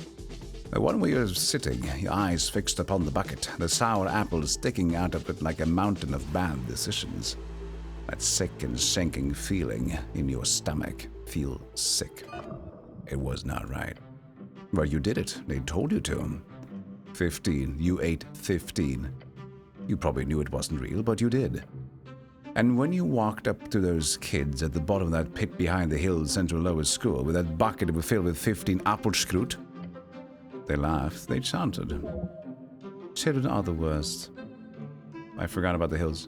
The one where you're sitting, your eyes fixed upon the bucket, the sour apple sticking out of it like a mountain of bad decisions. That sick and sinking feeling in your stomach. Feel sick. It was not right. Well, you did it. They told you to. 15. You ate 15. You probably knew it wasn't real, but you did. And when you walked up to those kids at the bottom of that pit behind the hills Central Lower School with that bucket filled with 15 Apfelschrut, they laughed, they chanted. Children are the worst. I forgot about the hills.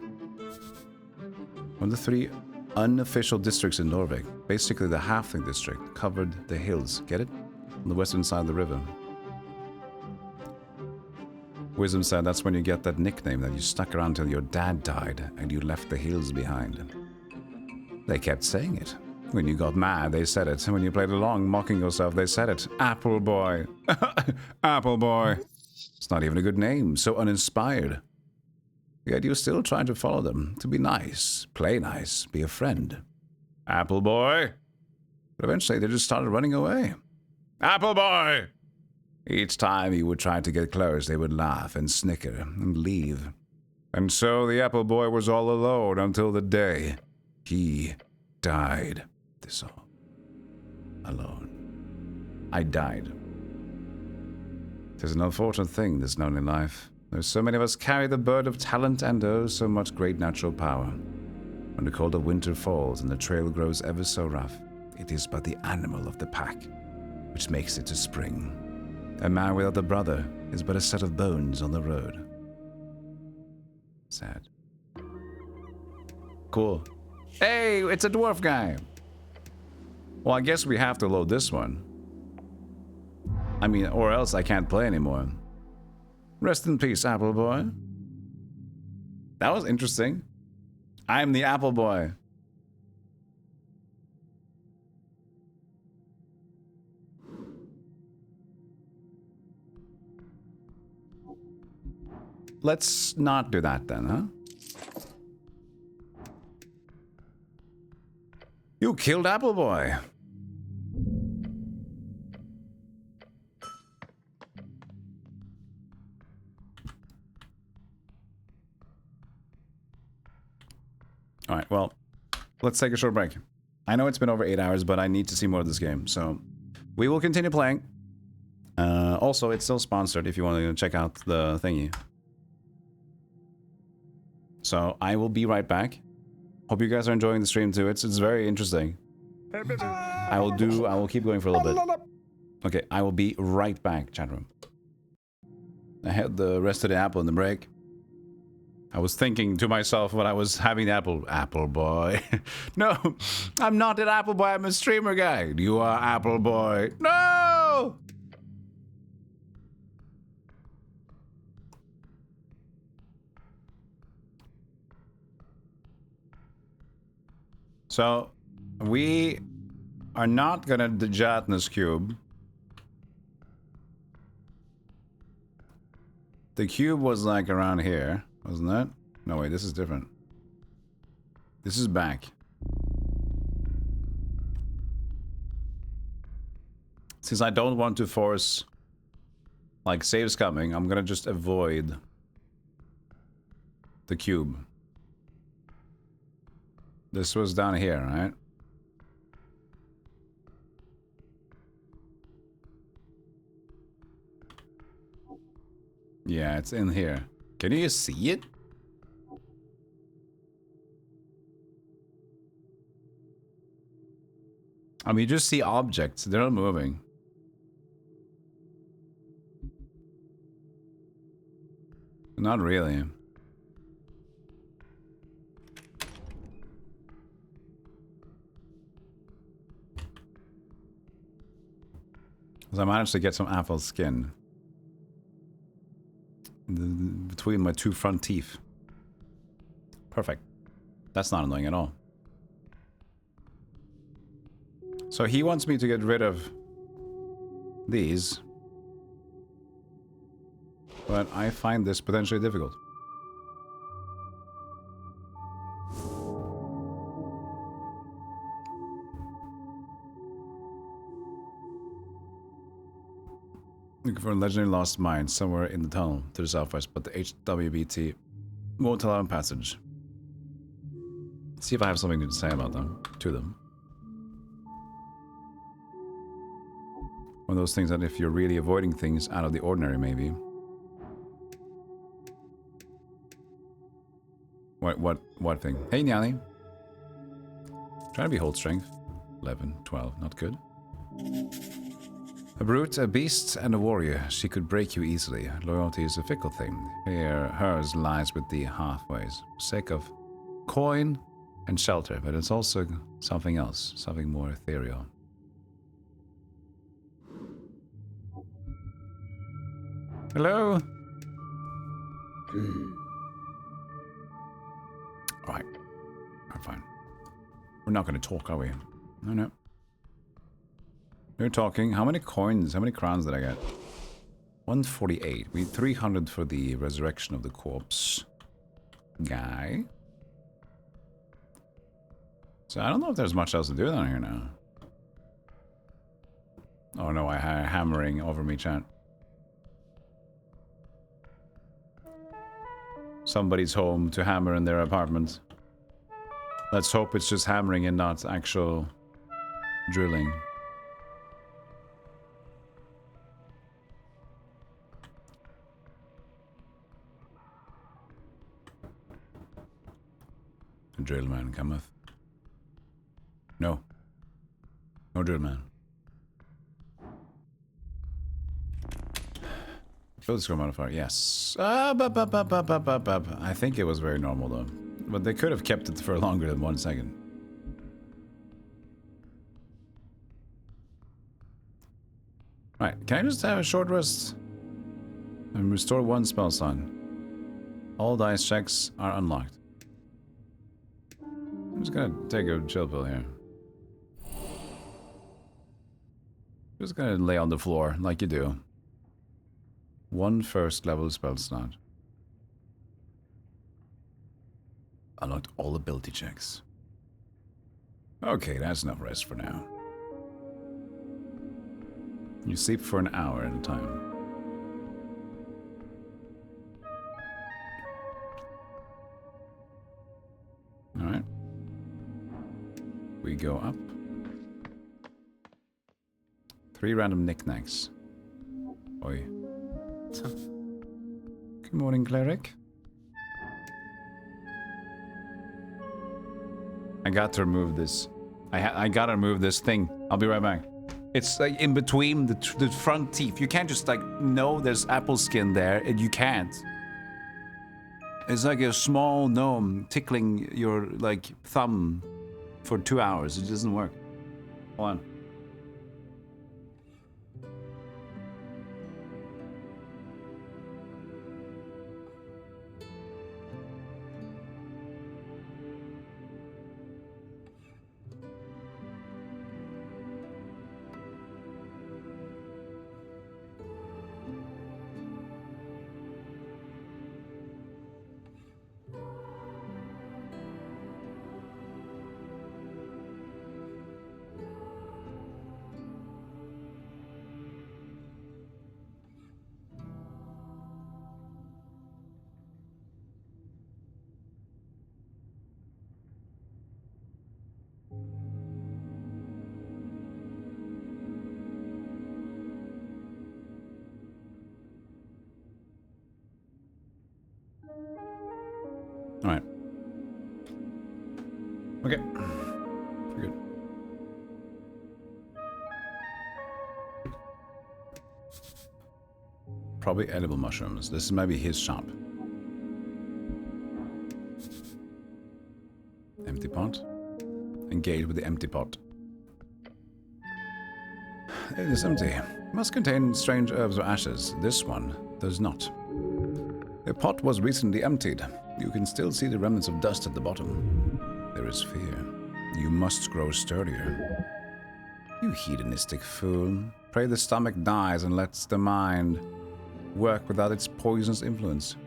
One of the 3 unofficial districts in Norway, basically the halfling district, covered the hills. Get it? On the western side of the river. Wisdom said that's when you get that nickname that you stuck around till your dad died and you left the hills behind. They kept saying it. When you got mad, they said it. When you played along, mocking yourself, they said it. Apple Boy. Apple Boy. It's not even a good name, so uninspired. Yet you still trying to follow them, to be nice, play nice, be a friend. Apple Boy. But eventually they just started running away. Apple Boy! Each time you would try to get close, they would laugh and snicker and leave. And so the Apple Boy was all alone until the day he died. This all. Alone. I died. Tis an unfortunate thing, this lonely life. There's so many of us carry the burden of talent and oh, so much great natural power. When the cold of winter falls and the trail grows ever so rough, it is but the animal of the pack which makes it to spring. A man without a brother is but a set of bones on the road. Sad. Cool. Hey, it's a dwarf guy. Well, I guess we have to load this one. I mean, or else I can't play anymore. Rest in peace, Apple Boy. That was interesting. I'm the Apple Boy. Let's not do that then, huh? You killed Apple Boy. All right, well, let's take a short break. I know it's been over 8 hours, but I need to see more of this game, so we will continue playing. Also, it's still sponsored if you want to check out the thingy. So I will be right back. Hope you guys are enjoying the stream too. It's very interesting. I will keep going for a little bit. Okay, I will be right back, chat room. I had the rest of the apple in the break. I was thinking to myself when I was having the apple, Apple boy. No, I'm not an apple boy, I'm a streamer guy. You are apple boy. No! So, we are not gonna the gelatinous cube. The cube was like around here, wasn't it? No, wait, this is different. This is back. Since I don't want to force, like, saves coming, I'm gonna just avoid the cube. This was down here, right? Yeah, it's in here. Can you see it? I mean, you just see objects. They're not moving. Not really. Because I managed to get some apple skin between my two front teeth. Perfect. That's not annoying at all. So he wants me to get rid of these. But I find this potentially difficult. Looking for a legendary lost mine somewhere in the tunnel to the southwest, but the HWBT won't allow passage. See if I have something to say about them, to them. One of those things that if you're really avoiding things out of the ordinary, maybe. What thing? Hey, Nyali. Trying to be hold strength. 11, 12, not good. A brute, a beast, and a warrior. She could break you easily. Loyalty is a fickle thing. Hers lies with the halfways. For sake of coin and shelter, but it's also something else, something more ethereal. Hello? Alright. I'm fine. We're not going to talk, are we? No, no. We're talking. How many coins, how many crowns did I get? 148. We need 300 for the resurrection of the corpse guy. So I don't know if there's much else to do down here now. Oh no, I had hammering over me, chat. Somebody's home to hammer in their apartment. Let's hope it's just hammering and not actual drilling. The drill man cometh. No. No drill man. Build score modifier, yes. I think it was very normal though. But they could have kept it for longer than 1 second. Right, can I just have a short rest? And restore 1 spell slot. All dice checks are unlocked. I'm just gonna take a chill pill here. Just gonna lay on the floor like you do. 1 first level spell slot. Unlocked all ability checks. Okay, that's enough rest for now. You sleep for an hour at a time. Alright. We go up. 3 random knickknacks. Oi. Good morning, Cleric. I got to remove this. I gotta remove this thing. I'll be right back. It's like in between the front teeth. You can't just like, no, there's apple skin there, and you can't. It's like a small gnome tickling your like thumb for 2 hours. It doesn't work. Hold on. All right. Okay. We're good. Probably edible mushrooms. This is maybe his shop. Empty pot. Engage with the empty pot. It is empty. It must contain strange herbs or ashes. This one does not. The pot was recently emptied. You can still see the remnants of dust at the bottom. There is fear. You must grow sturdier. You hedonistic fool. Pray the stomach dies and lets the mind work without its poisonous influence.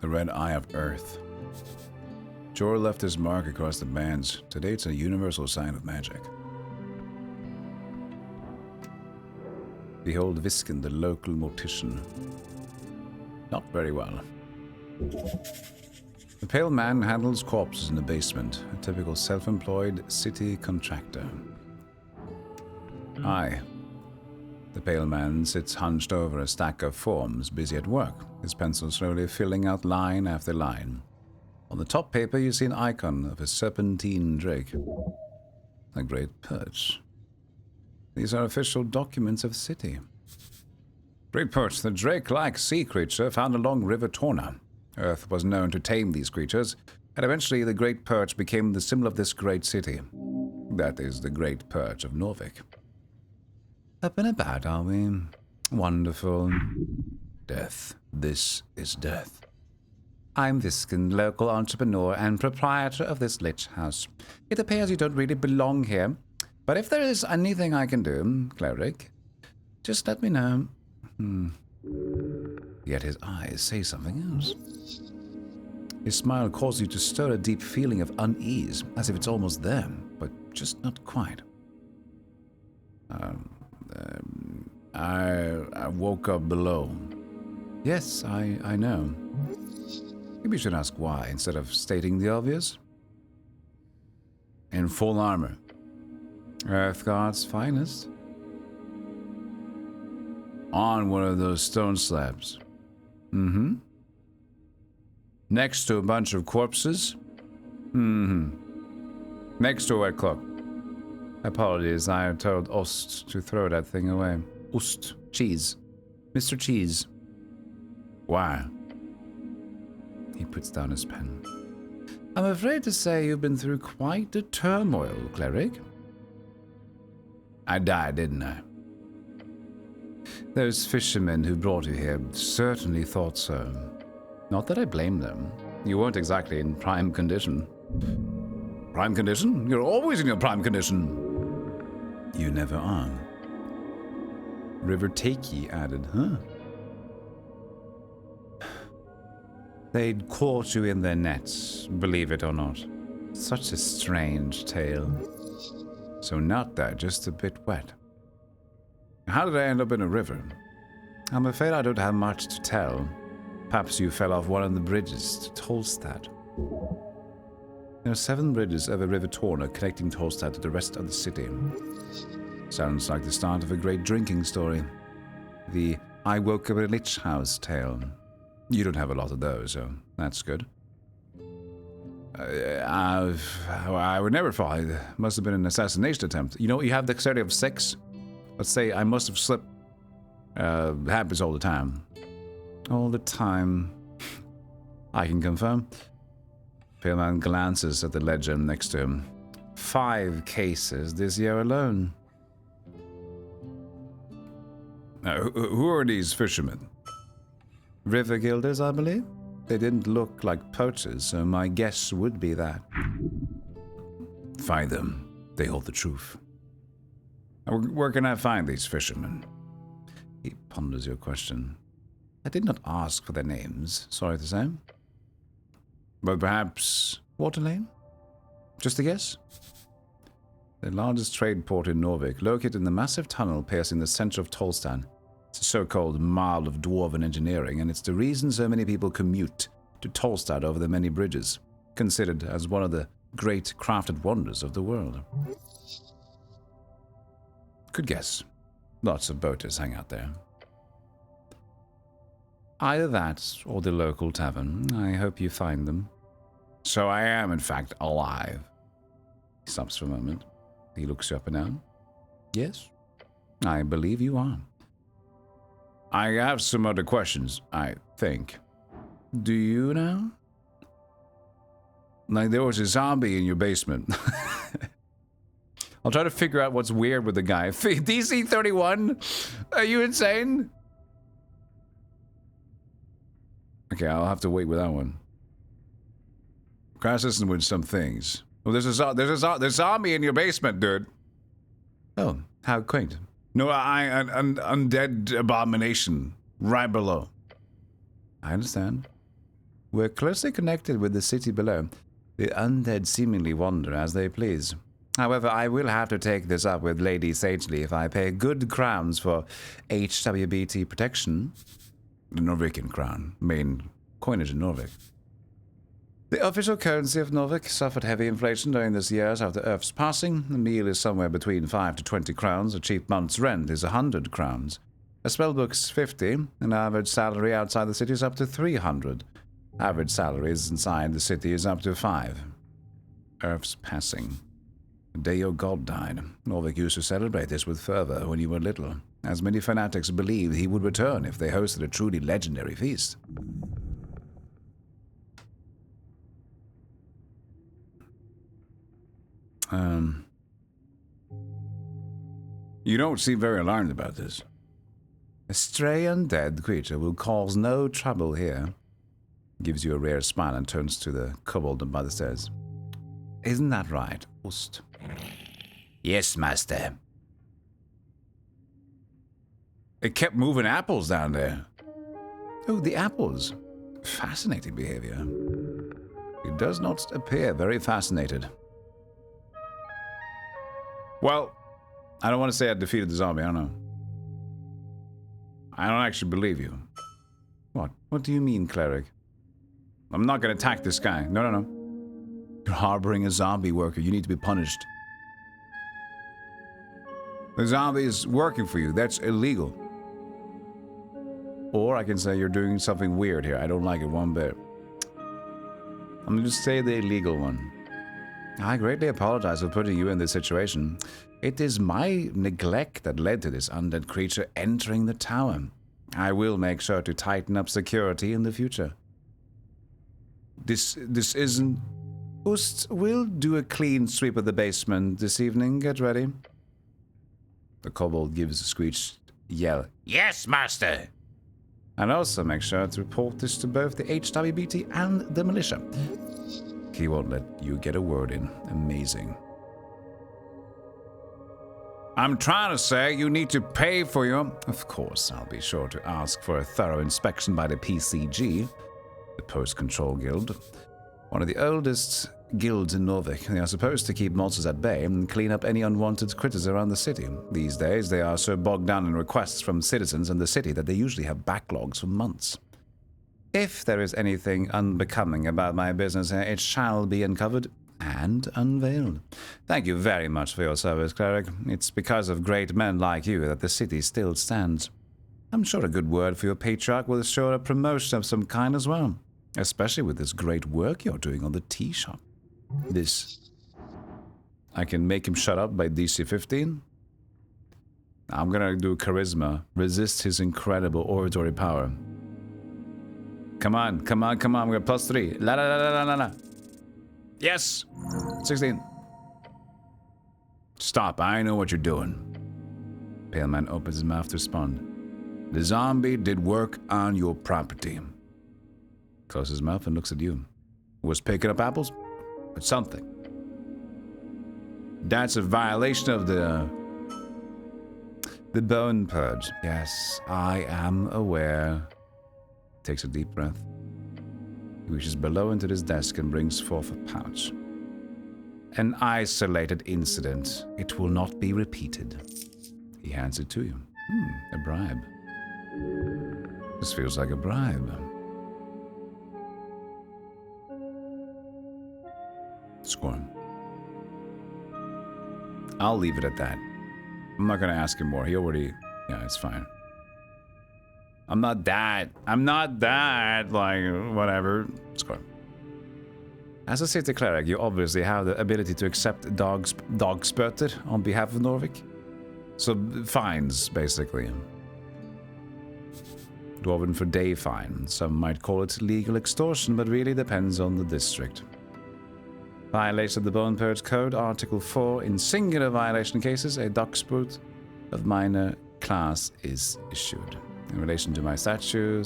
The red eye of Earth. Jor left his mark across the bands. Today it's a universal sign of magic. Behold Viskin, the local mortician. Not very well. The pale man handles corpses in the basement, a typical self-employed city contractor. Aye. The pale man sits hunched over a stack of forms, busy at work, his pencil slowly filling out line after line. On the top paper you see an icon of a serpentine drake. A great perch. These are official documents of the city. Great perch, the drake-like sea creature found along River Torna. Earth was known to tame these creatures, and eventually the great perch became the symbol of this great city. That is the great perch of Norvik. Up and about, are we? Wonderful. Death. This is death. I'm Viskin, local entrepreneur and proprietor of this lich house. It appears you don't really belong here, but if there is anything I can do, cleric, just let me know. Yet his eyes say something else. His smile causes you to stir a deep feeling of unease, as if it's almost there, but just not quite. I woke up below. Yes, I know. Maybe you should ask why, instead of stating the obvious. In full armor. Earthguard's finest. On one of those stone slabs. Next to a bunch of corpses. Next to a wet clock. Apologies, I told Ost to throw that thing away. Ost. Cheese. Mr. Cheese. Why? He puts down his pen. I'm afraid to say you've been through quite a turmoil, cleric. I died, didn't I? Those fishermen who brought you here certainly thought so. Not that I blame them. You weren't exactly in prime condition. Prime condition? You're always in your prime condition. You never are. River Takey added, huh? They'd caught you in their nets, believe it or not. Such a strange tale. So not that, just a bit wet. How did I end up in a river? I'm afraid I don't have much to tell. Perhaps you fell off one of the bridges to Tolstad. There are 7 bridges over River Torna connecting Tolstad to the rest of the city. Sounds like the start of a great drinking story. The I woke up in a lich house tale. You don't have a lot of those, so that's good. I would never fall. It must have been an assassination attempt. You know, you have dexterity of 6. Let's say I must have slipped. Happens all the time. All the time. I can confirm. Paleman glances at the ledger next to him. 5 cases this year alone. Who are these fishermen? River guilders, I believe. They didn't look like poachers, so my guess would be that. Find them. They hold the truth. Where can I find these fishermen? He ponders your question. I did not ask for their names, sorry to say. But perhaps Water Lane? Just a guess? The largest trade port in Norvik, located in the massive tunnel piercing the center of Tolstan. It's a so-called Mile of Dwarven Engineering, and it's the reason so many people commute to Tolstad over the many bridges, considered as one of the great crafted wonders of the world. Good guess. Lots of boaters hang out there. Either that or the local tavern. I hope you find them. So I am, in fact, alive. He stops for a moment. He looks you up and down. Yes, I believe you are. I have some other questions, I think. Do you now? Like there was a zombie in your basement. I'll try to figure out what's weird with the guy. DC 31? Are you insane? Okay, I'll have to wait with that one. Consistent with some things. Well, there's a zombie in your basement, dude. Oh, how quaint. No, an undead abomination right below. I understand. We're closely connected with the city below. The undead seemingly wander as they please. However, I will have to take this up with Lady Sagely if I pay good crowns for HWBT protection. The Norwegian crown, main coinage in Norvik. The official currency of Norvik suffered heavy inflation during this years after Earth's passing. A meal is somewhere between 5 to 20 crowns. A cheap month's rent is 100 crowns. A spellbook's 50. An average salary outside the city is up to 300. Average salaries inside the city is up to 5. Earth's passing. The day your god died. Norvik used to celebrate this with fervor when you were little, as many fanatics believed he would return if they hosted a truly legendary feast. You don't seem very alarmed about this. A stray undead creature will cause no trouble here. Gives you a rare smile and turns to the kobold by the stairs. Isn't that right, Ost? Yes, master. It kept moving apples down there. Oh, the apples. Fascinating behavior. It does not appear very fascinated. Well, I don't want to say I defeated the zombie, I don't know. I don't actually believe you. What? What do you mean, cleric? I'm not going to attack this guy. No. You're harboring a zombie worker. You need to be punished. The zombie is working for you. That's illegal. Or I can say you're doing something weird here. I don't like it one bit. I'm going to say the illegal one. I greatly apologize for putting you in this situation. It is my neglect that led to this undead creature entering the tower. I will make sure to tighten up security in the future. This isn't... Ust will do a clean sweep of the basement this evening. Get ready. The kobold gives a screeched yell. Yes, master! And also make sure to report this to both the HWBT and the militia. He won't let you get a word in. Amazing. I'm trying to say you need to pay for your... Of course, I'll be sure to ask for a thorough inspection by the PCG, the Post Control Guild. One of the oldest guilds in Norvik. They are supposed to keep monsters at bay and clean up any unwanted critters around the city. These days, they are so bogged down in requests from citizens in the city that they usually have backlogs for months. If there is anything unbecoming about my business here, it shall be uncovered and unveiled. Thank you very much for your service, cleric. It's because of great men like you that the city still stands. I'm sure a good word for your patriarch will assure a promotion of some kind as well. Especially with this great work you're doing on the tea shop. This. I can make him shut up by DC 15. I'm gonna do charisma. Resist his incredible oratory power. Come on, come on, come on. We got +3. La la la la la la. Yes! 16. Stop, I know what you're doing. Pale man opens his mouth to respond. The zombie did work on your property. Closes his mouth and looks at you. Was picking up apples? But something. That's a violation of the bone purge. Yes, I am aware. Takes a deep breath. He reaches below into his desk and brings forth a pouch. An isolated incident. It will not be repeated. He hands it to you. A bribe. This feels like a bribe. Scorn. I'll leave it at that. I'm not gonna ask him more. He already... Yeah, it's fine. I'm not that, like, whatever. Scorn. As a city cleric, you obviously have the ability to accept dog spurted on behalf of Norvik. So, fines, basically. Dwarven for day fine. Some might call it legal extortion, but really depends on the district. Violation of the Bone Purge Code, Article 4. In singular violation cases, a dogsprut of minor class is issued. In relation to my status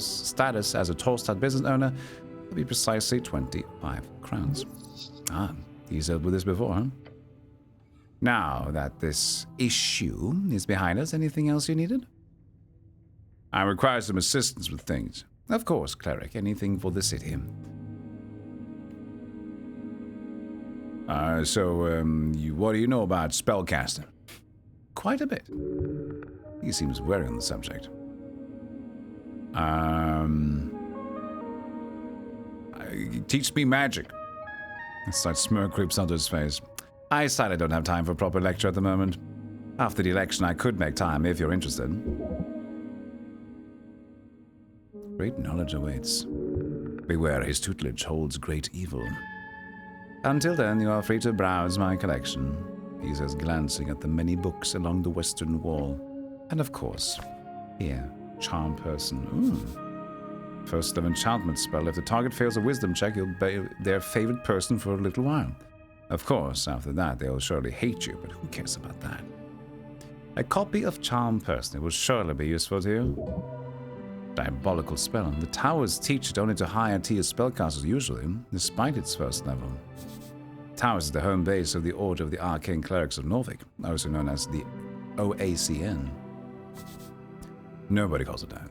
as a Torstad business owner, it will be precisely 25 crowns. Ah, he's dealt with this before, huh? Now that this issue is behind us, anything else you needed? I require some assistance with things. Of course, cleric, anything for the city. What do you know about spellcasting? Quite a bit. He seems wary on the subject. Teach me magic. A slight smirk creeps onto his face. I decided I don't have time for a proper lecture at the moment. After the election, I could make time if you're interested. Great knowledge awaits. Beware, his tutelage holds great evil. Until then, you are free to browse my collection, he says, glancing at the many books along the western wall. And of course, here, charm person. Ooh. First level enchantment spell. If the target fails a wisdom check, you'll be their favorite person for a little while. Of course, after that, they'll surely hate you, but who cares about that? A copy of Charm Person. It will surely be useful to you. Diabolical spell. The towers teach it only to higher tier spellcasters usually, despite its first level. Towers is the home base of the Order of the Arcane Clerics of Norvik, also known as the OACN. Nobody calls it that.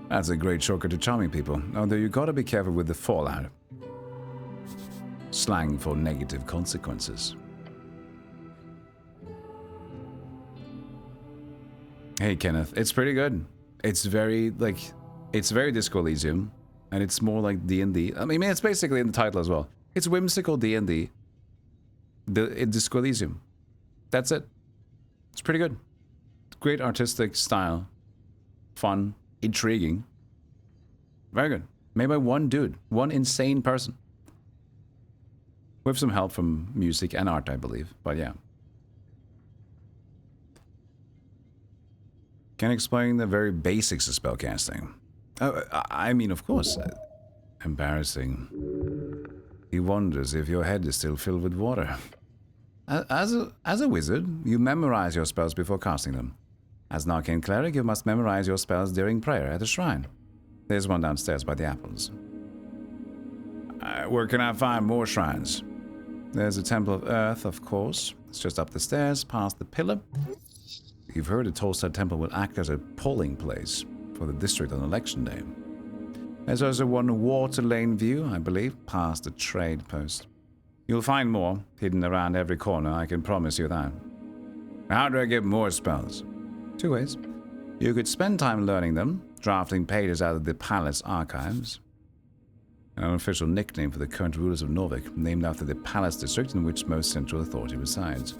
That's a great shortcut to charming people, although you gotta be careful with the fallout. Slang for negative consequences. Hey Kenneth, it's pretty good. It's very, it's very Disco Elysium, and it's more like D&D. I mean, it's basically in the title as well. It's whimsical D&D. It's Disco Elysium. That's it. It's pretty good. Great artistic style. Fun. Intriguing. Very good. Made by one dude. One insane person. With some help from music and art, I believe. But yeah. Can explain the very basics of spellcasting. I mean, of course. Embarrassing. He wonders if your head is still filled with water. As a wizard, you memorize your spells before casting them. As an arcane cleric, you must memorize your spells during prayer at a shrine. There's one downstairs by the apples. Where can I find more shrines? There's a Temple of Earth, of course. It's just up the stairs, past the pillar. You've heard the Torstad Temple will act as a polling place for the district on election day. There's also one Water Lane View, I believe, past the trade post. You'll find more hidden around every corner, I can promise you that. How do I get more spells? 2 ways. You could spend time learning them, drafting pages out of the palace archives. An unofficial nickname for the current rulers of Norvik, named after the palace district in which most central authority resides.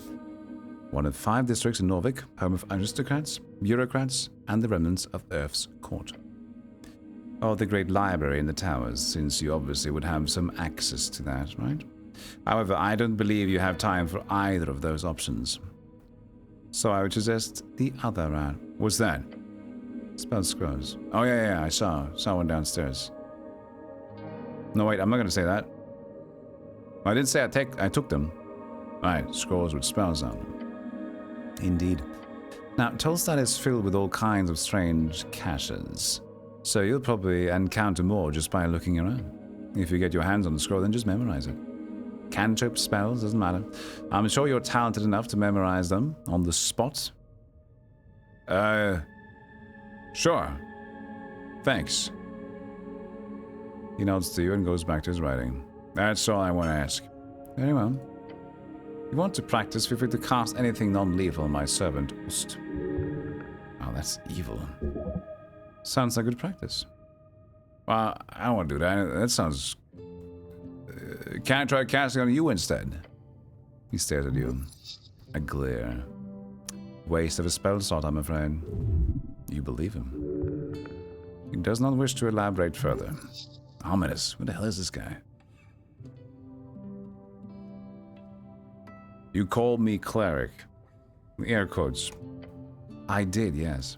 One of 5 districts in Norvik, home of aristocrats, bureaucrats, and the remnants of Earth's court. Or the great library in the towers, since you obviously would have some access to that, right? However, I don't believe you have time for either of those options. So I would suggest the other route. What's that? Spell scrolls. Oh yeah, I saw one downstairs. No wait, I'm not gonna say that. I didn't say I took them. Right, scrolls with spells on them. Indeed. Now, Tolstad is filled with all kinds of strange caches. So you'll probably encounter more just by looking around. If you get your hands on the scroll, then just memorize it. Cantrip spells, doesn't matter. I'm sure you're talented enough to memorize them on the spot. Sure. Thanks. He nods to you and goes back to his writing. That's all I want to ask. Very well. If you want to practice, feel free to cast anything non-lethal on my servant, Ost. Oh, that's evil. Sounds like good practice. Well, I don't want to do that. That sounds... Can I try casting on you instead? He stares at you. A glare. Waste of a spell slot, I'm afraid. You believe him. He does not wish to elaborate further. Ominous. Who the hell is this guy? You called me cleric. Air quotes. I did, yes.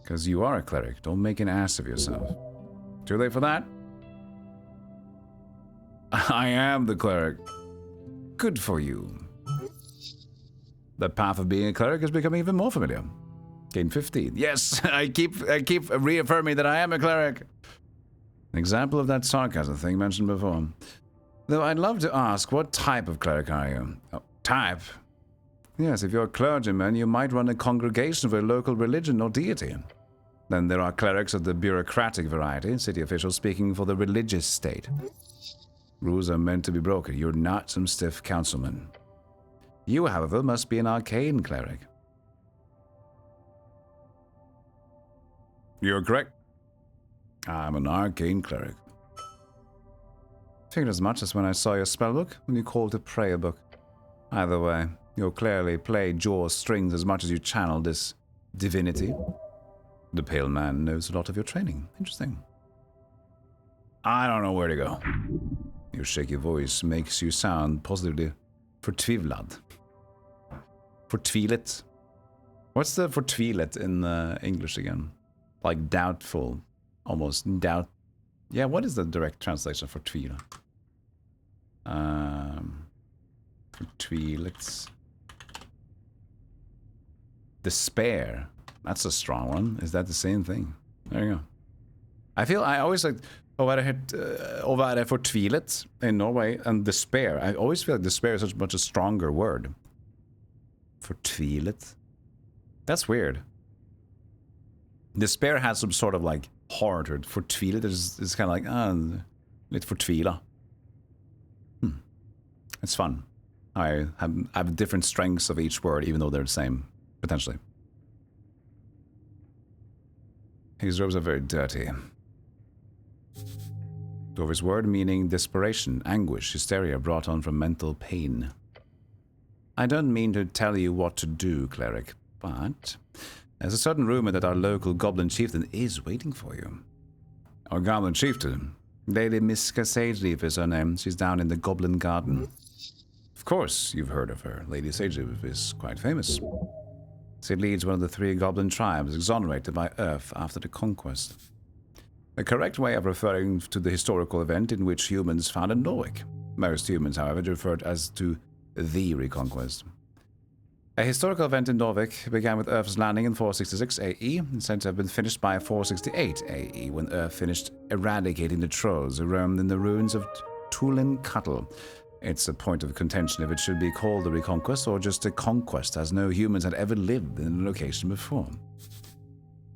Because you are a cleric. Don't make an ass of yourself. Too late for that? I am the cleric. Good for you. The path of being a cleric has become even more familiar. Gain 15. Yes, I keep reaffirming that I am a cleric. An example of that sarcasm thing mentioned before. Though I'd love to ask, what type of cleric are you? Oh, type? Yes, if you're a clergyman, you might run a congregation for a local religion or deity. Then there are clerics of the bureaucratic variety, city officials speaking for the religious state. Rules are meant to be broken. You're not some stiff councilman. You, however, must be an arcane cleric. You're correct. I'm an arcane cleric. Figured as much as when I saw your spellbook, when you called it a prayer book. Either way, you'll clearly play jaw strings as much as you channel this divinity. The pale man knows a lot of your training. Interesting. I don't know where to go. Your shaky voice makes you sound positively fortvivlad. Fortvilet. What's the fortvilet in English again? Like doubtful. Almost doubt. Yeah, what is the direct translation for fortvilet? Fortvilets. Despair. That's a strong one. Is that the same thing? There you go. I always like å være fortvilet in Norway and despair. I always feel like despair is such much a stronger word. Fortvilet. That's weird. Despair has some sort of like heart, or fortvilet is kind of like litt fortvila. It's fun. I have different strengths of each word, even though they're the same, potentially. His robes are very dirty. Dwarvish word meaning desperation, anguish, hysteria brought on from mental pain. I don't mean to tell you what to do, cleric, but there's a certain rumor that our local goblin chieftain is waiting for you. Our goblin chieftain? Lady Miska Sageleaf is her name. She's down in the Goblin Garden. Of course, you've heard of her. Lady Sageleaf is quite famous. She leads one of the 3 goblin tribes exonerated by Earth after the conquest. A correct way of referring to the historical event in which humans founded Norwich. Most humans, however, refer as to the Reconquest. A historical event in Norwich began with Earth's landing in 466 AE and said to have been finished by 468 AE, when Earth finished eradicating the trolls who roamed in the ruins of Tulin Cuttle. It's a point of contention if it should be called the Reconquest or just a conquest, as no humans had ever lived in the location before.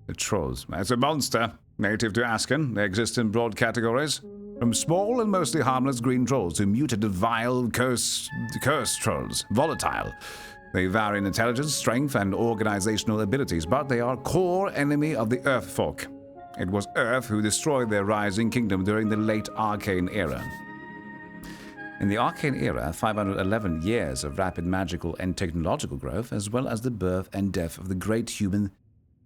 The trolls. As a monster, native to Asken, they exist in broad categories. From small and mostly harmless green trolls to mutated, vile, cursed trolls. Volatile. They vary in intelligence, strength, and organizational abilities, but they are core enemy of the Earth folk. It was Earth who destroyed their rising kingdom during the late Arcane Era. In the Arcane Era, 511 years of rapid magical and technological growth, as well as the birth and death of the great human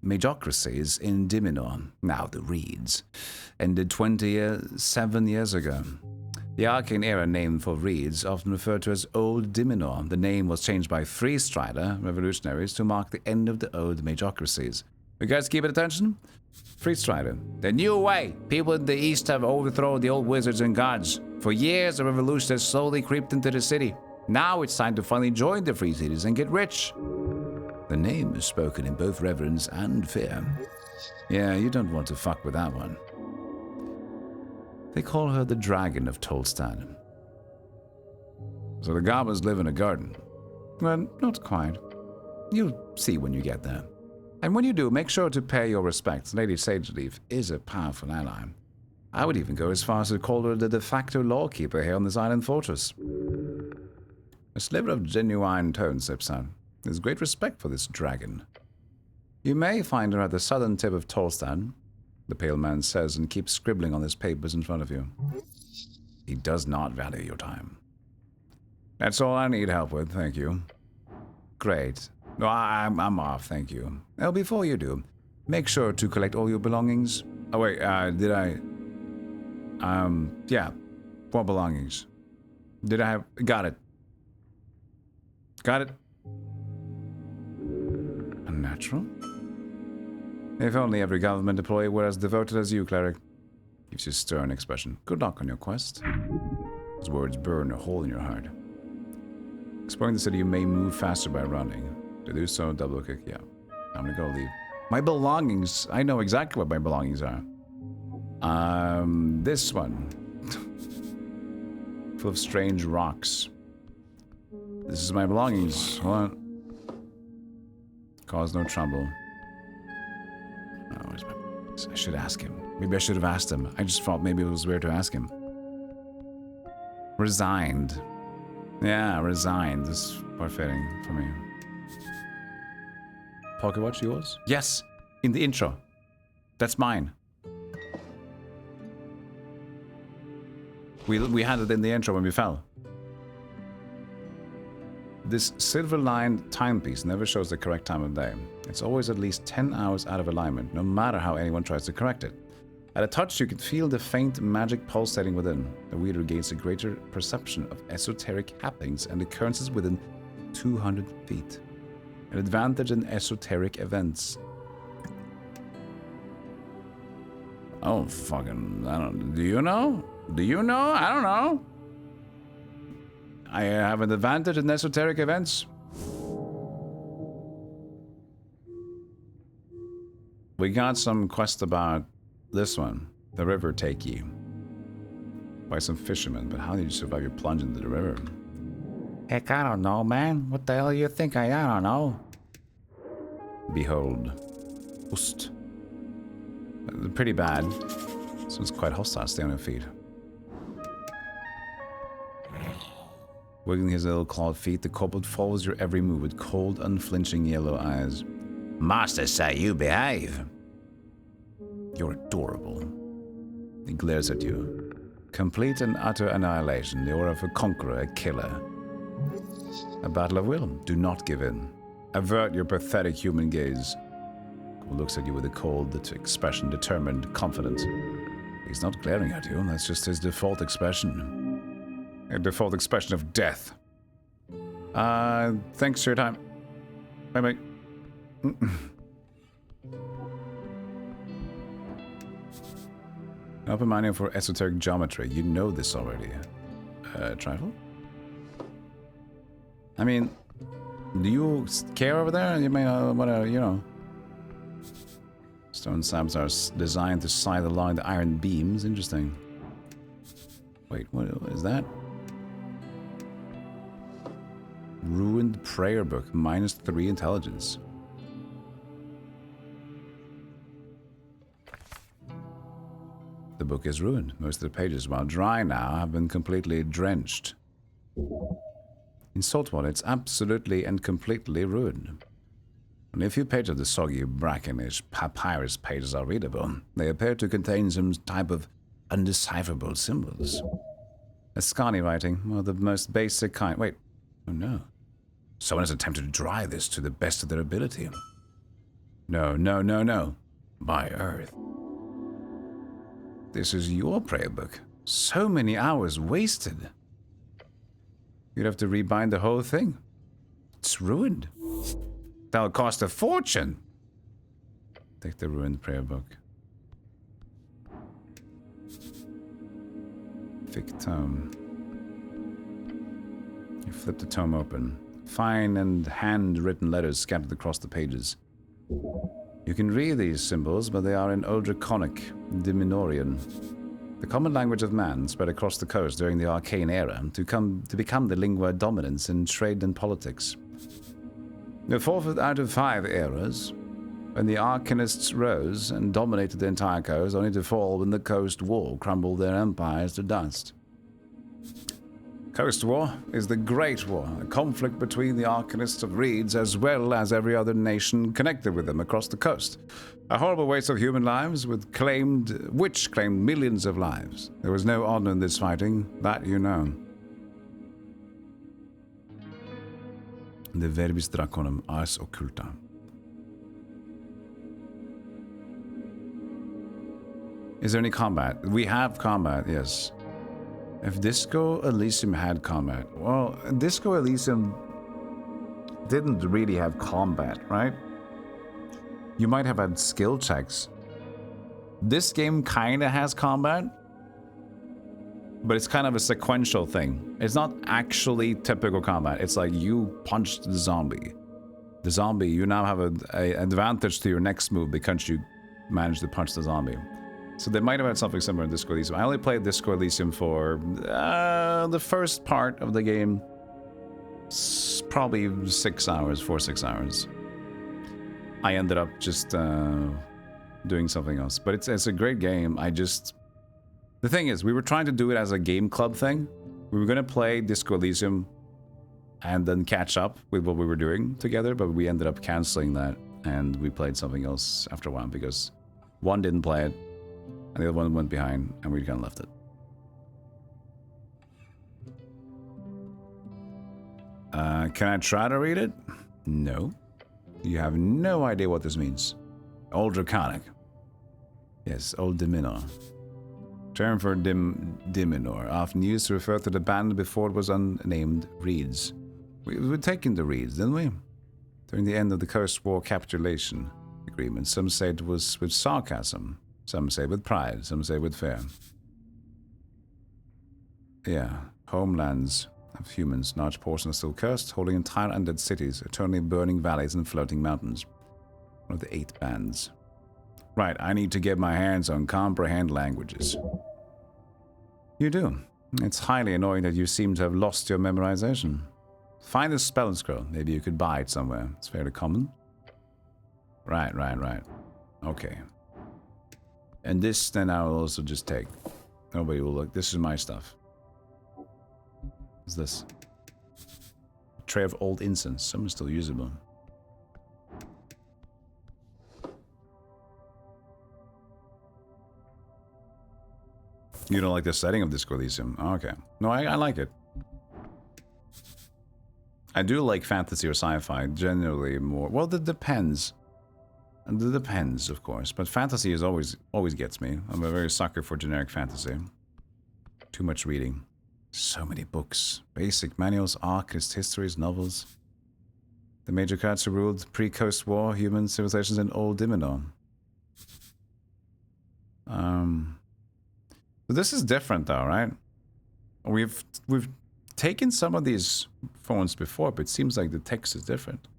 majocracies in Diminor, now the Reeds, ended 27 years ago. The arcane era named for Reeds, often referred to as Old Diminor. The name was changed by Free Strider revolutionaries to mark the end of the old majocracies. You guys keeping attention? Free Strider. The new way. People in the east have overthrown the old wizards and gods. For years, the revolution has slowly creeped into the city. Now it's time to finally join the free cities and get rich. The name is spoken in both reverence and fear. Yeah, you don't want to fuck with that one. They call her the Dragon of Tolstad. So the goblins live in a garden? Well, not quite. You'll see when you get there. And when you do, make sure to pay your respects. Lady Sageleaf is a powerful ally. I would even go as far as to call her the de facto lawkeeper here on this island fortress. A sliver of genuine tone sips out. There's great respect for this dragon. You may find her at the southern tip of Tolstad, the pale man says, and keeps scribbling on his papers in front of you. He does not value your time. That's all I need help with, thank you. Great. No, I'm off, thank you. Well, before you do, make sure to collect all your belongings. Oh, wait, did I... yeah. What belongings? Did I have... Got it. Got it? Unnatural? If only every government employee were as devoted as you, cleric. Gives you a stern expression. Good luck on your quest. Those words burn a hole in your heart. Exploring the city, you may move faster by running. To do so, double click. Yeah. I'm gonna go leave. My belongings. I know exactly what my belongings are. This one. Full of strange rocks. This is my belongings. Hold on. Cause no trouble. Oh, where's my belongings? I should ask him. Maybe I should have asked him. I just thought maybe it was weird to ask him. Resigned. Yeah, resigned. This is quite fitting for me. Pocket watch, yours? Yes, in the intro. That's mine. We had it in the intro when we fell. This silver-lined timepiece never shows the correct time of day. It's always at least 10 hours out of alignment, no matter how anyone tries to correct it. At a touch, you can feel the faint magic pulsating within. The reader gains a greater perception of esoteric happenings and occurrences within 200 feet. An advantage in esoteric events. Oh, fucking... I don't... Do you know? Do you know? I don't know. I have an advantage in esoteric events. We got some quest about this one. The river takey. By some fishermen, but how did you survive your plunge into the river? Heck, I don't know, man. What the hell do you think I don't know? Behold. Ust. Pretty bad. This one's quite hostile. Stay on your feet. Wiggling his little clawed feet, the kobold follows your every move with cold, unflinching yellow eyes. Master say you behave. You're adorable. He glares at you. Complete and utter annihilation, the aura of a conqueror, a killer. A battle of will. Do not give in. Avert your pathetic human gaze. He looks at you with a cold expression, determined, confident. He's not glaring at you, that's just his default expression. A default expression of death. Thanks for your time. Bye-bye. Open minding for esoteric geometry. You know this already. Trifle? I mean, do you care over there? You may whatever, you know. Stone slabs are designed to slide along the iron beams. Interesting. Wait, what is that? Ruined prayer book, -3 intelligence. The book is ruined. Most of the pages, while dry now, have been completely drenched. In salt water, it's absolutely and completely ruined. Only a few pages of the soggy, brackenish papyrus pages are readable. They appear to contain some type of undecipherable symbols. Ascani writing, well, the most basic kind. Wait, oh no. Someone has attempted to dry this to the best of their ability. No, no, no, no. By Earth. This is your prayer book. So many hours wasted. You'd have to rebind the whole thing. It's ruined. That'll cost a fortune. Take the ruined prayer book. Thick tome. You flip the tome open. Fine and handwritten letters scattered across the pages. You can read these symbols, but they are in Old Draconic, Diminorian, the common language of man spread across the coast during the Arcane Era to become the lingua dominans in trade and politics. The fourth out of 5 eras, when the Arcanists rose and dominated the entire coast, only to fall when the Coast War crumbled their empires to dust. Coast War is the Great War, a conflict between the Arcanists of Reeds as well as every other nation connected with them across the coast. A horrible waste of human lives which claimed millions of lives. There was no honor in this fighting, that you know. De verbis draconum ars occulta. Is there any combat? We have combat, yes. If Disco Elysium had combat, well, Disco Elysium didn't really have combat, right? You might have had skill checks. This game kinda has combat, but it's kind of a sequential thing. It's not actually typical combat. It's like you punched the zombie. The zombie, you now have an advantage to your next move because you managed to punch the zombie. So they might have had something similar in Disco Elysium. I only played Disco Elysium for the first part of the game. Probably 6 hours, 4-6 hours. I ended up just doing something else. But it's a great game. The thing is, we were trying to do it as a game club thing. We were going to play Disco Elysium and then catch up with what we were doing together, but we ended up canceling that and we played something else after a while because one didn't play it and the other one went behind and we kind of left it. Can I try to read it? No. You have no idea what this means. Old Draconic. Yes, Old Diminor. Term for Diminor, often used to refer to the band before it was unnamed Reeds. We were taking the Reeds, didn't we? During the end of the Coast War capitulation agreement, some say it was with sarcasm, some say with pride, some say with fear. Yeah, homelands of humans, large portions still cursed, holding entire undead cities, eternally burning valleys and floating mountains. One of the 8 bands. Right, I need to get my hands on comprehend languages. You do. It's highly annoying that you seem to have lost your memorization. Find a spell scroll. Maybe you could buy it somewhere. It's fairly common. Right. Okay. And this then I will also just take. Nobody will look. This is my stuff. What's this? A tray of old incense. Some is still usable. You don't like the setting of Disco Elysium? Oh, okay. No, I like it. I do like fantasy or sci-fi, generally more. Well, that depends. And it depends, of course. But fantasy is always gets me. I'm a very sucker for generic fantasy. Too much reading. So many books. Basic manuals, archist histories, novels. The major cultures who ruled pre-Coast War, human civilizations in Old Diminor. But this is different though, right? We've taken some of these phones before, but it seems like the text is different.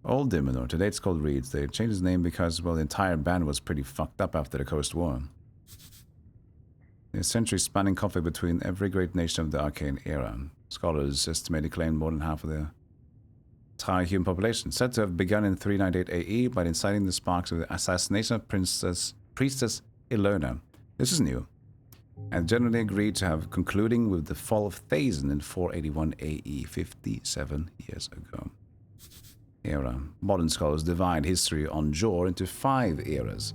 Old Diminor, today it's called Reeds. They changed its name because, well, the entire band was pretty fucked up after the Coast War. The century-spanning conflict between every great nation of the Arcane Era. Scholars estimate it claimed more than half of the entire human population. Said to have begun in 398 AE by inciting the sparks of the assassination of Priestess Ilona. This is new. And generally agreed to have concluding with the fall of Thazin in 481 AE, 57 years ago. Era. Modern scholars divide history on Jor into 5 eras.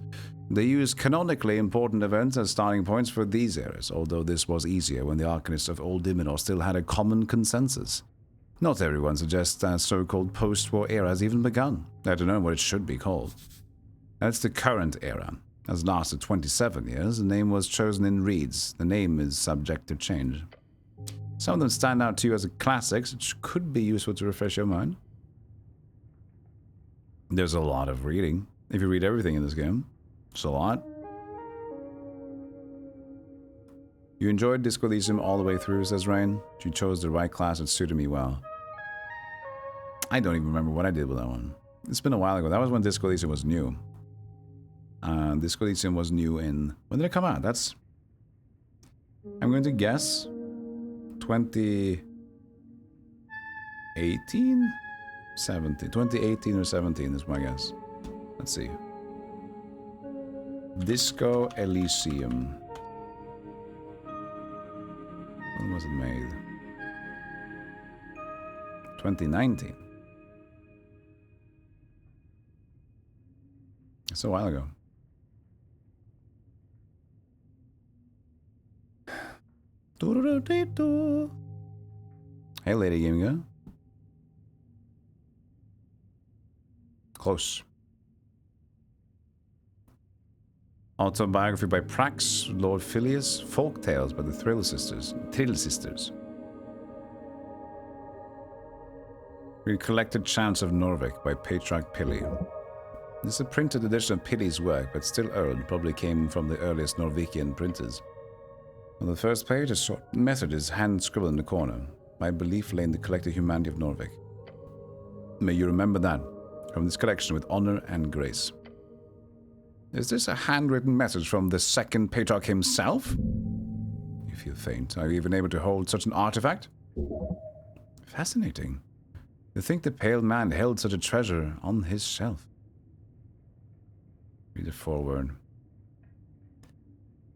They use canonically important events as starting points for these eras, although this was easier when the Arcanists of Old Diminor still had a common consensus. Not everyone suggests that so-called post-war era has even begun. I don't know what it should be called. That's the current era. Has lasted 27 years. The name was chosen in reeds. The name is subject to change. Some of them stand out to you as classics, which could be useful to refresh your mind. There's a lot of reading. If you read everything in this game, it's a lot. You enjoyed Disco Elysium all the way through, says Rain. You chose the right class, it suited me well. I don't even remember what I did with that one. It's been a while ago. That was when Disco Elysium was new. Disco Elysium was new in... When did it come out? That's... I'm going to guess... 2018? 17. 2018 or 17 is my guess. Let's see. Disco Elysium. When was it made? 2019. It's a while ago. Hey, Lady Gaming Girl. Close. Autobiography by Prax, Lord Phileas. Folk Tales by the Thrill Sisters. Recollected Chants of Norvik by Patriarch Pili. This is a printed edition of Pili's work, but still old, probably came from the earliest Norwegian printers. On the first page, a short message is hand-scribbled in the corner. My belief lay in the collective humanity of Norvik. May you remember that from this collection with honor and grace. Is this a handwritten message from the second Patriarch himself? You feel faint. Are you even able to hold such an artifact? Fascinating. To think the pale man held such a treasure on his shelf. Read the foreword.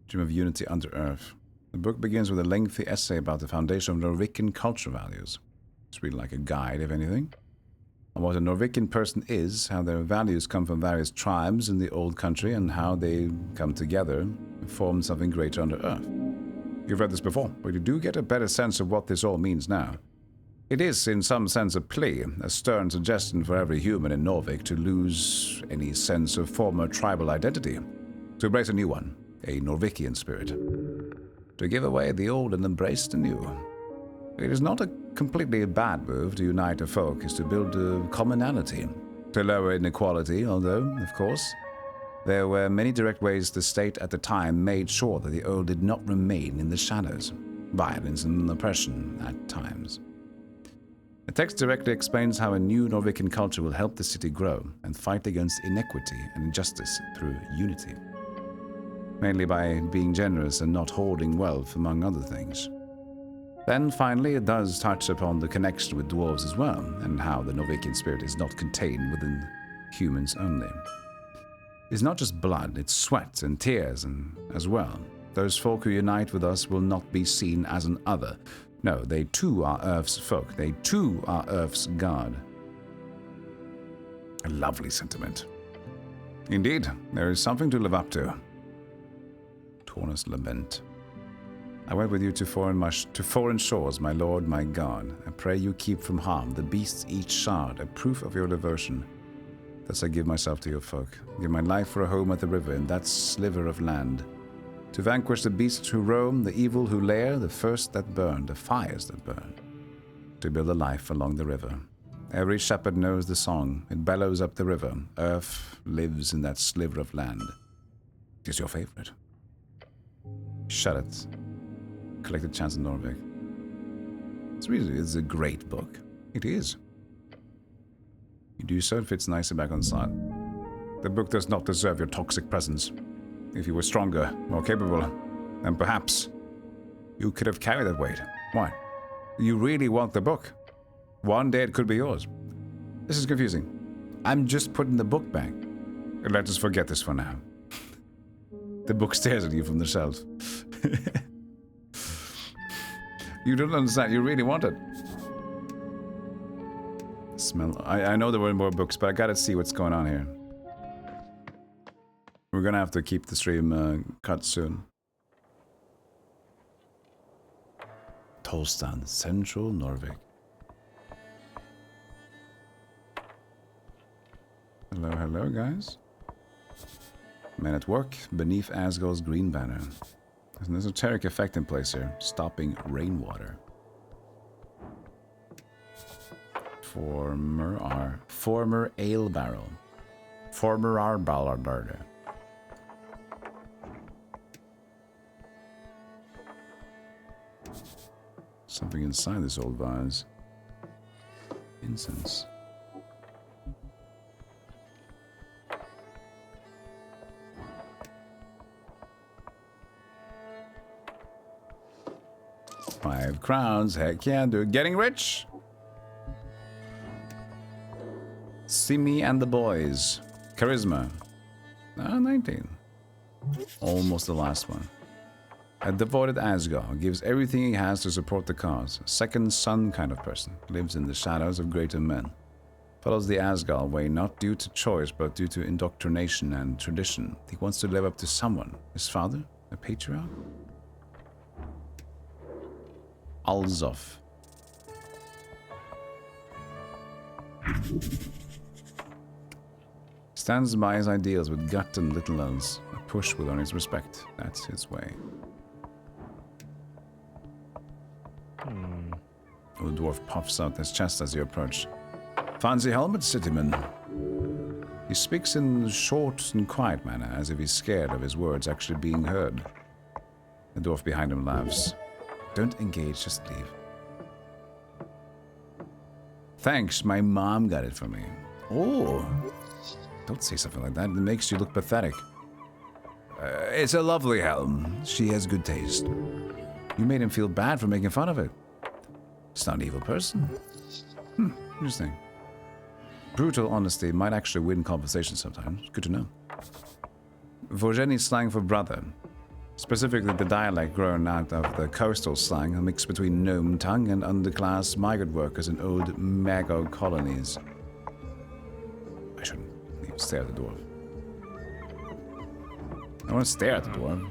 Dream of Unity Under Earth. The book begins with a lengthy essay about the foundation of Norwegian culture values. It's really like a guide, if anything. On what a Norwegian person is, how their values come from various tribes in the old country, and how they come together and form something greater under Earth. You've read this before, but you do get a better sense of what this all means now. It is, in some sense, a plea, a stern suggestion for every human in Norvik to lose any sense of former tribal identity, to embrace a new one, a Norwegian spirit. To give away the old and embrace the new. It is not a completely bad move to unite a folk, is to build a commonality, to lower inequality, although, of course, there were many direct ways the state at the time made sure that the old did not remain in the shadows. Violence and oppression at times. The text directly explains how a new Norwegian culture will help the city grow and fight against inequity and injustice through unity. Mainly by being generous and not hoarding wealth, among other things. Then, finally, it does touch upon the connection with dwarves as well, and how the Norwegian spirit is not contained within humans only. It's not just blood, it's sweat and tears and as well. Those folk who unite with us will not be seen as an other. No, they too are Earth's folk. They too are Earth's god. A lovely sentiment. Indeed, there is something to live up to. Tornus lament. I went with you to foreign shores, my lord, my god. I pray you keep from harm the beasts each shard, a proof of your devotion. Thus I give myself to your folk. Give my life for a home at the river in that sliver of land. To vanquish the beasts who roam, the evil who lair, the thirst that burn, the fires that burn. To build a life along the river. Every shepherd knows the song. It bellows up the river. Earth lives in that sliver of land. It is your favorite. Shut it. Collected Chants in Norvik. It's a great book. It is. You do so, it fits nicely back on the side. The book does not deserve your toxic presence. If you were stronger, more capable, then perhaps you could have carried that weight. Why? You really want the book. One day it could be yours. This is confusing. I'm just putting the book back. Let us forget this for now. The book stares at you from the shelf. You don't understand. You really want it. Smell. I know there were more books, but I gotta see what's going on here. We're gonna have to keep the stream cut soon. Tolstan, Central Norvik. Hello, hello, guys. Men at work beneath Asgard's green banner. There's an esoteric effect in place here, stopping rainwater. Former ale barrel. Former our ballard. Something inside this old vase. Incense. $5 crowns, heck yeah, dude. Getting rich? See me and the boys. Charisma. 19. Almost the last one. A devoted Asgard gives everything he has to support the cause. Second son kind of person. Lives in the shadows of greater men. Follows the Asgard way not due to choice but due to indoctrination and tradition. He wants to live up to someone. His father? A patriarch? Alzof. Stands by his ideals with gut and little else. A push will earn his respect. That's his way. The dwarf puffs out his chest as you approach. Fancy helmet, cityman. He speaks in a short and quiet manner, as if he's scared of his words actually being heard. The dwarf behind him laughs. Don't engage, just leave. Thanks, my mom got it for me. Oh, don't say something like that. It makes you look pathetic. It's a lovely helm. She has good taste. You made him feel bad for making fun of it. He's not an evil person. Interesting. Brutal honesty might actually win conversation sometimes. Good to know. Vojeni slang for brother. Specifically the dialect grown out of the coastal slang, a mix between gnome tongue and underclass migrant workers in old Mago colonies. I shouldn't even stare at the dwarf. I want to stare at the dwarf.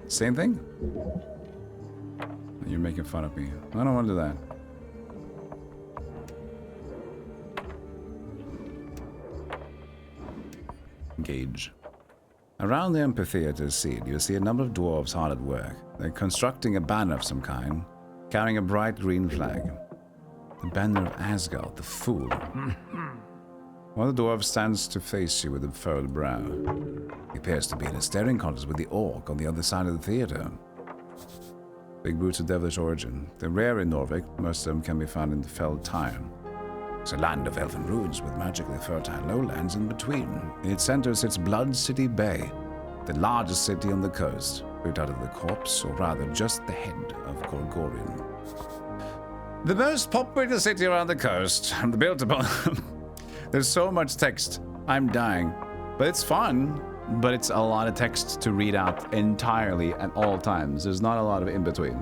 Same thing? You're making fun of me. I don't want to do that. Engage. Around the amphitheater's seat, you'll see a number of dwarves hard at work. They're constructing a banner of some kind, carrying a bright green flag. The banner of Asgard, the fool. One of the dwarves stands to face you with a furrowed brow. He appears to be in a staring contest with the orc on the other side of the theater. Big boots of devilish origin. They're rare in Norvik. Most of them can be found in the Fell Tyre. It's a land of elven ruins with magically fertile lowlands in between. In its center sits Blood City Bay, the largest city on the coast, built out of the corpse, or rather just the head of Gorgorian. The most popular city around the coast, built upon... There's so much text. I'm dying. But it's fun, but it's a lot of text to read out entirely at all times. There's not a lot of in-between.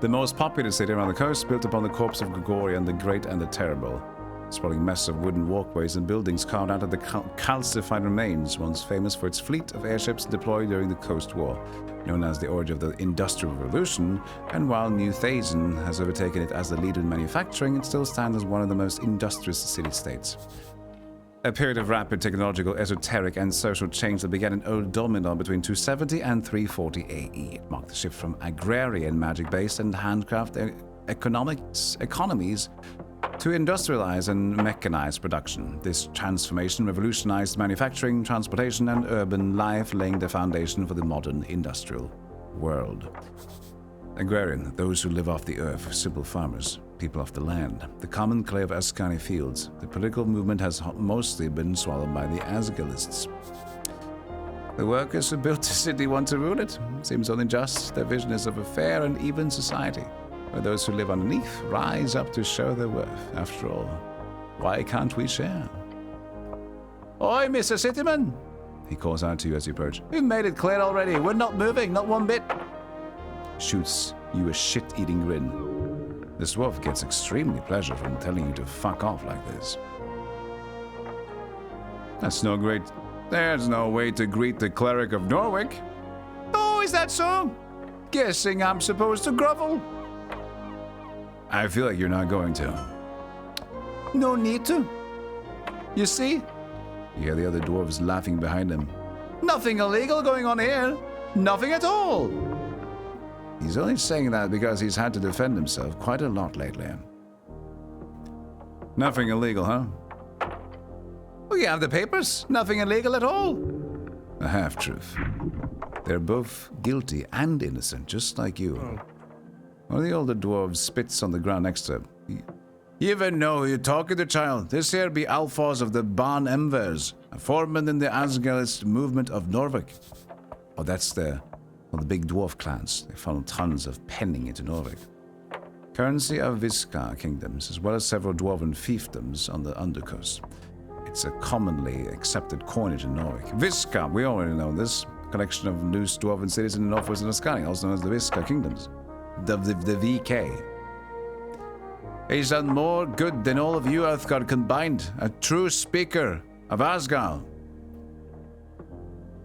The most populous city around the coast, built upon the corpse of Gregorian the Great and the Terrible. Sprawling mess of wooden walkways and buildings carved out of the calcified remains, once famous for its fleet of airships deployed during the Coast War, known as the origin of the Industrial Revolution, and while New Thazen has overtaken it as the leader in manufacturing, it still stands as one of the most industrious city-states. A period of rapid technological, esoteric, and social change that began in Old Dominon between 270 and 340 AE. It marked the shift from agrarian magic-based and handcraft economies to industrialized and mechanized production. This transformation revolutionized manufacturing, transportation, and urban life, laying the foundation for the modern industrial world. Agrarian, those who live off the earth, simple farmers, people of the land. The common clay of Ascani fields. The political movement has mostly been swallowed by the Asgalists. The workers who built the city want to rule it. Seems only just. Their vision is of a fair and even society, where those who live underneath rise up to show their worth. After all, why can't we share? Oi, Mr. Cityman! He calls out to you as you approach. We've made it clear already. We're not moving, not one bit. Shoots you a shit-eating grin. This dwarf gets extremely pleasure from telling you to fuck off like this. That's no great... There's no way to greet the cleric of Norwich. Oh, is that so? Guessing I'm supposed to grovel. I feel like you're not going to. No need to. You see? You hear the other dwarves laughing behind him. Nothing illegal going on here. Nothing at all. He's only saying that because he's had to defend himself quite a lot lately. Nothing illegal, huh? Well, you have the papers. Nothing illegal at all. A half-truth. They're both guilty and innocent, just like you. One of the older dwarves spits on the ground next to him. You even know who you're talking to, child. This here be Alphas of the Ban Emvers, a foreman in the Asgalist movement of Norvik. Oh, that's one of the big dwarf clans. They funnel tons of penning into Norvik. Currency of Viska kingdoms, as well as several dwarven fiefdoms on the undercoast. It's a commonly accepted coinage in Norvik. Viska, we already know this. Collection of loose dwarven cities in the northwest of Ascani, also known as the Viska kingdoms. The VK. He's done more good than all of you Earthguard combined. A true speaker of Asgal.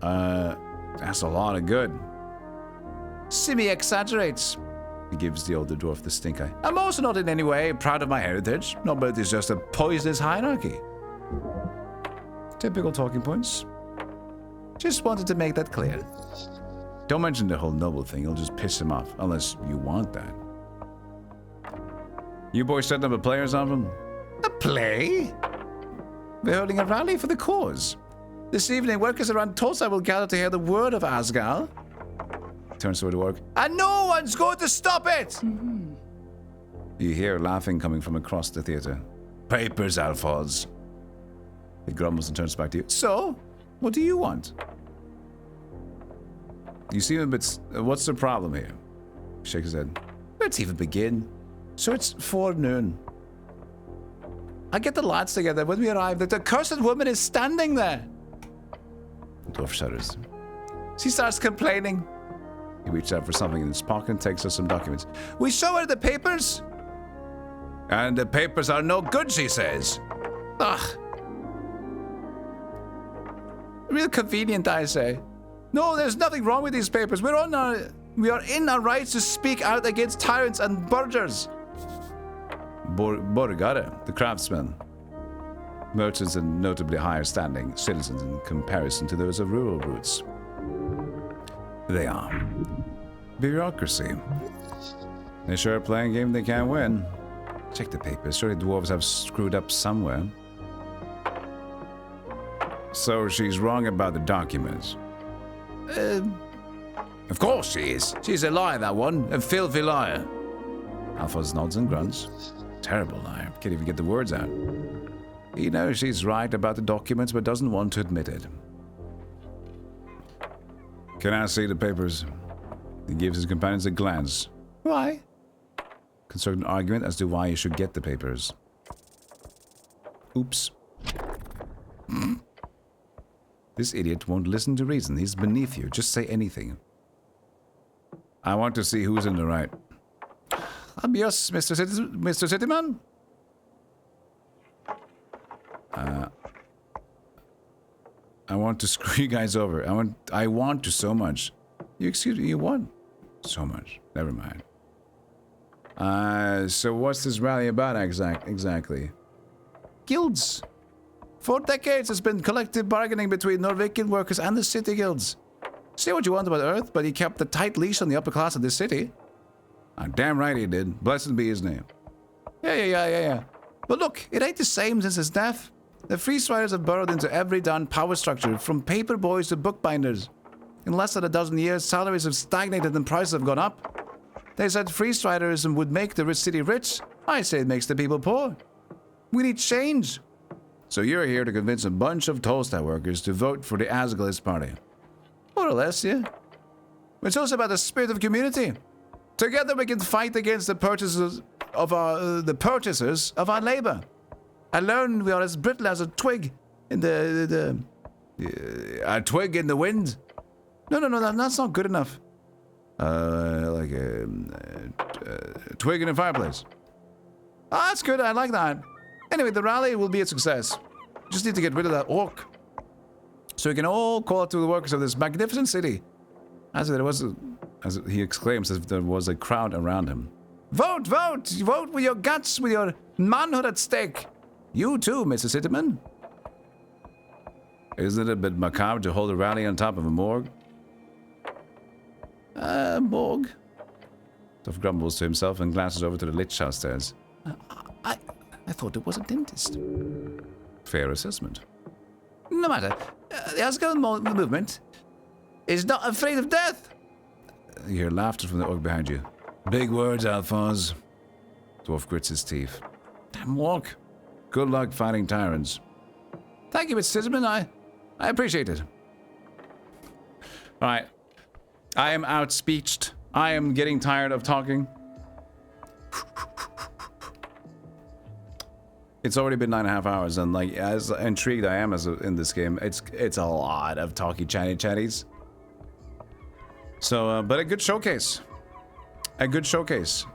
That's a lot of good. Simi exaggerates. He gives the older dwarf the stink eye. I'm also not in any way proud of my heritage. Nobility is just a poisonous hierarchy. Typical talking points. Just wanted to make that clear. Don't mention the whole noble thing. It'll just piss him off. Unless you want that. You boys setting up a play or something? A play? We're holding a rally for the cause. This evening, workers around Tulsa will gather to hear the word of Asgal. Turns toward the work. And no one's going to stop it! Mm-hmm. You hear laughing coming from across the theater. Papers, Alphas. He grumbles and turns back to you. So, what do you want? You seem a bit... what's the problem here? He shakes his head. Let's even begin. So it's forenoon. I get the lads together. When we arrive, the cursed woman is standing there. The dwarf shudders. She starts complaining. He reaches out for something in his pocket and takes us some documents. We show her the papers. And the papers are no good, she says. Ugh. Real convenient, I say. No, there's nothing wrong with these papers. We are in our rights to speak out against tyrants and burgers. Borgare, the craftsmen. Merchants and notably higher standing citizens in comparison to those of rural roots. They are. Bureaucracy. They sure are playing a game they can't win. Check the papers. Surely dwarves have screwed up somewhere. So she's wrong about the documents. Of course she is. She's a liar, that one. A filthy liar. Alphas nods and grunts. Terrible liar. Can't even get the words out. He knows she's right about the documents, but doesn't want to admit it. Can I see the papers? He gives his companions a glance. Why? Construct an argument as to why you should get the papers. Oops. This idiot won't listen to reason. He's beneath you. Just say anything. I want to see who's in the right. I'm yours, Mr. Cityman. I want to screw you guys over. I want to so much. You want so much. Never mind. So what's this rally about exactly? Guilds. For decades, it's been collective bargaining between Norwegian workers and the city guilds. Say what you want about Earth, but he kept a tight leash on the upper class of this city. Damn right he did. Blessed be his name. Yeah. But look, it ain't the same since his death. The freeze riders have burrowed into every darn power structure, from paper boys to bookbinders. In less than a dozen years, salaries have stagnated and prices have gone up. They said freeze riderism would make the rich city rich. I say it makes the people poor. We need change. So you're here to convince a bunch of Tolstoi workers to vote for the Asgalist party. More or less, yeah. It's also about the spirit of community. Together we can fight against the purchasers of our labor. Alone we are as brittle as a twig in a twig in the wind. No, that's not good enough. Like a twig in a fireplace. Oh, that's good. I like that. Anyway, the rally will be a success. Just need to get rid of that orc, so we can all call out to the workers of this magnificent city. As he exclaims, as if there was a crowd around him. Vote with your guts, with your manhood at stake. You too, Mr. Sitterman. Isn't it a bit macabre to hold a rally on top of a morgue? Morgue? Tuff grumbles to himself and glances over to the lich house stairs. I thought it was a dentist. Fair assessment. No matter. The Asgard movement is not afraid of death. You hear laughter from the orc behind you. Big words, Alphonse. Dwarf grits his teeth. Damn walk. Good luck fighting tyrants. Thank you, Mr. Sitterman. I appreciate it. Alright. I am outspeeched. I am getting tired of talking. It's already been 9.5 hours, and like, as intrigued I am in this game, it's a lot of talky chatties. So, but a good showcase. A good showcase.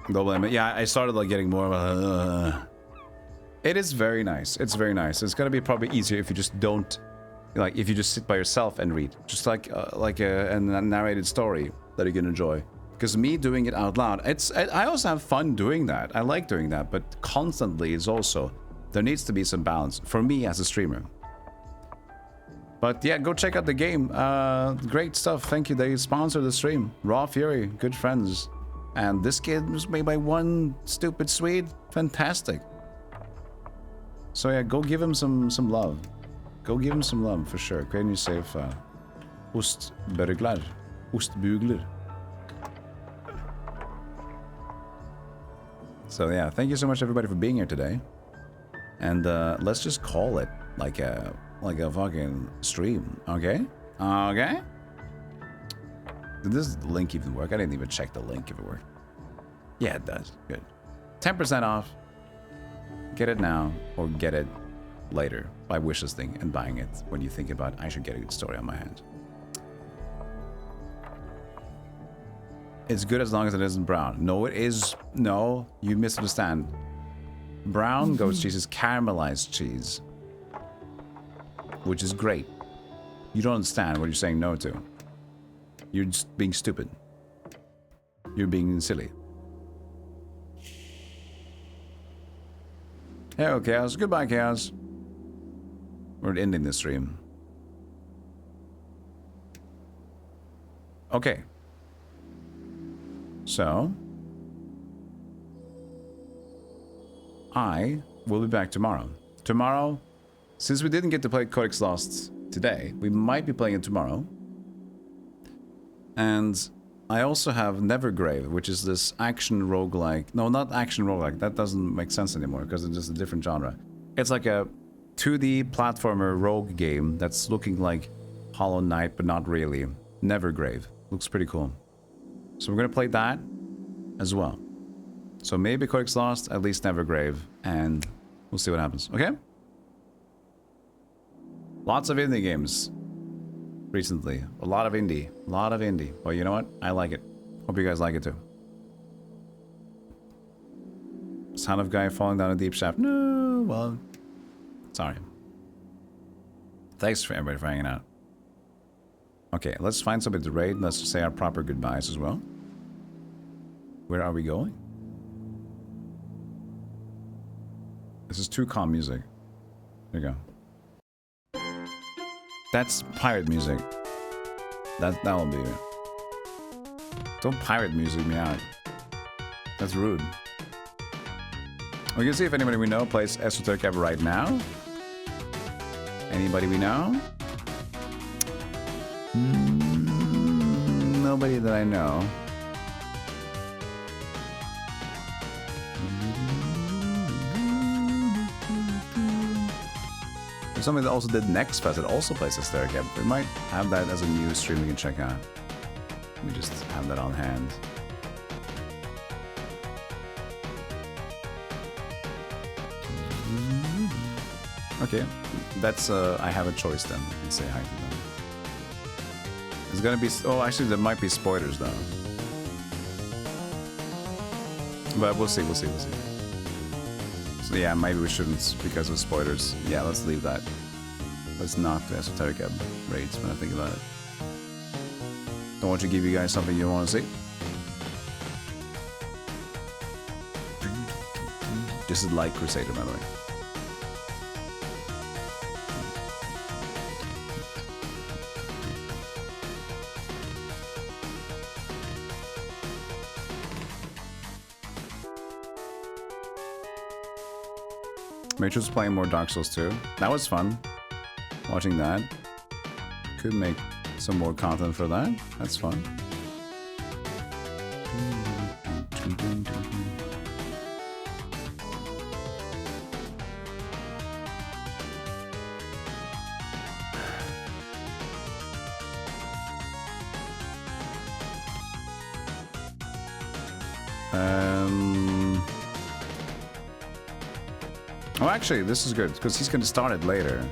Yeah, I started like getting more of It is very nice. It's very nice. It's gonna be probably easier if you just don't, like, if you just sit by yourself and read, just like a narrated story that you can enjoy. Because me doing it out loud, I also have fun doing that. I like doing that, but constantly is also, there needs to be some balance for me as a streamer. But yeah, go check out the game. Great stuff. Thank you. They sponsored the stream. Raw Fury, good friends. And this kid was made by one stupid Swede. Fantastic. So yeah, go give him some love. Go give him some love for sure. Can you save Ostburglar? Ostbugler. So yeah, thank you so much everybody for being here today. And let's just call it like a fucking stream, okay? Okay? Did this link even work? I didn't even check the link if it worked. Yeah, it does. Good. 10% off. Get it now or get it later by wishlisting and buying it when you think about I should get a good story on my hands. It's good as long as it isn't brown. No, it is. No, you misunderstand. Brown goat cheese is caramelized cheese, which is great. You don't understand what you're saying no to. You're just being stupid. You're being silly. Hello, Chaos. Goodbye, Chaos. We're ending the stream. Okay. So, I will be back tomorrow. Tomorrow, since we didn't get to play Codex Lost today, we might be playing it tomorrow. And I also have Nevergrave, which is this action roguelike. No, not action roguelike. That doesn't make sense anymore because it's just a different genre. It's like a 2D platformer rogue game that's looking like Hollow Knight, but not really. Nevergrave. Looks pretty cool. So we're going to play that as well. So maybe Codex Lost, at least Nevergrave, and we'll see what happens. Okay? Lots of indie games recently. A lot of indie. A lot of indie. But you know what? I like it. Hope you guys like it too. Sound of guy falling down a deep shaft. No, well, sorry. Thanks for everybody for hanging out. Okay, let's find somebody to raid. Let's say our proper goodbyes as well. Where are we going? This is too calm music. There you go. That's pirate music. That'll be it. Don't pirate music me out. That's rude. We can see if anybody we know plays Esoteric Ebb right now. Anybody we know? Nobody that I know. There's somebody that also did Next Fest that also plays Esoteric Ebb. We might have that as a new stream we can check out. Let me just have that on hand. Okay, that's I have a choice then. I can say hi to them. There's gonna be, oh actually there might be spoilers though. But we'll see. So yeah, maybe we shouldn't because of spoilers. Yeah, let's leave that. Let's not do Esoteric Ebb raids when I think about it. Don't want to give you guys something you don't want to see. This is like Crusader, by the way. Rachel's playing more Dark Souls 2. That was fun. Watching that. Could make some more content for that. That's fun. Oh, actually, this is good, because he's going to start it later.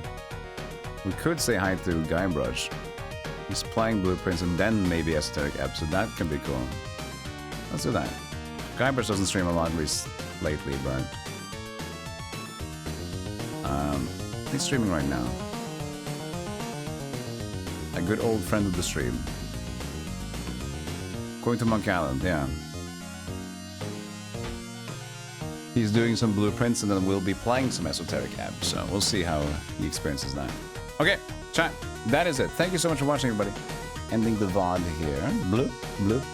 We could say hi to Guybrush. He's playing Blueprints and then maybe Esoteric Ebb, so that can be cool. Let's do that. Guybrush doesn't stream a lot lately, but... he's streaming right now. A good old friend of the stream. Going to Monk Island, yeah. He's doing some Blueprints and then we'll be playing some Esoteric Ebb, so we'll see how he experiences that. Okay, chat, that is it. Thank you so much for watching, everybody. Ending the VOD here. Bloop, bloop.